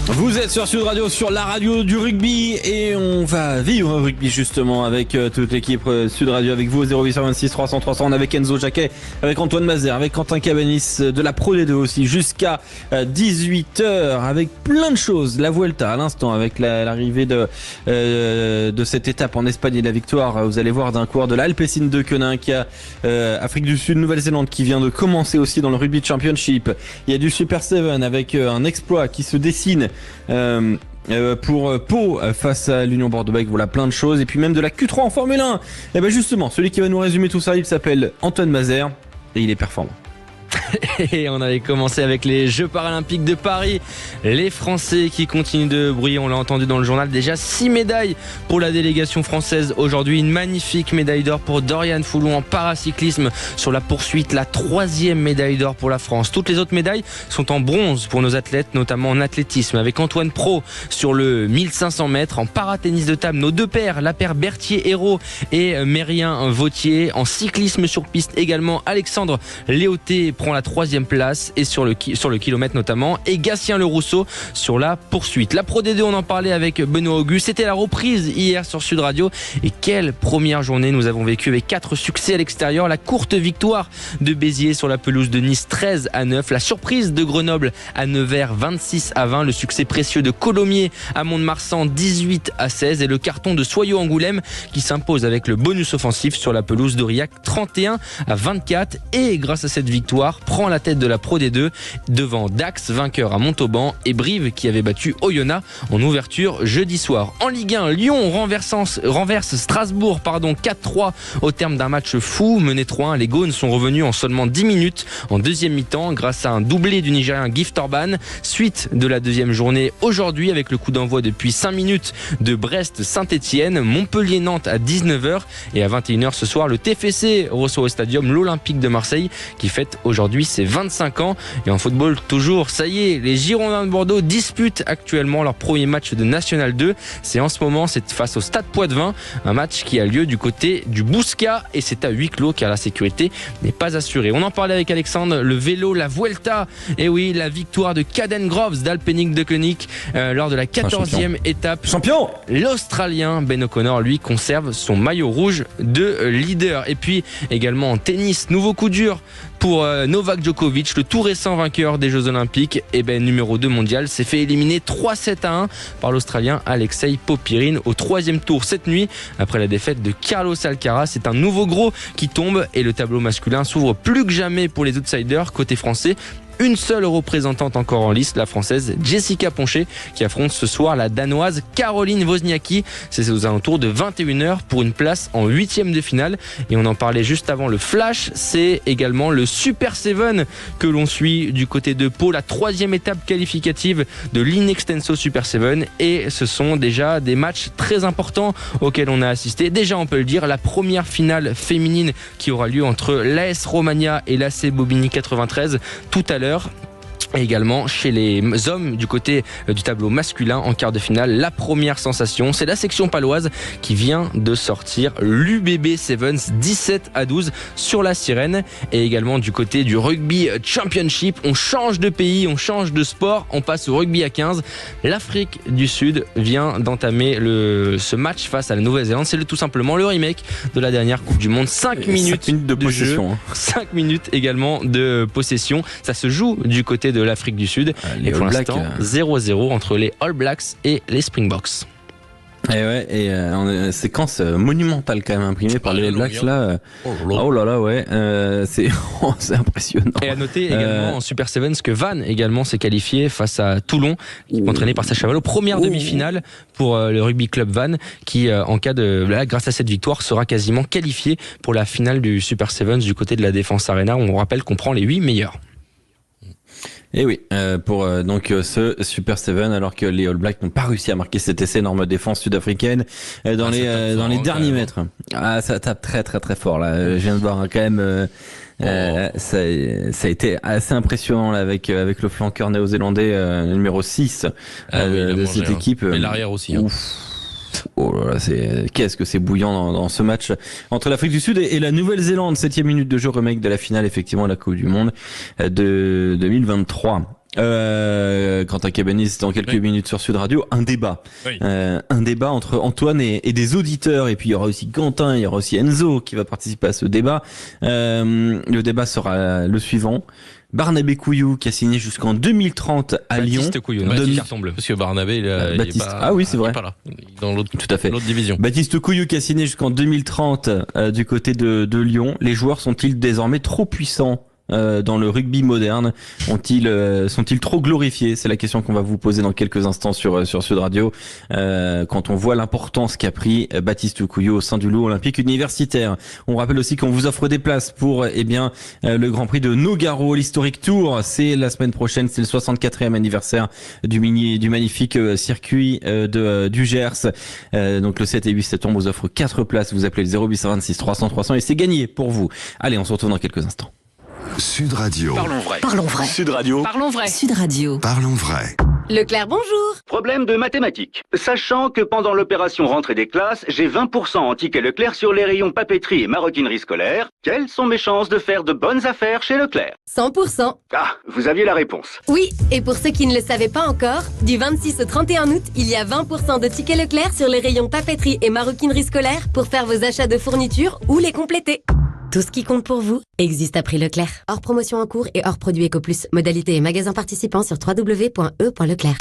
[SPEAKER 2] Vous êtes sur Sud Radio, sur la radio du rugby, et on va vivre un rugby justement avec toute l'équipe Sud Radio, avec vous au 0826 300 300, avec Enzo Jacquet, avec Antoine Mazère, avec Quentin Cabanis de la Pro D2 aussi, jusqu'à 18h, avec plein de choses. La Vuelta à l'instant, avec l'arrivée de cette étape en Espagne et la victoire, vous allez voir, d'un coureur de l'Alpecin de Quenin qui a Afrique du Sud, Nouvelle-Zélande qui vient de commencer aussi dans le Rugby Championship. Il y a du Super 7 avec un exploit qui se dessine pour Pau face à l'Union Bordeaux-Bègles. Voilà, plein de choses, et puis même de la Q3 en Formule 1. Et ben justement, celui qui va nous résumer tout ça, il s'appelle Antoine Mazère et il est performant.
[SPEAKER 4] Et on avait commencé avec les Jeux paralympiques de Paris. Les Français qui continuent de briller, on l'a entendu dans le journal, déjà 6 médailles pour la délégation française aujourd'hui. Une magnifique médaille d'or pour Dorian Foulon en paracyclisme sur la poursuite, la 3e médaille d'or pour la France. Toutes les autres médailles sont en bronze pour nos athlètes, notamment en athlétisme, avec Antoine Pro sur le 1500 mètres, en paratennis de table, nos deux pairs, la paire Berthier-Hérault et Mérien Vautier. En cyclisme sur piste également, Alexandre Léoté prend la 3e place, et sur le kilomètre notamment, et Gatien Le Rousseau sur la poursuite. La Pro D2, on en parlait avec Benoît Auguste, c'était la reprise hier sur Sud Radio, et quelle première journée nous avons vécu avec 4 succès à l'extérieur. La courte victoire de Béziers sur la pelouse de Nice 13-9, la surprise de Grenoble à Nevers 26-20, le succès précieux de Colomiers à Mont-de-Marsan 18-16, et le carton de Soyaux-Angoulême qui s'impose avec le bonus offensif sur la pelouse d'Aurillac 31-24, et grâce à cette victoire prend la tête de la Pro D2 devant Dax, vainqueur à Montauban, et Brive qui avait battu Oyonnax en ouverture jeudi soir. En Ligue 1, Lyon renverse Strasbourg 4-3 au terme d'un match fou. Mené 3-1, les Gaunes sont revenus en seulement 10 minutes en deuxième mi-temps grâce à un doublé du Nigérien Gift Orban. Suite de la deuxième journée aujourd'hui avec le coup d'envoi depuis 5 minutes de Brest-Saint-Etienne, Montpellier-Nantes à 19h, et à 21h ce soir le TFC reçoit au stadium l'Olympique de Marseille qui fête aujourd'hui ses 25 ans. Et en football toujours, ça y est, les Girondins de Bordeaux disputent actuellement leur premier match de National 2. C'est en ce moment, c'est face au Stade Poitvin, un match qui a lieu du côté du Bouscat, et c'est à huis clos car la sécurité n'est pas assurée. On en parlait avec Alexandre, le vélo, la Vuelta, et oui, la victoire de Caden Groves d'Alpenic de Koenig lors de la 14e étape.
[SPEAKER 2] Champion.
[SPEAKER 4] L'Australien Ben O'Connor, lui, conserve son maillot rouge de leader. Et puis également en tennis, nouveau coup dur pour Novak Djokovic, le tout récent vainqueur des Jeux Olympiques, numéro 2 mondial, s'est fait éliminer 3-7-1 par l'Australien Alexei Popyrin au 3e tour cette nuit. Après la défaite de Carlos Alcaraz, c'est un nouveau gros qui tombe et le tableau masculin s'ouvre plus que jamais pour les outsiders côté français. Une seule représentante encore en lice, la française Jessica Poncher, qui affronte ce soir la danoise Caroline Wozniacki. C'est aux alentours de 21h pour une place en 8e de finale. Et on en parlait juste avant le flash, c'est également le Super 7 que l'on suit du côté de Pau, la 3e étape qualificative de l'Inextenso Super 7. Et ce sont déjà des matchs très importants auxquels on a assisté. Déjà, on peut le dire, la première finale féminine qui aura lieu entre l'AS Romagna et l'AC Bobigny 93 tout à l'heure. Et également chez les hommes du côté du tableau masculin en quart de finale, la première sensation, c'est la section paloise qui vient de sortir l'UBB Sevens 17-12 sur la Sirène. Et également du côté du rugby championship, on change de pays, on change de sport, on passe au rugby à 15. L'Afrique du Sud vient d'entamer ce match face à la Nouvelle-Zélande. C'est tout simplement le remake de la dernière Coupe du Monde. 5 minutes de possession. Jeu, 5 minutes également de possession. Ça se joue du côté de l'Afrique du Sud. Et pour l'instant, 0-0 entre les All Blacks et les Springboks.
[SPEAKER 2] Séquence monumentale quand même imprimée par les All Blacks là. Oh là là, ouais, c'est impressionnant.
[SPEAKER 4] Et à noter également en Super 7 que Vannes également s'est qualifié face à Toulon, entraîné par Sacha Vallot. Première demi-finale pour le rugby club Vannes qui, en cas de, grâce à cette victoire, sera quasiment qualifié pour la finale du Super 7 du côté de la Défense Arena. On rappelle qu'on prend les 8 meilleurs.
[SPEAKER 2] Et oui, pour ce Super 7, alors que les All Blacks n'ont pas réussi à marquer cet essai énorme défense sud-africaine dans les derniers mètres. Ah, ça tape très très très fort là. Je viens de voir quand même. Ça a été assez impressionnant là, avec le flanqueur néo-zélandais numéro 6 de cette équipe.
[SPEAKER 3] Et l'arrière aussi. Hein.
[SPEAKER 2] Oh là là, qu'est-ce que c'est bouillant dans ce match entre l'Afrique du Sud et la Nouvelle-Zélande. 7e minute de jeu, remake de la finale effectivement de la Coupe du Monde de 2023. Quentin Cabanis dans quelques minutes sur Sud Radio, un débat entre Antoine et des auditeurs, et puis il y aura aussi Quentin, il y aura aussi Enzo qui va participer à ce débat. Le débat sera le suivant: Barnabé Couillou qui a signé jusqu'en 2030 à Lyon.
[SPEAKER 3] Baptiste Couillou, parce que Barnabé il est pas,
[SPEAKER 2] ah oui, c'est vrai.
[SPEAKER 3] Il est pas là. Il est dans l'autre,
[SPEAKER 2] tout à fait.
[SPEAKER 3] L'autre division.
[SPEAKER 2] Baptiste Couillou qui a signé jusqu'en 2030 du côté de Lyon. Les joueurs sont-ils désormais trop puissants dans le rugby moderne? Sont-ils trop glorifiés? C'est la question qu'on va vous poser dans quelques instants sur Sud Radio. Quand on voit l'importance qu'a pris Baptiste Couillou au sein du lot olympique universitaire. On rappelle aussi qu'on vous offre des places pour le Grand Prix de Nogaro, l'Historic Tour. C'est la semaine prochaine, c'est le 64e anniversaire du magnifique circuit du Gers. Donc le 7 et 8 septembre, on vous offre 4 places. Vous appelez le 0826 300 300 et c'est gagné pour vous. Allez, on se retrouve dans quelques instants.
[SPEAKER 1] Sud Radio.
[SPEAKER 12] Parlons vrai. Parlons vrai.
[SPEAKER 1] Sud Radio.
[SPEAKER 12] Parlons vrai. Sud Radio.
[SPEAKER 1] Parlons vrai.
[SPEAKER 9] Leclerc, bonjour. Problème de mathématiques. Sachant que pendant l'opération rentrée des classes, j'ai 20% en tickets Leclerc sur les rayons papeterie et maroquinerie scolaire, quelles sont mes chances de faire de bonnes affaires chez Leclerc?
[SPEAKER 19] 100%.
[SPEAKER 9] Ah, vous aviez la réponse.
[SPEAKER 19] Oui, et pour ceux qui ne le savaient pas encore, du 26 au 31 août, il y a 20% de tickets Leclerc sur les rayons papeterie et maroquinerie scolaire pour faire vos achats de fournitures ou les compléter. Tout ce qui compte pour vous existe à prix Leclerc. Hors promotion en cours et hors produit EcoPlus. Modalité et magasins participants sur www.e.leclerc.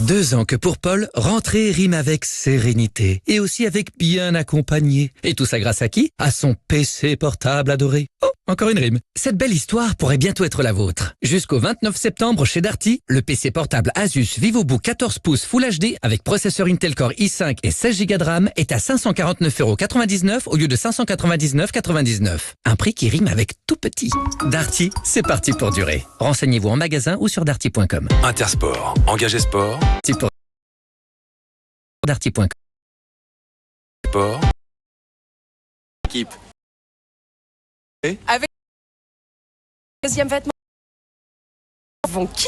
[SPEAKER 5] 2 ans que pour Paul, rentrer rime avec sérénité et aussi avec bien accompagné. Et tout ça grâce à qui? À son PC portable adoré. Oh, encore une rime. Cette belle histoire pourrait bientôt être la vôtre. Jusqu'au 29 septembre chez Darty, le PC portable Asus VivoBook 14 pouces Full HD avec processeur Intel Core i5 et 16 Go de RAM est à 549,99€ au lieu de 599,99€. Un prix qui rime avec tout petit. Darty, c'est parti pour durer. Renseignez-vous en magasin ou sur darty.com.
[SPEAKER 24] Intersport, engagé sport.
[SPEAKER 5] Pour Darty.com.
[SPEAKER 24] Sport.
[SPEAKER 10] Équipe. Avec deuxième vêtement vont qui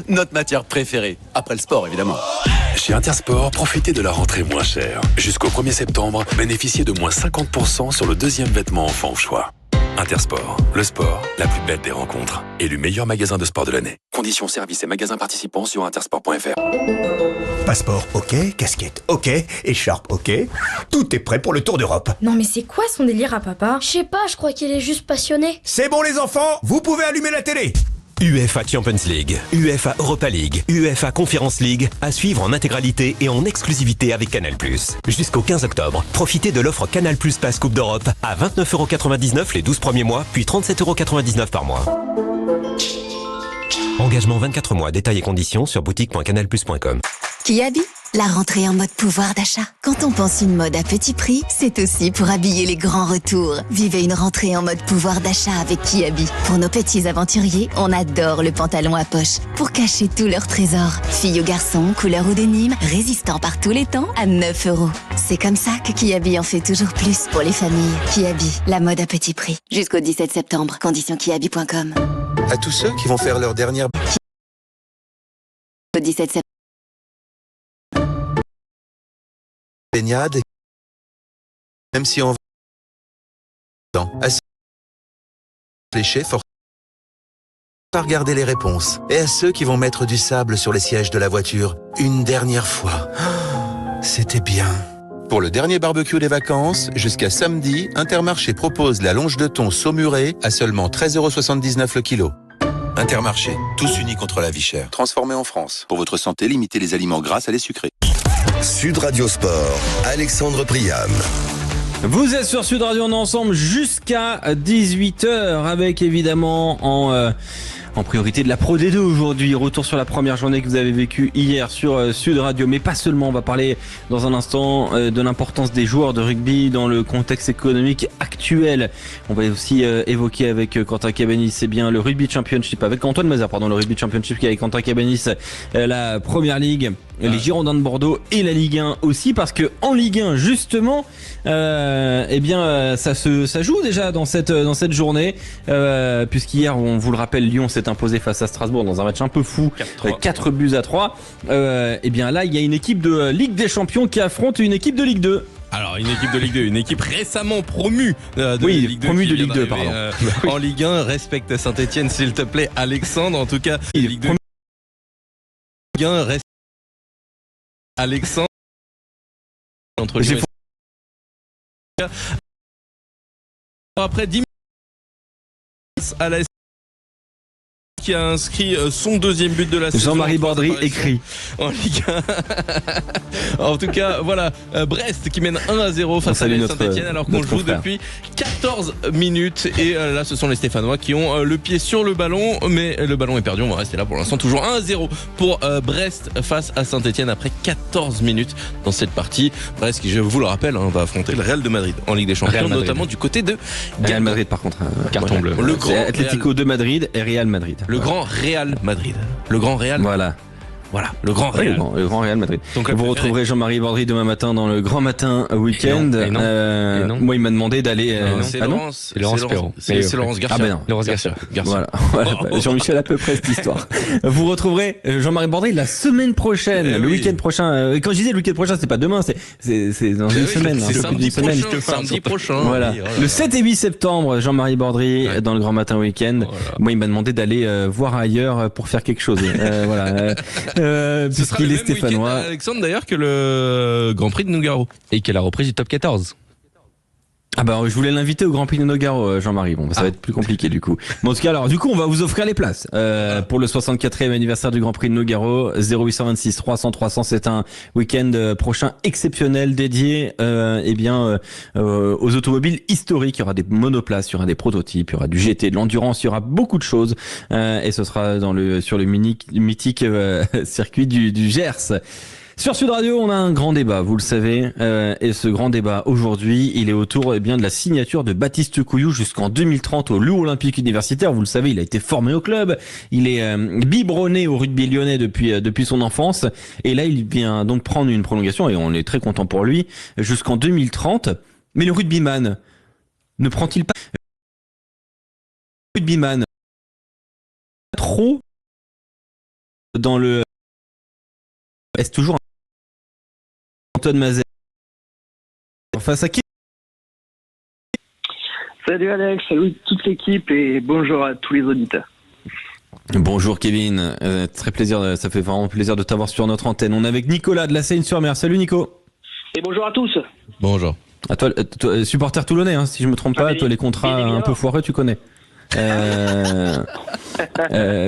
[SPEAKER 10] notre matière préférée après le sport évidemment.
[SPEAKER 24] Chez Intersport, profitez de la rentrée moins chère. Jusqu'au 1er septembre, bénéficiez de moins 50% sur le deuxième vêtement enfant au choix. Intersport, le sport, la plus belle des rencontres. Élu meilleur magasin de sport de l'année. Conditions, services et magasins participants sur intersport.fr.
[SPEAKER 11] Passeport, ok. Casquette, ok. Écharpe, ok. Tout est prêt pour le Tour d'Europe.
[SPEAKER 14] Non mais c'est quoi son délire à papa? Je sais pas, je crois qu'il est juste passionné.
[SPEAKER 11] C'est bon les enfants, vous pouvez allumer la télé.
[SPEAKER 20] UEFA Champions League, UEFA Europa League, UEFA Conference League, à suivre en intégralité et en exclusivité avec Canal+. Jusqu'au 15 octobre, profitez de l'offre Canal+ Pass Coupe d'Europe à 29,99€ les 12 premiers mois, puis 37,99€ par mois. Engagement 24 mois, détails et conditions sur boutique.canalplus.com.
[SPEAKER 15] Kiabi, la rentrée en mode pouvoir d'achat. Quand on pense une mode à petit prix, c'est aussi pour habiller les grands retours. Vivez une rentrée en mode pouvoir d'achat avec Kiabi. Pour nos petits aventuriers, on adore le pantalon à poche. Pour cacher tous leurs trésors. Filles ou garçons, couleur ou denim, résistant par tous les temps à 9€. C'est comme ça que Kiabi en fait toujours plus pour les familles. Kiabi, la mode à petit prix. Jusqu'au 17 septembre. Conditions kiabi.com.
[SPEAKER 1] À tous ceux qui vont faire leur dernière
[SPEAKER 15] Au 17 septembre.
[SPEAKER 1] baignade, même si on va assez fléché, fort à regarder les réponses. Et à ceux qui vont mettre du sable sur les sièges de la voiture une dernière fois. C'était bien. Pour le dernier barbecue des vacances, jusqu'à samedi, Intermarché propose la longe de thon saumurée à seulement 13,79€ le kilo. Intermarché, tous unis contre la vie chère. Transformé en France. Pour votre santé, limitez les aliments gras à les sucrés. Sud Radio Sport, Alexandre Priam.
[SPEAKER 2] Vous êtes sur Sud Radio, on est ensemble jusqu'à 18h avec évidemment en priorité de la Pro D2 aujourd'hui. Retour sur la première journée que vous avez vécue hier sur Sud Radio, mais pas seulement. On va parler dans un instant de l'importance des joueurs de rugby dans le contexte économique actuel. On va aussi évoquer avec Quentin Cabanis, c'est bien le Rugby Championship, avec Antoine Mazar, pardon, le Rugby Championship qui est avec Quentin Cabanis, la Première Ligue, les Girondins de Bordeaux et la Ligue 1 aussi, parce que en Ligue 1 justement, ça joue déjà dans cette journée, puisqu'hier, on vous le rappelle, Lyon s'est imposé face à Strasbourg dans un match un peu fou, 4-3. Et bien là, il y a une équipe de Ligue des Champions qui affronte une équipe de Ligue 2.
[SPEAKER 3] Alors une équipe de Ligue 2, une équipe récemment promue de Ligue 2,
[SPEAKER 2] promue de Ligue 2, pardon.
[SPEAKER 3] En Ligue 1, respecte Saint-Etienne s'il te plaît, Alexandre. En tout cas, Ligue 2, Ligue 1, respecte Alexandre. Entre Lyon et... Après 10 minutes à la qui a inscrit son deuxième but de la saison.
[SPEAKER 2] Jean-Marie Bordry écrit
[SPEAKER 3] en Ligue 1. En tout cas, voilà, Brest qui mène 1-0 face à Saint-Etienne alors qu'on joue depuis 14 minutes. Et là, ce sont les Stéphanois qui ont le pied sur le ballon, mais le ballon est perdu. On va rester là pour l'instant. Toujours 1-0 pour Brest face à Saint-Etienne après 14 minutes dans cette partie. Brest qui, je vous le rappelle, va affronter le Real de Madrid en Ligue des Champions, notamment du côté de
[SPEAKER 2] Real Madrid par contre.
[SPEAKER 3] Carton bleu.
[SPEAKER 2] Le grand Atlético de Madrid et Real Madrid.
[SPEAKER 3] Le grand Real Madrid. Le grand Real. Voilà, le grand Real.
[SPEAKER 2] Le grand Real Madrid. Donc, vous retrouverez Jean-Marie Bordry demain matin dans le Grand Matin Week-end.
[SPEAKER 4] Et non.
[SPEAKER 2] Moi, il m'a demandé d'aller.
[SPEAKER 3] C'est Laurence Perron. C'est Laurence Garcia.
[SPEAKER 2] Ah ben non.
[SPEAKER 3] Laurence Garcia.
[SPEAKER 2] Voilà. Jean-Michel à peu près cette histoire. Vous retrouverez Jean-Marie Bordry la semaine prochaine, le week-end prochain. Quand je disais le week-end prochain, c'est pas demain, c'est dans une semaine.
[SPEAKER 3] C'est samedi prochain.
[SPEAKER 2] Voilà. Le 7 et 8 septembre, Jean-Marie Bordry dans le Grand Matin Week-end. Moi, il m'a demandé d'aller voir ailleurs pour faire quelque chose. Voilà.
[SPEAKER 3] Ce sera le même
[SPEAKER 2] Stéphanois.
[SPEAKER 3] week-end, Alexandre, d'ailleurs, que le Grand Prix de Nogaro.
[SPEAKER 4] Et que la reprise du top 14.
[SPEAKER 2] Ah bah je voulais l'inviter au Grand Prix de Nogaro, Jean-Marie. Bon, ça va être plus compliqué du coup. Mais en tout cas, alors du coup, on va vous offrir les places pour le 64e anniversaire du Grand Prix de Nogaro. 0826 300 300. C'est un week-end prochain exceptionnel dédié aux automobiles historiques. Il y aura des monoplaces, il y aura des prototypes, il y aura du GT, de l'endurance, il y aura beaucoup de choses. Et ce sera sur le mythique circuit du Gers. Sur Sud Radio, on a un grand débat, vous le savez, et ce grand débat aujourd'hui, il est autour de la signature de Baptiste Couillou jusqu'en 2030 au Loup Olympique Universitaire. Vous le savez, il a été formé au club, il est biberonné au rugby lyonnais depuis son enfance, et là il vient donc prendre une prolongation, et on est très content pour lui, jusqu'en 2030. Mais le rugbyman ne prend-il pas trop dans le... Est-ce toujours Antoine Mazet face à qui?
[SPEAKER 13] Salut Alex, salut toute l'équipe et bonjour à tous les auditeurs.
[SPEAKER 2] Bonjour Kevin, très plaisir, ça fait vraiment plaisir de t'avoir sur notre antenne. On est avec Nicolas de la Seine-sur-Mer. Salut Nico.
[SPEAKER 13] Et bonjour à tous.
[SPEAKER 2] Bonjour. À toi, supporter toulonnais, hein, si je me trompe pas, toi les contrats un peu foireux, tu connais.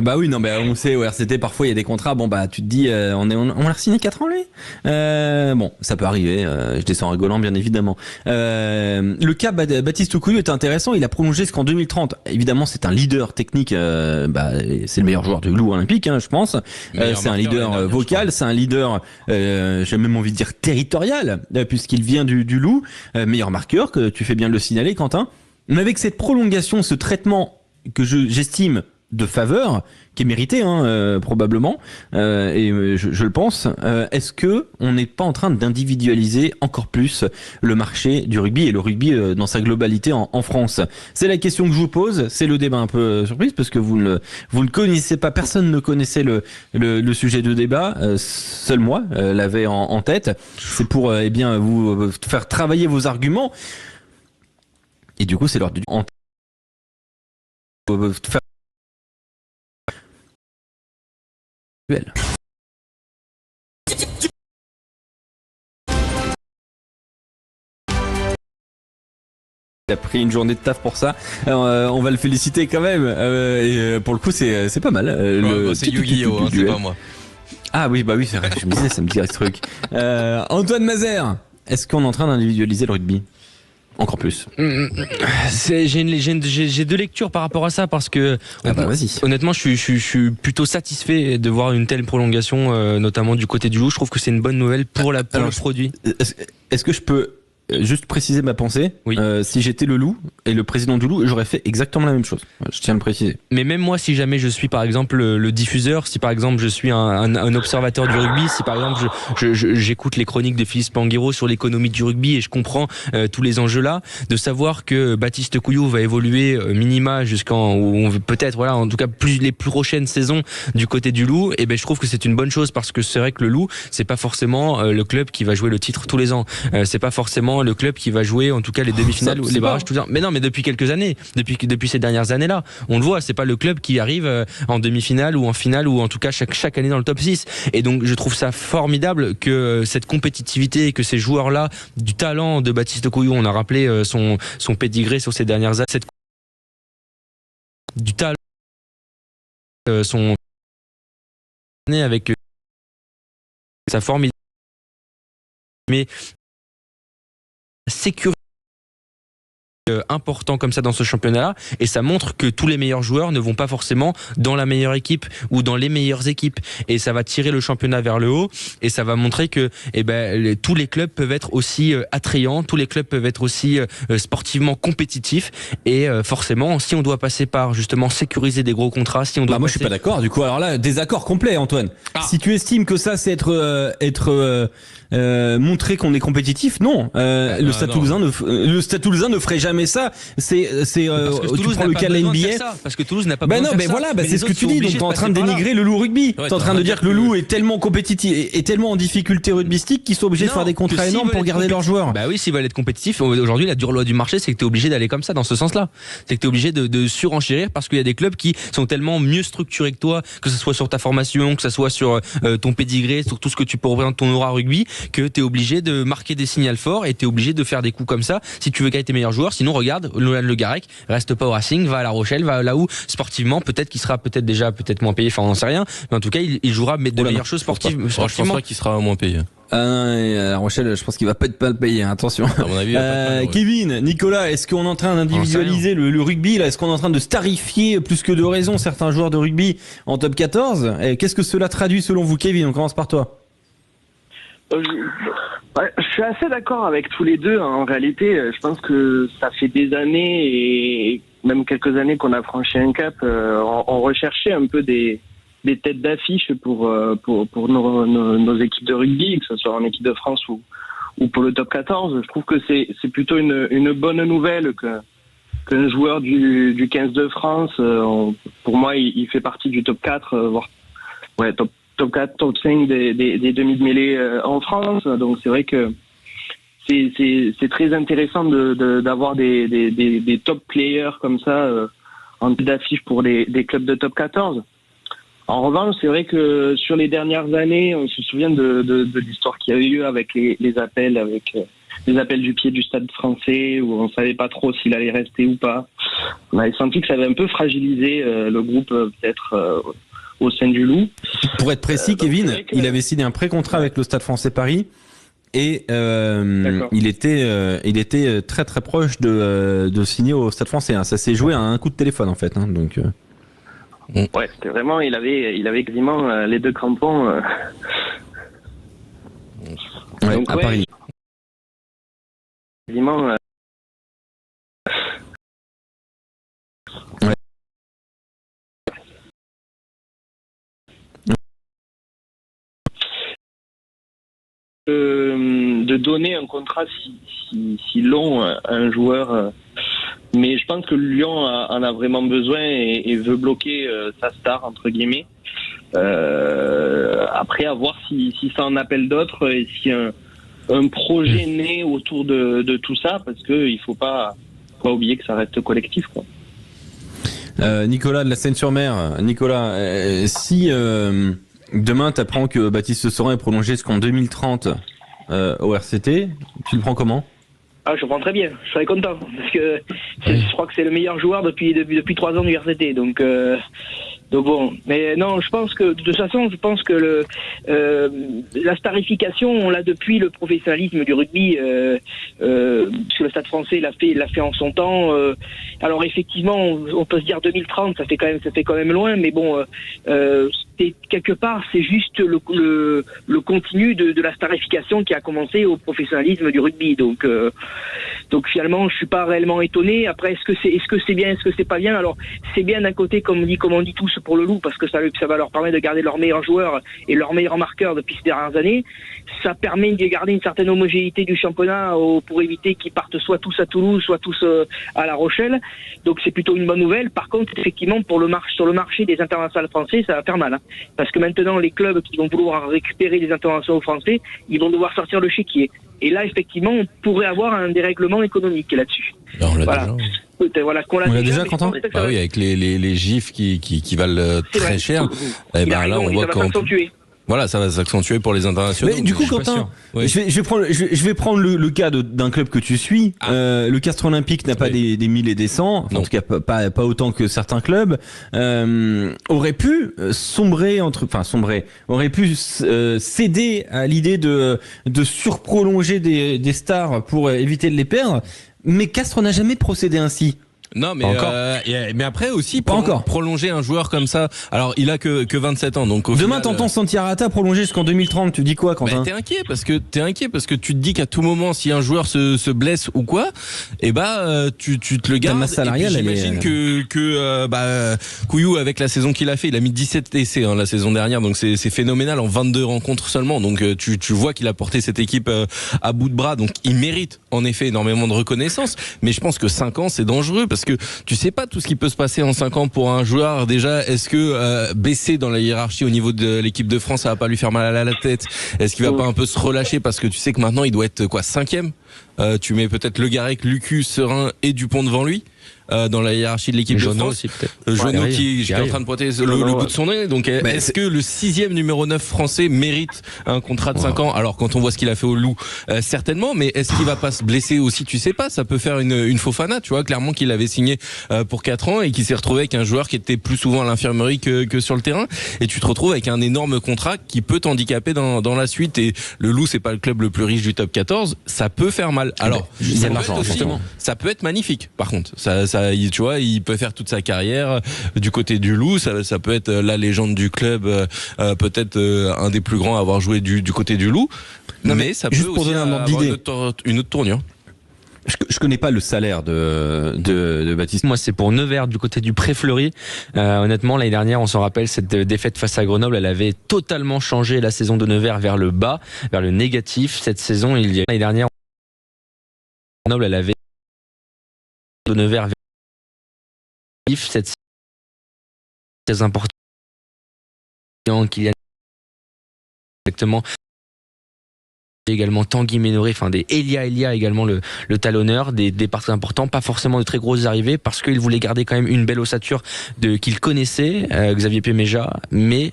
[SPEAKER 2] Bah oui, non, mais on sait, au RCT, parfois il y a des contrats, bon bah tu te dis, on l'a signé 4 ans lui. Bon, ça peut arriver, je descends en rigolant bien évidemment. Le cas Baptiste Couillou est intéressant, il a prolongé jusqu'en 2030. Évidemment, c'est un leader technique, c'est le meilleur joueur du Loup olympique, hein, je pense. C'est un leader vocal, c'est un leader, j'ai même envie de dire territorial, puisqu'il vient du Loup, meilleur marqueur, que tu fais bien de le signaler, Quentin. Mais avec cette prolongation, ce traitement que j'estime de faveur, qui est mérité probablement, et je le pense, est-ce que on n'est pas en train d'individualiser encore plus le marché du rugby et le rugby dans sa globalité en France? C'est la question que je vous pose, c'est le débat un peu surprise parce que vous ne connaissez pas, personne ne connaissait le sujet de débat, seul moi l'avais en tête. C'est pour vous faire travailler vos arguments. Et du coup, c'est l'heure du Il a pris une journée de taf pour ça. On va le féliciter quand même. Et pour le coup, c'est pas mal.
[SPEAKER 3] C'est Yu-Gi-Oh, c'est pas moi.
[SPEAKER 2] Ah oui, bah oui, c'est vrai. Je me disais, ça me dirait ce truc. Antoine Mazer, est-ce qu'on est en train d'individualiser le rugby? Encore plus.
[SPEAKER 4] J'ai deux lectures par rapport à ça parce que honnêtement je suis plutôt satisfait de voir une telle prolongation notamment du côté du Loup. Je trouve que c'est une bonne nouvelle pour le produit.
[SPEAKER 2] Est-ce que je peux juste préciser ma pensée? Oui. Si j'étais le Loup et le président du Loup, j'aurais fait exactement la même chose. Je tiens à le préciser.
[SPEAKER 4] Mais même moi, si jamais je suis par exemple le diffuseur, si par exemple je suis un observateur du rugby, si par exemple j'écoute les chroniques de Philippe Panguero sur l'économie du rugby et je comprends tous les enjeux là, de savoir que Baptiste Couillou va évoluer minima jusqu'en peut-être en tout cas les plus prochaines saisons du côté du Loup, et je trouve que c'est une bonne chose parce que c'est vrai que le Loup, c'est pas forcément le club qui va jouer le titre tous les ans. C'est pas forcément le club qui va jouer en tout cas les demi-finales ou les barrages tout le temps. Mais non, mais depuis quelques années, depuis ces dernières années là, on le voit, c'est pas le club qui arrive en demi-finale ou en finale ou en tout cas chaque année dans le top 6. Et donc je trouve ça formidable que cette compétitivité et que ces joueurs là, du talent de Baptiste Couillou, on a rappelé son pédigré sur ces dernières années, du talent son avec sa formidable mais sécurité important comme ça dans ce championnat-là, et ça montre que tous les meilleurs joueurs ne vont pas forcément dans la meilleure équipe ou dans les meilleures équipes, et ça va tirer le championnat vers le haut, et ça va montrer que tous les clubs peuvent être aussi attrayants, tous les clubs peuvent être aussi sportivement compétitifs, et forcément si on doit passer par justement sécuriser des gros contrats, si on doit
[SPEAKER 2] moi je suis pas d'accord, du coup alors là désaccord complet Antoine. Si tu estimes que ça c'est être montrer qu'on est compétitif, non. Le Stade Toulousain ne ferait jamais ça. Tu prends le cas de la NBA.
[SPEAKER 4] Parce que Toulouse n'a pas besoin de faire ça.
[SPEAKER 2] C'est ce que tu dis. Donc t'es en train de dénigrer le Loup rugby. T'es en train de dire que le Loup est tellement compétitif et tellement en difficulté rugbystique qu'ils sont obligés de faire des contrats énormes pour garder leurs joueurs.
[SPEAKER 4] Bah oui, s'ils veulent être compétitifs, aujourd'hui la dure loi du marché, c'est que t'es obligé d'aller comme ça, dans ce sens-là. C'est que t'es obligé de surenchérir parce qu'il y a des clubs qui sont tellement mieux structurés que toi, que ce soit sur ta formation, que ce soit sur ton pédigré, sur tout ce que tu peux représenter ton aura rugby, que t'es obligé de marquer des signaux forts et t'es obligé de faire des coups comme ça si tu veux gagner tes meilleurs joueurs. Sinon, regarde, Nolan Le Garec reste pas au Racing, va à La Rochelle, va là où sportivement peut-être qu'il sera peut-être moins payé, enfin on n'en sait rien, mais en tout cas il jouera de meilleures choses sportives.
[SPEAKER 3] Je pense pas qu'il sera moins payé.
[SPEAKER 2] La Rochelle, je pense qu'il va pas être mal payé, attention. À mon avis, Kevin, Nicolas, est-ce qu'on est en train d'individualiser le rugby là? Est-ce qu'on est en train de starifier plus que de raison certains joueurs de rugby en top 14? Et qu'est-ce que cela traduit selon vous, Kevin? On commence par toi.
[SPEAKER 13] Je suis assez d'accord avec tous les deux. En réalité, je pense que ça fait des années et même quelques années qu'on a franchi un cap. On recherchait un peu des têtes d'affiche pour nos équipes de rugby, que ce soit en équipe de France ou pour le top 14. Je trouve que c'est plutôt une bonne nouvelle qu'un joueur du 15 de France, pour moi, il fait partie du top 4, voire top 4, top 5 des demi de mêlée en France. Donc c'est vrai que c'est très intéressant d'avoir des top players comme ça en tête d'affiche pour des clubs de top 14. En revanche, c'est vrai que sur les dernières années, on se souvient de l'histoire qu'il y a eu lieu avec les appels, les appels du pied du Stade français, où on savait pas trop s'il allait rester ou pas. On avait senti que ça avait un peu fragilisé le groupe, peut-être au sein du Loup.
[SPEAKER 2] Pour être précis, Kevin, il avait signé un pré-contrat avec le Stade français Paris. Et il était très très proche de signer au Stade français. Hein. Ça s'est joué à un coup de téléphone en fait. Hein. Donc,
[SPEAKER 13] ouais, c'était vraiment, il avait quasiment les deux crampons.
[SPEAKER 2] Ouais,
[SPEAKER 13] donc,
[SPEAKER 2] à Paris.
[SPEAKER 13] Quasiment.
[SPEAKER 2] Ouais.
[SPEAKER 13] De donner un contrat si long à un joueur, mais je pense que Lyon en a vraiment besoin et veut bloquer sa star entre guillemets. Après, à voir si ça en appelle d'autres et si un projet naît autour de tout ça, parce que il faut pas oublier que ça reste collectif, quoi.
[SPEAKER 2] Nicolas de la Seine-sur-Mer. Nicolas, si demain t'apprends que Baptiste Saurin est prolongé jusqu'en 2030 au RCT, tu le prends comment ?
[SPEAKER 16] Ah, je le prends très bien, je serais content, parce que je crois que c'est le meilleur joueur depuis 3 ans du RCT, donc bon, mais non, je pense que de toute façon, la starification, on l'a depuis le professionnalisme du rugby sur le Stade français, l'a fait en son temps. Alors effectivement, on peut se dire 2030, ça fait quand même loin, mais bon, quelque part, c'est juste le continu de la starification qui a commencé au professionnalisme du rugby. Donc finalement, je suis pas réellement étonné. Après, est-ce que c'est bien, est-ce que c'est pas bien? Alors, c'est bien d'un côté, comme on dit tous pour le Loup, parce que ça va leur permettre de garder leurs meilleurs joueurs et leurs meilleurs marqueurs depuis ces dernières années. Ça permet de garder une certaine homogénéité du championnat pour éviter qu'ils partent soit tous à Toulouse, soit tous à La Rochelle. Donc c'est plutôt une bonne nouvelle. Par contre, effectivement, sur le marché des internationaux français, ça va faire mal, hein. Parce que maintenant, les clubs qui vont vouloir récupérer des internationaux français, ils vont devoir sortir le chéquier. Et là, effectivement, on pourrait avoir un dérèglement économique là-dessus.
[SPEAKER 3] On l'a
[SPEAKER 16] voilà. Voilà,
[SPEAKER 2] on l'a déjà, Quentin.
[SPEAKER 3] Bah oui, avec les gifs qui valent très cher. Et ben là, on voit quand. Voilà, ça va s'accentuer pour les internationaux.
[SPEAKER 2] Mais du coup, Quentin, oui. je vais prendre le cas d'un club que tu suis. Le Castres Olympique n'a pas des 1000 et des 100, en tout cas pas autant que certains clubs. Aurait pu aurait pu céder à l'idée de surprolonger des stars pour éviter de les perdre. Mais Castres n'a jamais procédé ainsi.
[SPEAKER 3] Non, mais après aussi, prolonger un joueur comme ça. Alors, il a que 27 ans, donc
[SPEAKER 2] demain, t'entends Santiarata prolonger jusqu'en 2030. Tu dis quoi, Quentin?
[SPEAKER 3] Bah, t'es inquiet parce que tu te dis qu'à tout moment, si un joueur se blesse ou quoi, et tu te le gardes.
[SPEAKER 2] Ta masse salariale,
[SPEAKER 3] j'imagine que Couillou, avec la saison qu'il a fait, il a mis 17 essais la saison dernière, donc c'est phénoménal en 22 rencontres seulement. Donc tu vois qu'il a porté cette équipe à bout de bras, donc il mérite en effet énormément de reconnaissance. Mais je pense que 5 ans, c'est dangereux parce que tu sais pas tout ce qui peut se passer en 5 ans pour un joueur. Déjà, est-ce que baisser dans la hiérarchie au niveau de l'équipe de France, ça va pas lui faire mal à la tête? Est-ce qu'il va pas un peu se relâcher parce que tu sais que maintenant il doit être 5e? Tu mets peut-être Le Garec, Lucu, Serein et Dupont devant lui dans la hiérarchie de l'équipe de France. Aussi, peut-être. Jeannot qui est en train de pointer le bout de son nez. Donc est-ce que le 6e numéro 9 français mérite un contrat de 5 ans? Alors quand on voit ce qu'il a fait au Loup, certainement, mais est-ce qu'il va pas se blesser aussi? Tu sais pas, ça peut faire une Fofana, tu vois, clairement qu'il avait signé pour 4 ans et qui s'est retrouvé avec un joueur qui était plus souvent à l'infirmerie que sur le terrain, et tu te retrouves avec un énorme contrat qui peut t'handicaper dans la suite. Et le Loup, c'est pas le club le plus riche du top 14, ça peut faire mal. Alors ça peut être magnifique, par contre tu vois, il peut faire toute sa carrière du côté du Loup, ça peut être la légende du club, peut-être un des plus grands à avoir joué du côté du Loup. Non, mais ça peut aussi avoir une autre tournure.
[SPEAKER 2] Je connais pas le salaire de Baptiste.
[SPEAKER 4] Moi, c'est pour Nevers, du côté du Pré-Fleury. Honnêtement, l'année dernière, on s'en rappelle, cette défaite face à Grenoble, elle avait totalement changé la saison de Nevers vers le bas, vers le négatif. Cette saison, l'année dernière, Grenoble, elle avait de Nevers vers le négatif. Cette très important qu'il y a exactement également Tanguy Ménoré, enfin des Elia également le talonneur, des départs importants, pas forcément de très grosses arrivées parce qu'il voulait garder quand même une belle ossature qu'il connaissait, Xavier Péméja, mais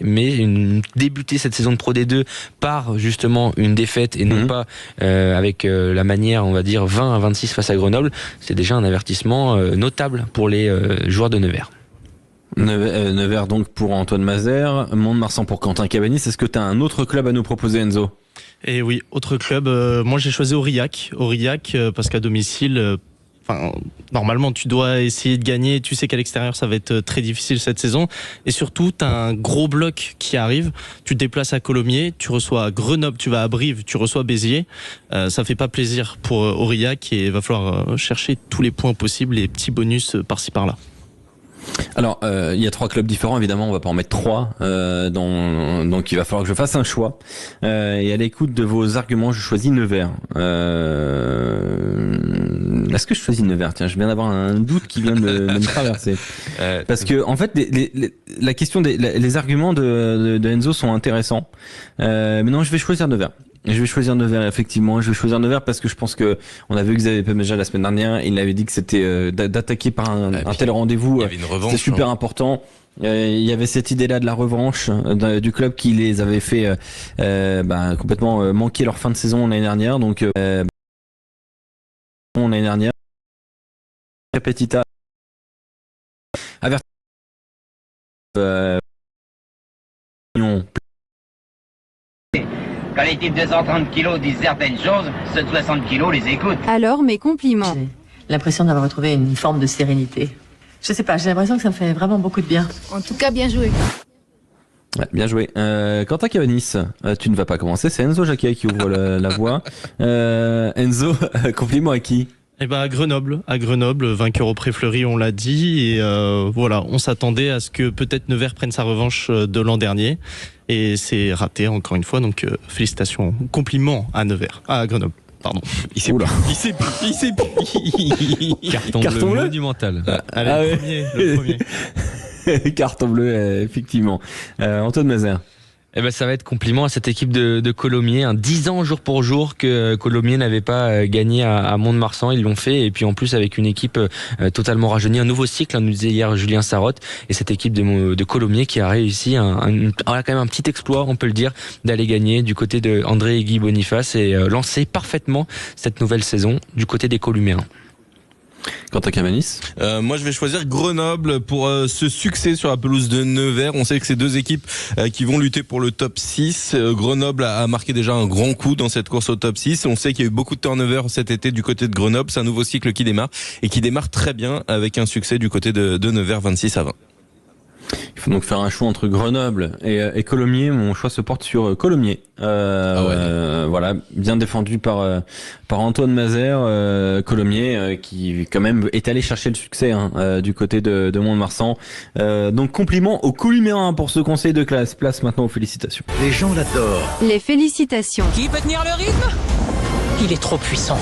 [SPEAKER 4] débuter cette saison de Pro D2 par justement une défaite et non pas avec la manière, on va dire 20-26 face à Grenoble, c'est déjà un avertissement notable pour les joueurs de Nevers.
[SPEAKER 2] Nevers donc pour Antoine Mazère, Mont-de-Marsan pour Quentin Cabanis. Est-ce que tu as un autre club à nous proposer, Enzo ?
[SPEAKER 17] Et oui, autre club, moi j'ai choisi Aurillac parce qu'à domicile, normalement tu dois essayer de gagner, tu sais qu'à l'extérieur ça va être très difficile cette saison, et surtout tu as un gros bloc qui arrive, tu te déplaces à Colomiers, tu reçois à Grenoble, tu vas à Brive, tu reçois Béziers, ça fait pas plaisir pour Aurillac et il va falloir chercher tous les points possibles, les petits bonus par-ci par-là.
[SPEAKER 2] Alors, il y a 3 clubs différents, évidemment, on va pas en mettre 3, donc il va falloir que je fasse un choix. Et à l'écoute de vos arguments, je choisis Nevers. Est-ce que je choisis Nevers ? Tiens, je viens d'avoir un doute qui vient de me traverser. Parce que, en fait, la question les arguments de Enzo sont intéressants. Mais non, je vais choisir Nevers. Je vais choisir Nevers, effectivement. Je vais choisir Nevers parce que je pense que on avait vu Xavier Péméja la semaine dernière. Il avait dit que c'était d'attaquer par un tel rendez-vous. C'était super important. Il y avait cette idée-là de la revanche du club qui les avait fait complètement manquer leur fin de saison l'année dernière. Donc l'année dernière, Capetita averti.
[SPEAKER 18] Quand les types de 130 kilos disent certaines choses, ceux de 60 kilos les écoutent.
[SPEAKER 21] Alors, mes compliments.
[SPEAKER 23] J'ai l'impression d'avoir retrouvé une forme de sérénité. Je sais pas, j'ai l'impression que ça me fait vraiment beaucoup de bien.
[SPEAKER 21] En tout cas, bien joué.
[SPEAKER 2] Ouais, bien joué. Quentin Cabanis, tu ne vas pas commencer, c'est Enzo Jacquet qui ouvre la voie. Enzo, compliment à qui ?
[SPEAKER 17] Eh ben à Grenoble, vainqueur au Pré-Fleury, on l'a dit, et voilà, on s'attendait à ce que peut-être Nevers prenne sa revanche de l'an dernier, et c'est raté encore une fois, donc félicitations, compliments à Grenoble. Pardon.
[SPEAKER 4] Il s'est Carton bleu monumental.
[SPEAKER 17] Allez, le premier.
[SPEAKER 2] Carton bleu, effectivement. Antoine Mazère.
[SPEAKER 4] Eh ben, ça va être compliment à cette équipe de Colomiers. 10 ans jour pour jour que Colomiers n'avait pas gagné à Mont-de-Marsan. Ils l'ont fait. Et puis en plus avec une équipe totalement rajeunie. Un nouveau cycle, nous disait hier Julien Sarotte. Et cette équipe de Colomiers qui a réussi quand même un petit exploit, on peut le dire, d'aller gagner du côté de André et Guy Boniface et lancer parfaitement cette nouvelle saison du côté des Columéens.
[SPEAKER 2] Quentin Cabanis.
[SPEAKER 3] Moi je vais choisir Grenoble pour ce succès sur la pelouse de Nevers. On sait que c'est 2 équipes qui vont lutter pour le top 6. Grenoble a marqué déjà un grand coup dans cette course au top 6. On sait qu'il y a eu beaucoup de turnover cet été du côté de Grenoble. C'est un nouveau cycle qui démarre et qui démarre très bien avec un succès du côté de Nevers 26-20.
[SPEAKER 2] Il faut donc faire un choix entre Grenoble et Colomiers. Mon choix se porte sur Colomiers. Voilà, bien défendu par Antoine Mazère. Colomiers qui quand même est allé chercher le succès du côté de Mont-de-Marsan. Donc compliment aux Columéens pour ce conseil de classe. Place maintenant aux félicitations.
[SPEAKER 11] Les gens l'adorent.
[SPEAKER 21] Les félicitations.
[SPEAKER 23] Qui peut tenir le rythme ? Il est trop puissant.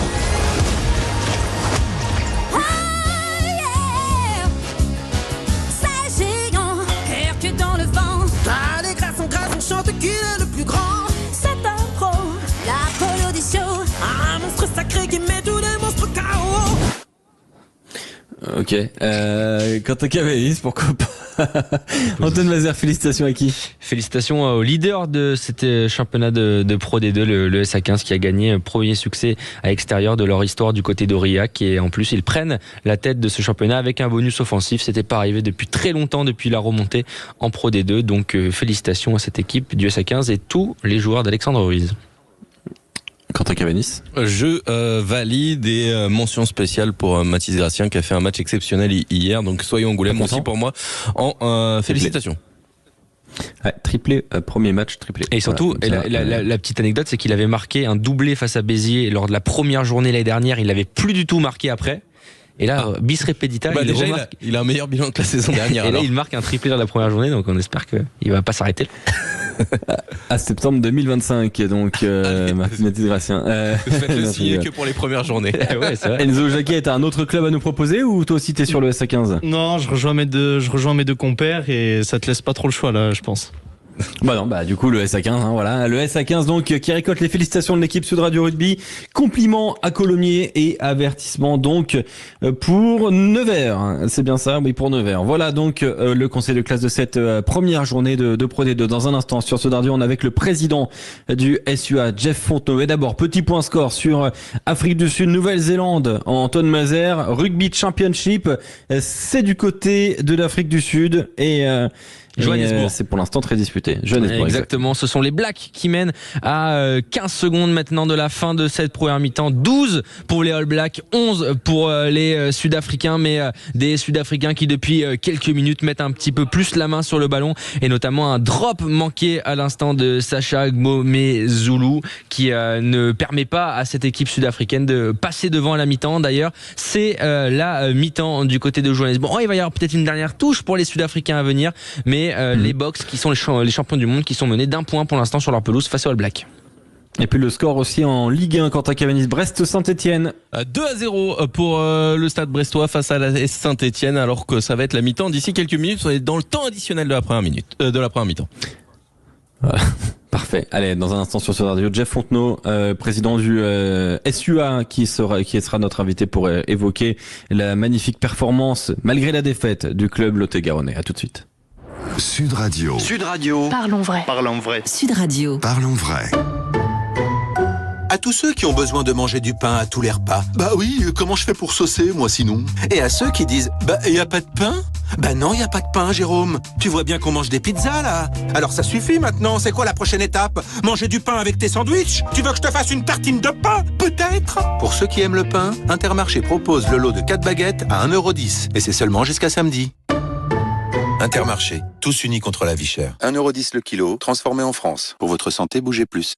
[SPEAKER 25] Chante qui est le plus grand. C'est un pro, l'Apollo des shows. Un monstre sacré qui met tous les monstres KO.
[SPEAKER 2] Ok. Quentin Cabanis, pourquoi pas. Antoine Mazère, félicitations à qui ?
[SPEAKER 4] Félicitations au leader de cet championnat de Pro D2, le SA15, qui a gagné un premier succès à l'extérieur de leur histoire du côté d'Aurillac. Et en plus, ils prennent la tête de ce championnat avec un bonus offensif. C'était pas arrivé depuis très longtemps, depuis la remontée en Pro D2. Donc félicitations à cette équipe du SA15 et tous les joueurs d'Alexandre Ruiz.
[SPEAKER 2] Quentin Cabanis.
[SPEAKER 3] Je valide et mention spéciale pour Mathis Gracien qui a fait un match exceptionnel hier. Donc soyons Angoulême aussi pour moi en félicitations.
[SPEAKER 2] Ouais, triplé, premier match triplé.
[SPEAKER 4] Et surtout, voilà, la petite anecdote, c'est qu'il avait marqué un doublé face à Béziers lors de la première journée l'année dernière. Il n'avait plus du tout marqué après. Et là, bis repetita,
[SPEAKER 3] il a un meilleur bilan que la saison dernière.
[SPEAKER 4] Et là, il marque un triplé dans la première journée, donc on espère qu'il va pas s'arrêter.
[SPEAKER 2] À septembre 2025, donc Mathis Gracien.
[SPEAKER 3] Faites-le signer que pour les premières journées.
[SPEAKER 2] Ouais, c'est vrai. Enzo Jacquet, t'as un autre club à nous proposer ou toi aussi t'es sur le SA15 ?
[SPEAKER 17] Non, je rejoins mes deux compères et ça te laisse pas trop le choix là, je pense.
[SPEAKER 2] Bah non, bah du coup le SA15, hein, voilà, le SA15 donc qui récolte les félicitations de l'équipe Sud Radio Rugby, compliment à Colomiers et avertissement donc pour Nevers, c'est bien ça, oui pour Nevers. Voilà donc le conseil de classe de cette première journée de Pro D2. Dans un instant sur Sud Radio, on est avec le président du SUA, Jeff Fontenot. Et d'abord petit point score sur Afrique du Sud, Nouvelle-Zélande, Antoine Mazer, Rugby Championship, c'est du côté de l'Afrique du Sud et
[SPEAKER 4] Johannesburg.
[SPEAKER 2] C'est pour l'instant très disputé. Johannesburg,
[SPEAKER 4] exactement. Ce sont les Blacks qui mènent à 15 secondes maintenant de la fin de cette première mi-temps. 12 pour les All Blacks, 11 pour les Sud-Africains, mais des Sud-Africains qui depuis quelques minutes mettent un petit peu plus la main sur le ballon, et notamment un drop manqué à l'instant de Sacha Gbomezulu qui ne permet pas à cette équipe sud-africaine de passer devant à la mi-temps. D'ailleurs, c'est la mi-temps du côté de Johannesburg. Oh, il va y avoir peut-être une dernière touche pour les Sud-Africains à venir, mais les Box qui sont les champions du monde qui sont menés d'un point pour l'instant sur leur pelouse face aux All Blacks.
[SPEAKER 2] Et puis le score aussi en Ligue 1, Quentin Cavanis, Brest-Saint-Etienne.
[SPEAKER 3] 2-0 pour le Stade brestois face à la Saint-Etienne, alors que ça va être la mi-temps d'ici quelques minutes. On est dans le temps additionnel de la première mi-temps.
[SPEAKER 2] Voilà. Parfait. Allez, dans un instant sur Radio, Jeff Fontenot, président du SUA, qui sera notre invité pour évoquer la magnifique performance, malgré la défaite, du club Lot-et-Garonnais. À tout de suite.
[SPEAKER 6] Sud Radio.
[SPEAKER 15] Sud Radio. Parlons vrai.
[SPEAKER 6] Parlons vrai.
[SPEAKER 15] Sud Radio.
[SPEAKER 6] Parlons vrai.
[SPEAKER 1] À tous ceux qui ont besoin de manger du pain à tous les repas.
[SPEAKER 7] Bah oui, comment je fais pour saucer, moi, sinon?
[SPEAKER 1] Et à ceux qui disent, bah, y a pas de pain? Bah non, y a pas de pain, Jérôme. Tu vois bien qu'on mange des pizzas, là. Alors ça suffit maintenant, c'est quoi la prochaine étape? Manger du pain avec tes sandwichs? Tu veux que je te fasse une tartine de pain? Peut-être. Pour ceux qui aiment le pain, Intermarché propose le lot de 4 baguettes à 1,10 €. Et c'est seulement jusqu'à samedi. Intermarché, tous unis contre la vie chère. 1,10 € le kilo, transformé en France. Pour votre santé, bougez plus.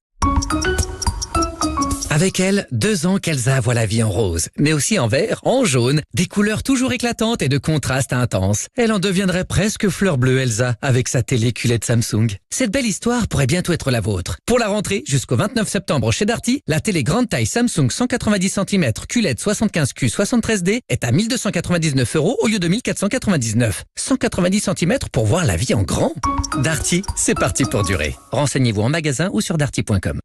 [SPEAKER 5] Avec elle, 2 ans qu'Elsa voit la vie en rose, mais aussi en vert, en jaune, des couleurs toujours éclatantes et de contrastes intenses. Elle en deviendrait presque fleur bleue, Elsa, avec sa télé QLED Samsung. Cette belle histoire pourrait bientôt être la vôtre. Pour la rentrée, jusqu'au 29 septembre chez Darty, la télé grande taille Samsung 190 cm QLED 75Q 73D est à 1 299 € au lieu de 1 499. 190 cm pour voir la vie en grand. Darty, c'est parti pour durer. Renseignez-vous en magasin ou sur darty.com.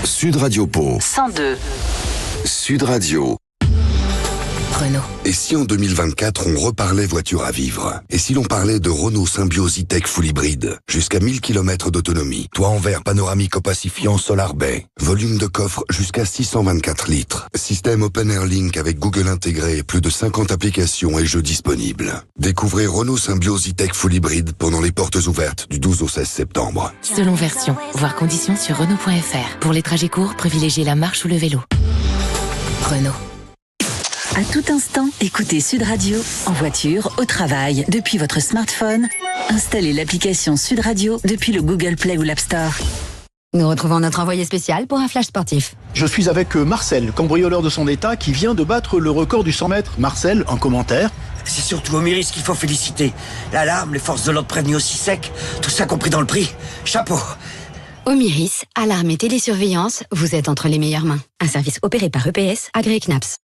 [SPEAKER 6] Sud Radio Pau.
[SPEAKER 15] 102.
[SPEAKER 6] Sud Radio.
[SPEAKER 15] Renault.
[SPEAKER 6] Et si en 2024, on reparlait voiture à vivre? Et si l'on parlait de Renault Symbioz E-Tech Full Hybride? Jusqu'à 1000 km d'autonomie. Toit en verre panoramique opacifiant Solar Bay. Volume de coffre jusqu'à 624 litres. Système Open Air Link avec Google intégré et plus de 50 applications et jeux disponibles. Découvrez Renault Symbioz E-Tech Full Hybride pendant les portes ouvertes du 12 au 16 septembre.
[SPEAKER 21] Selon version, voir conditions sur Renault.fr. Pour les trajets courts, privilégiez la marche ou le vélo. Renault.
[SPEAKER 15] À tout instant, écoutez Sud Radio, en voiture, au travail, depuis votre smartphone. Installez l'application Sud Radio depuis le Google Play ou l'App Store.
[SPEAKER 21] Nous retrouvons notre envoyé spécial pour un flash sportif.
[SPEAKER 8] Je suis avec Marcel, cambrioleur de son état, qui vient de battre le record du 100 mètres. Marcel, un commentaire?
[SPEAKER 12] C'est surtout Omiris qu'il faut féliciter. L'alarme, les forces de l'ordre prévenues aussi sec, tout ça compris dans le prix. Chapeau.
[SPEAKER 21] Omiris, alarme et télésurveillance, vous êtes entre les meilleures mains. Un service opéré par EPS, agréé CNAPS.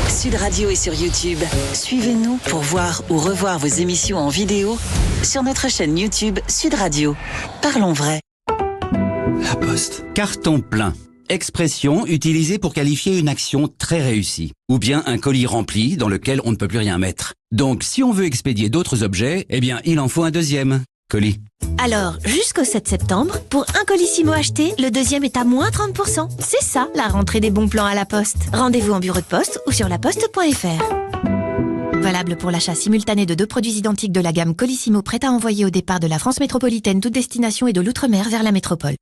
[SPEAKER 15] Sud Radio est sur YouTube. Suivez-nous pour voir ou revoir vos émissions en vidéo sur notre chaîne YouTube Sud Radio. Parlons vrai.
[SPEAKER 22] La Poste. Carton plein. Expression utilisée pour qualifier une action très réussie. Ou bien un colis rempli dans lequel on ne peut plus rien mettre. Donc si on veut expédier d'autres objets, eh bien il en faut un deuxième colis.
[SPEAKER 26] Alors, jusqu'au 7 septembre, pour un Colissimo acheté, le deuxième est à moins 30%. C'est ça, la rentrée des bons plans à la Poste. Rendez-vous en bureau de poste ou sur laposte.fr. Valable pour l'achat simultané de 2 produits identiques de la gamme Colissimo prêt à envoyer au départ de la France métropolitaine, toute destination et de l'outre-mer vers la métropole.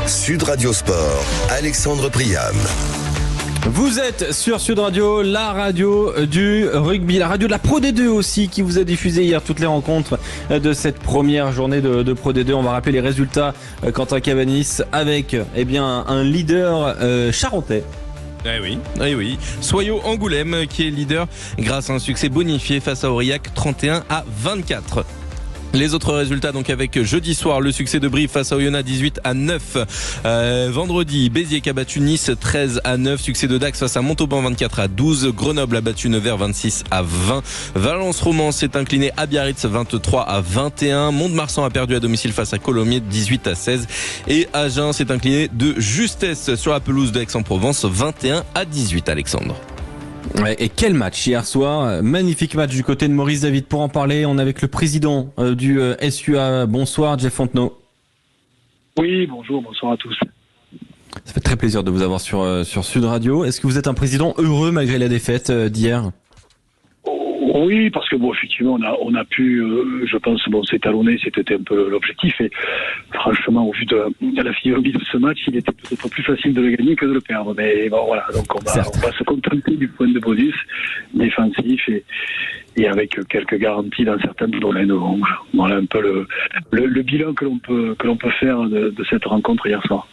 [SPEAKER 6] Sud Radio Sport, Alexandre Priam.
[SPEAKER 2] Vous êtes sur Sud Radio, la radio du rugby, la radio de la Pro D2 aussi, qui vous a diffusé hier toutes les rencontres de cette première journée de Pro D2. On va rappeler les résultats, Quentin Cavanis, avec un leader charentais.
[SPEAKER 3] Eh oui. Soyaux Angoulême qui est leader grâce à un succès bonifié face à Aurillac 31-24. Les autres résultats donc avec jeudi soir le succès de Brive face à Oyonnax 18-9. Vendredi, Béziers qui a battu Nice 13-9. Succès de Dax face à Montauban 24-12. Grenoble a battu Nevers 26-20. Valence Romans s'est incliné à Biarritz 23-21. Mont-de-Marsan a perdu à domicile face à Colomiers 18-16. Et Agen s'est incliné de justesse sur la pelouse de Aix-en-Provence 21-18. Alexandre.
[SPEAKER 2] Ouais, et quel match hier soir, magnifique match du côté de Maurice David. Pour en parler, on est avec le président du SUA. Bonsoir Jeff Fontenot.
[SPEAKER 9] Oui, bonsoir à tous.
[SPEAKER 2] Ça fait très plaisir de vous avoir sur Sud Radio. Est-ce que vous êtes un président heureux malgré la défaite d'hier ?
[SPEAKER 9] Oui, parce que effectivement, on a pu, je pense, s'étalonner, c'était un peu l'objectif. Et franchement, au vu de la physionomie de ce match, il était peut-être plus facile de le gagner que de le perdre. Mais bon, voilà, donc on va se contenter du point de bonus défensif et avec quelques garanties dans certains domaines. Voilà un peu le bilan que l'on peut faire de cette rencontre hier soir.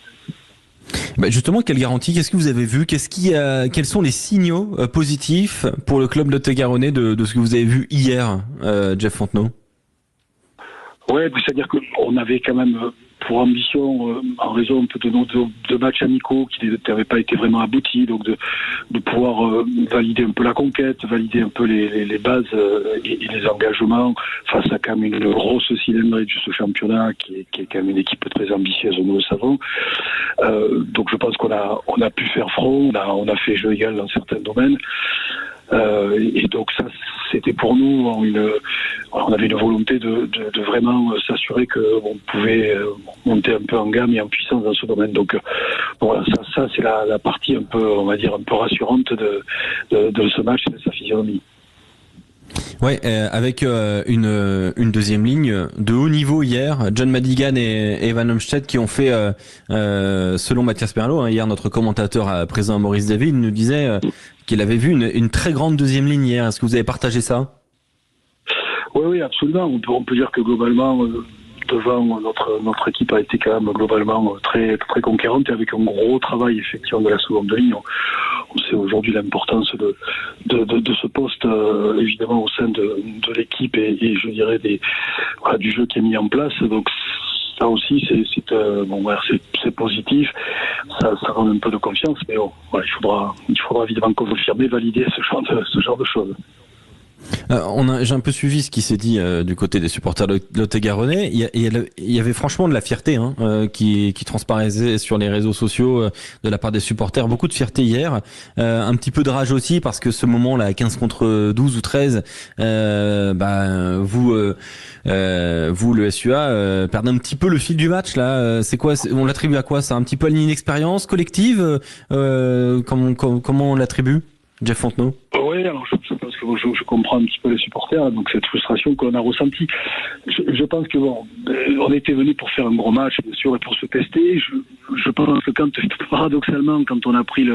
[SPEAKER 2] Justement, quelle garantie ? Qu'est-ce que vous avez vu ? Quels sont les signaux positifs pour le club lot-et-garonnais de ce que vous avez vu hier, Jeff Fontenot ?
[SPEAKER 9] Ouais, c'est-à-dire qu'on avait quand même pour ambition, en raison un peu de nos deux matchs amicaux qui n'avaient pas été vraiment aboutis, donc de pouvoir valider un peu la conquête, valider un peu les bases et les engagements face à quand même une grosse cylindrée de ce championnat qui est quand même une équipe très ambitieuse, nous le savons. Donc je pense qu'on a pu faire front, on a fait jeu égal dans certains domaines. Et donc ça, c'était pour nous on avait une volonté de vraiment s'assurer qu'on pouvait monter un peu en gamme et en puissance dans ce domaine. Donc voilà, ça c'est la partie un peu, on va dire, un peu rassurante de ce match et de sa physionomie.
[SPEAKER 2] Ouais, avec une deuxième ligne de haut niveau hier, John Madigan et Evan Olmsted qui ont fait, selon Mathias Merlot, hier notre commentateur présent Maurice David nous disait qu'il avait vu une très grande deuxième ligne hier. Est-ce que vous avez partagé ça ?
[SPEAKER 9] Oui, absolument. On peut dire que globalement, devant notre équipe a été quand même globalement très très conquérante et avec un gros travail effectivement de la seconde ligne. On sait aujourd'hui l'importance de ce poste évidemment au sein de l'équipe et je dirais du jeu qui est mis en place. Donc ça aussi c'est positif. Ça rend un peu de confiance, mais il faudra évidemment confirmer, valider ce genre de choses.
[SPEAKER 2] J'ai un peu suivi ce qui s'est dit du côté des supporters lot-et-garonnais. Il y avait franchement de la fierté qui transparaissait sur les réseaux sociaux de la part des supporters. Beaucoup de fierté hier, un petit peu de rage aussi parce que ce moment-là, 15 contre 12 ou 13, vous le SUA perdez un petit peu le fil du match là. C'est quoi ? On l'attribue à quoi ? C'est un petit peu à l'inexpérience collective. Comment on l'attribue ? Jeff Fontenot.
[SPEAKER 9] Oui, alors je pense que je comprends un petit peu les supporters, donc cette frustration que l'on a ressentie. Je pense que on était venu pour faire un gros match, bien sûr, et pour se tester. Je pense que paradoxalement, quand on a pris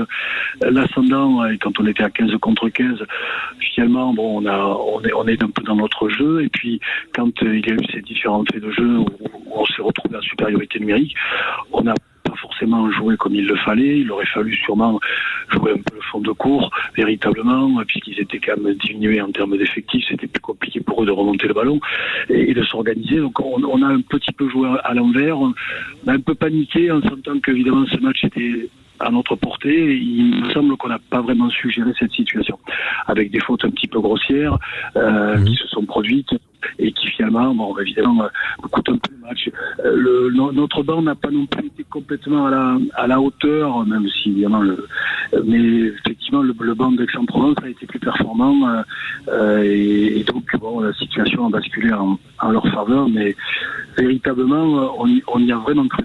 [SPEAKER 9] l'ascendant et quand on était à 15 contre 15, finalement, on est un peu dans notre jeu. Et puis, quand il y a eu ces différents faits de jeu où on s'est retrouvé en supériorité numérique, on n'a pas forcément joué comme il le fallait. Il aurait fallu sûrement jouer un peu le fond de cours, véritablement, puisqu'ils étaient quand même diminués en termes d'effectifs. C'était plus compliqué pour eux de remonter le ballon et de s'organiser. Donc on a un petit peu joué à l'envers. On a un peu paniqué en sentant qu'évidemment ce match était à notre portée. Il me semble qu'on n'a pas vraiment su gérer cette situation, avec des fautes un petit peu grossières qui se sont produites et qui finalement, évidemment, coûtent un peu le match. Notre banc n'a pas non plus été complètement à la hauteur, même si évidemment, mais effectivement, le banc d'Aix-en-Provence a été plus performant et donc la situation a basculé en leur faveur, mais véritablement, on y a vraiment cru.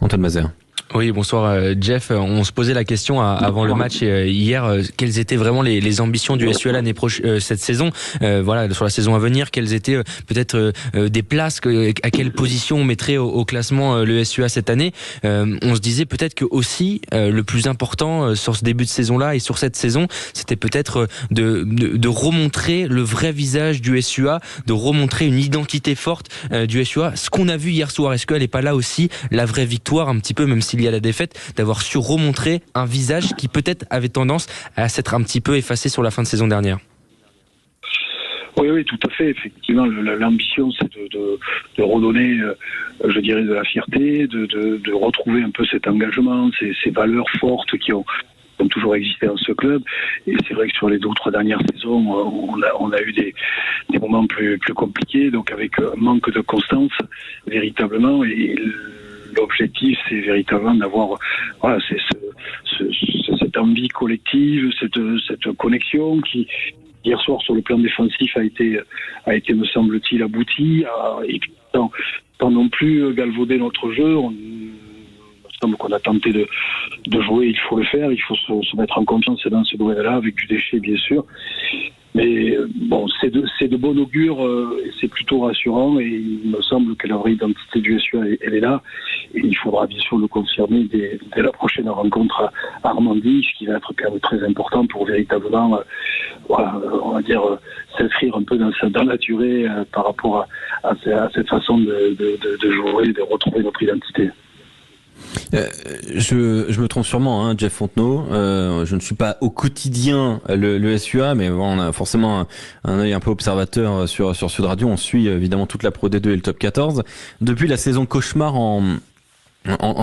[SPEAKER 2] Antoine Mazère.
[SPEAKER 4] Oui, bonsoir Jeff. On se posait la question avant le match hier, quelles étaient vraiment les ambitions du SUA l'année prochaine, cette saison, sur la saison à venir, quelles étaient peut-être des places, à quelle position on mettrait au classement le SUA cette année. On se disait peut-être que aussi le plus important sur ce début de saison-là et sur cette saison, c'était peut-être de remontrer le vrai visage du SUA, de remontrer une identité forte du SUA. Ce qu'on a vu hier soir, est-ce qu'elle n'est pas là aussi la vraie victoire un petit peu, même s'il y a la défaite, d'avoir su remontrer un visage qui peut-être avait tendance à s'être un petit peu effacé sur la fin de saison dernière?
[SPEAKER 9] Oui, tout à fait. Effectivement, l'ambition, c'est de redonner, je dirais, de la fierté, de retrouver un peu cet engagement, ces valeurs fortes qui ont toujours existé dans ce club. Et c'est vrai que sur les 2 ou 3 dernières saisons, on a eu des moments plus compliqués, donc avec un manque de constance, véritablement. Et l'objectif, c'est véritablement d'avoir cette envie collective, cette connexion qui, hier soir, sur le plan défensif, a été, me semble-t-il, abouti. Et puis, sans non plus galvauder notre jeu, il semble qu'on a tenté de jouer, il faut le faire, il faut se mettre en confiance dans ce domaine-là, avec du déchet, bien sûr. Mais bon, c'est de bon augure, et c'est plutôt rassurant, et il me semble que la vraie identité du SUA, elle est là, et il faudra bien sûr le confirmer dès la prochaine rencontre à Armandie, ce qui va être quand même très important pour véritablement, on va dire, s'inscrire un peu dans la durée par rapport à cette façon de jouer, de retrouver notre identité.
[SPEAKER 2] Je me trompe sûrement, hein, Jeff Fontenot. Je ne suis pas au quotidien le SUA, mais bon, on a forcément un œil un peu observateur sur Sud Radio. On suit évidemment toute la Pro D2 et le Top 14. Depuis la saison cauchemar en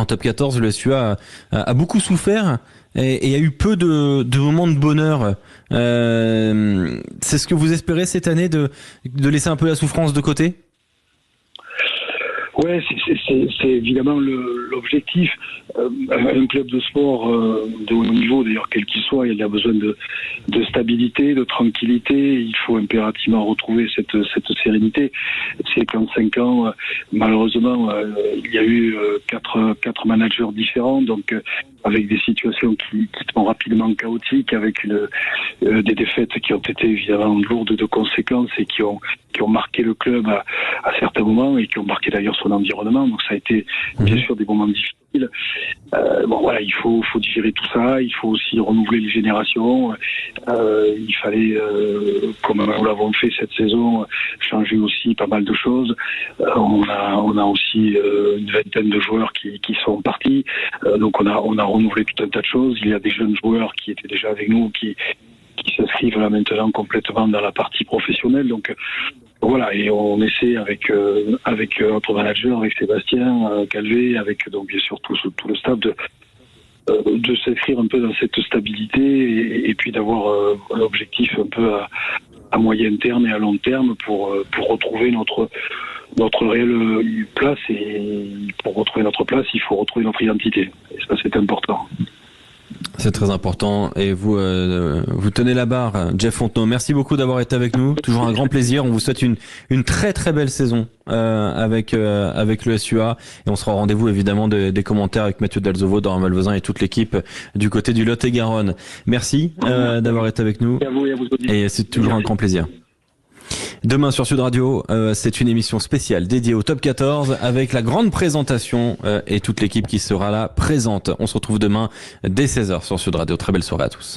[SPEAKER 2] Top 14, le SUA a beaucoup souffert et a eu peu de moments de bonheur. C'est ce que vous espérez cette année, de laisser un peu la souffrance de côté?
[SPEAKER 9] Ouais, c'est évidemment l'objectif. Un club de sport de haut niveau, d'ailleurs quel qu'il soit, il a besoin de stabilité, de tranquillité. Il faut impérativement retrouver cette sérénité. C'est qu'en 5 ans, malheureusement, il y a eu quatre managers différents, donc avec des situations qui sont rapidement chaotiques, avec des défaites qui ont été évidemment lourdes de conséquences et qui ont marqué le club à certains moments, et qui ont marqué d'ailleurs son environnement. Donc ça a été bien sûr des moments difficiles. Il faut digérer tout ça. Il faut aussi renouveler les générations. Il fallait, comme nous l'avons fait cette saison, changer aussi pas mal de choses. On a aussi une vingtaine de joueurs qui sont partis. Donc on a renouvelé tout un tas de choses. Il y a des jeunes joueurs qui étaient déjà avec nous, qui s'inscrivent là maintenant complètement dans la partie professionnelle. Donc voilà, et on essaie avec notre manager, avec Sébastien Calvé, avec donc bien sûr tout le staff de s'inscrire un peu dans cette stabilité, et puis d'avoir un objectif un peu à moyen terme et à long terme pour retrouver notre réelle place. Et pour retrouver notre place, il faut retrouver notre identité. Et ça, c'est important.
[SPEAKER 2] C'est très important, et vous tenez la barre, Jeff Fontenot. Merci beaucoup d'avoir été avec nous. Toujours un grand plaisir. On vous souhaite une très très belle saison avec le SUA, et on sera au rendez-vous évidemment des commentaires avec Mathieu Dalzovo, Dorian Malvezin et toute l'équipe du côté du Lot-et-Garonne. Merci d'avoir été avec nous, et c'est toujours un grand plaisir. Demain sur Sud Radio, c'est une émission spéciale dédiée au Top 14 avec la grande présentation et toute l'équipe qui sera là présente. On se retrouve demain dès 16h sur Sud Radio. Très belle soirée à tous.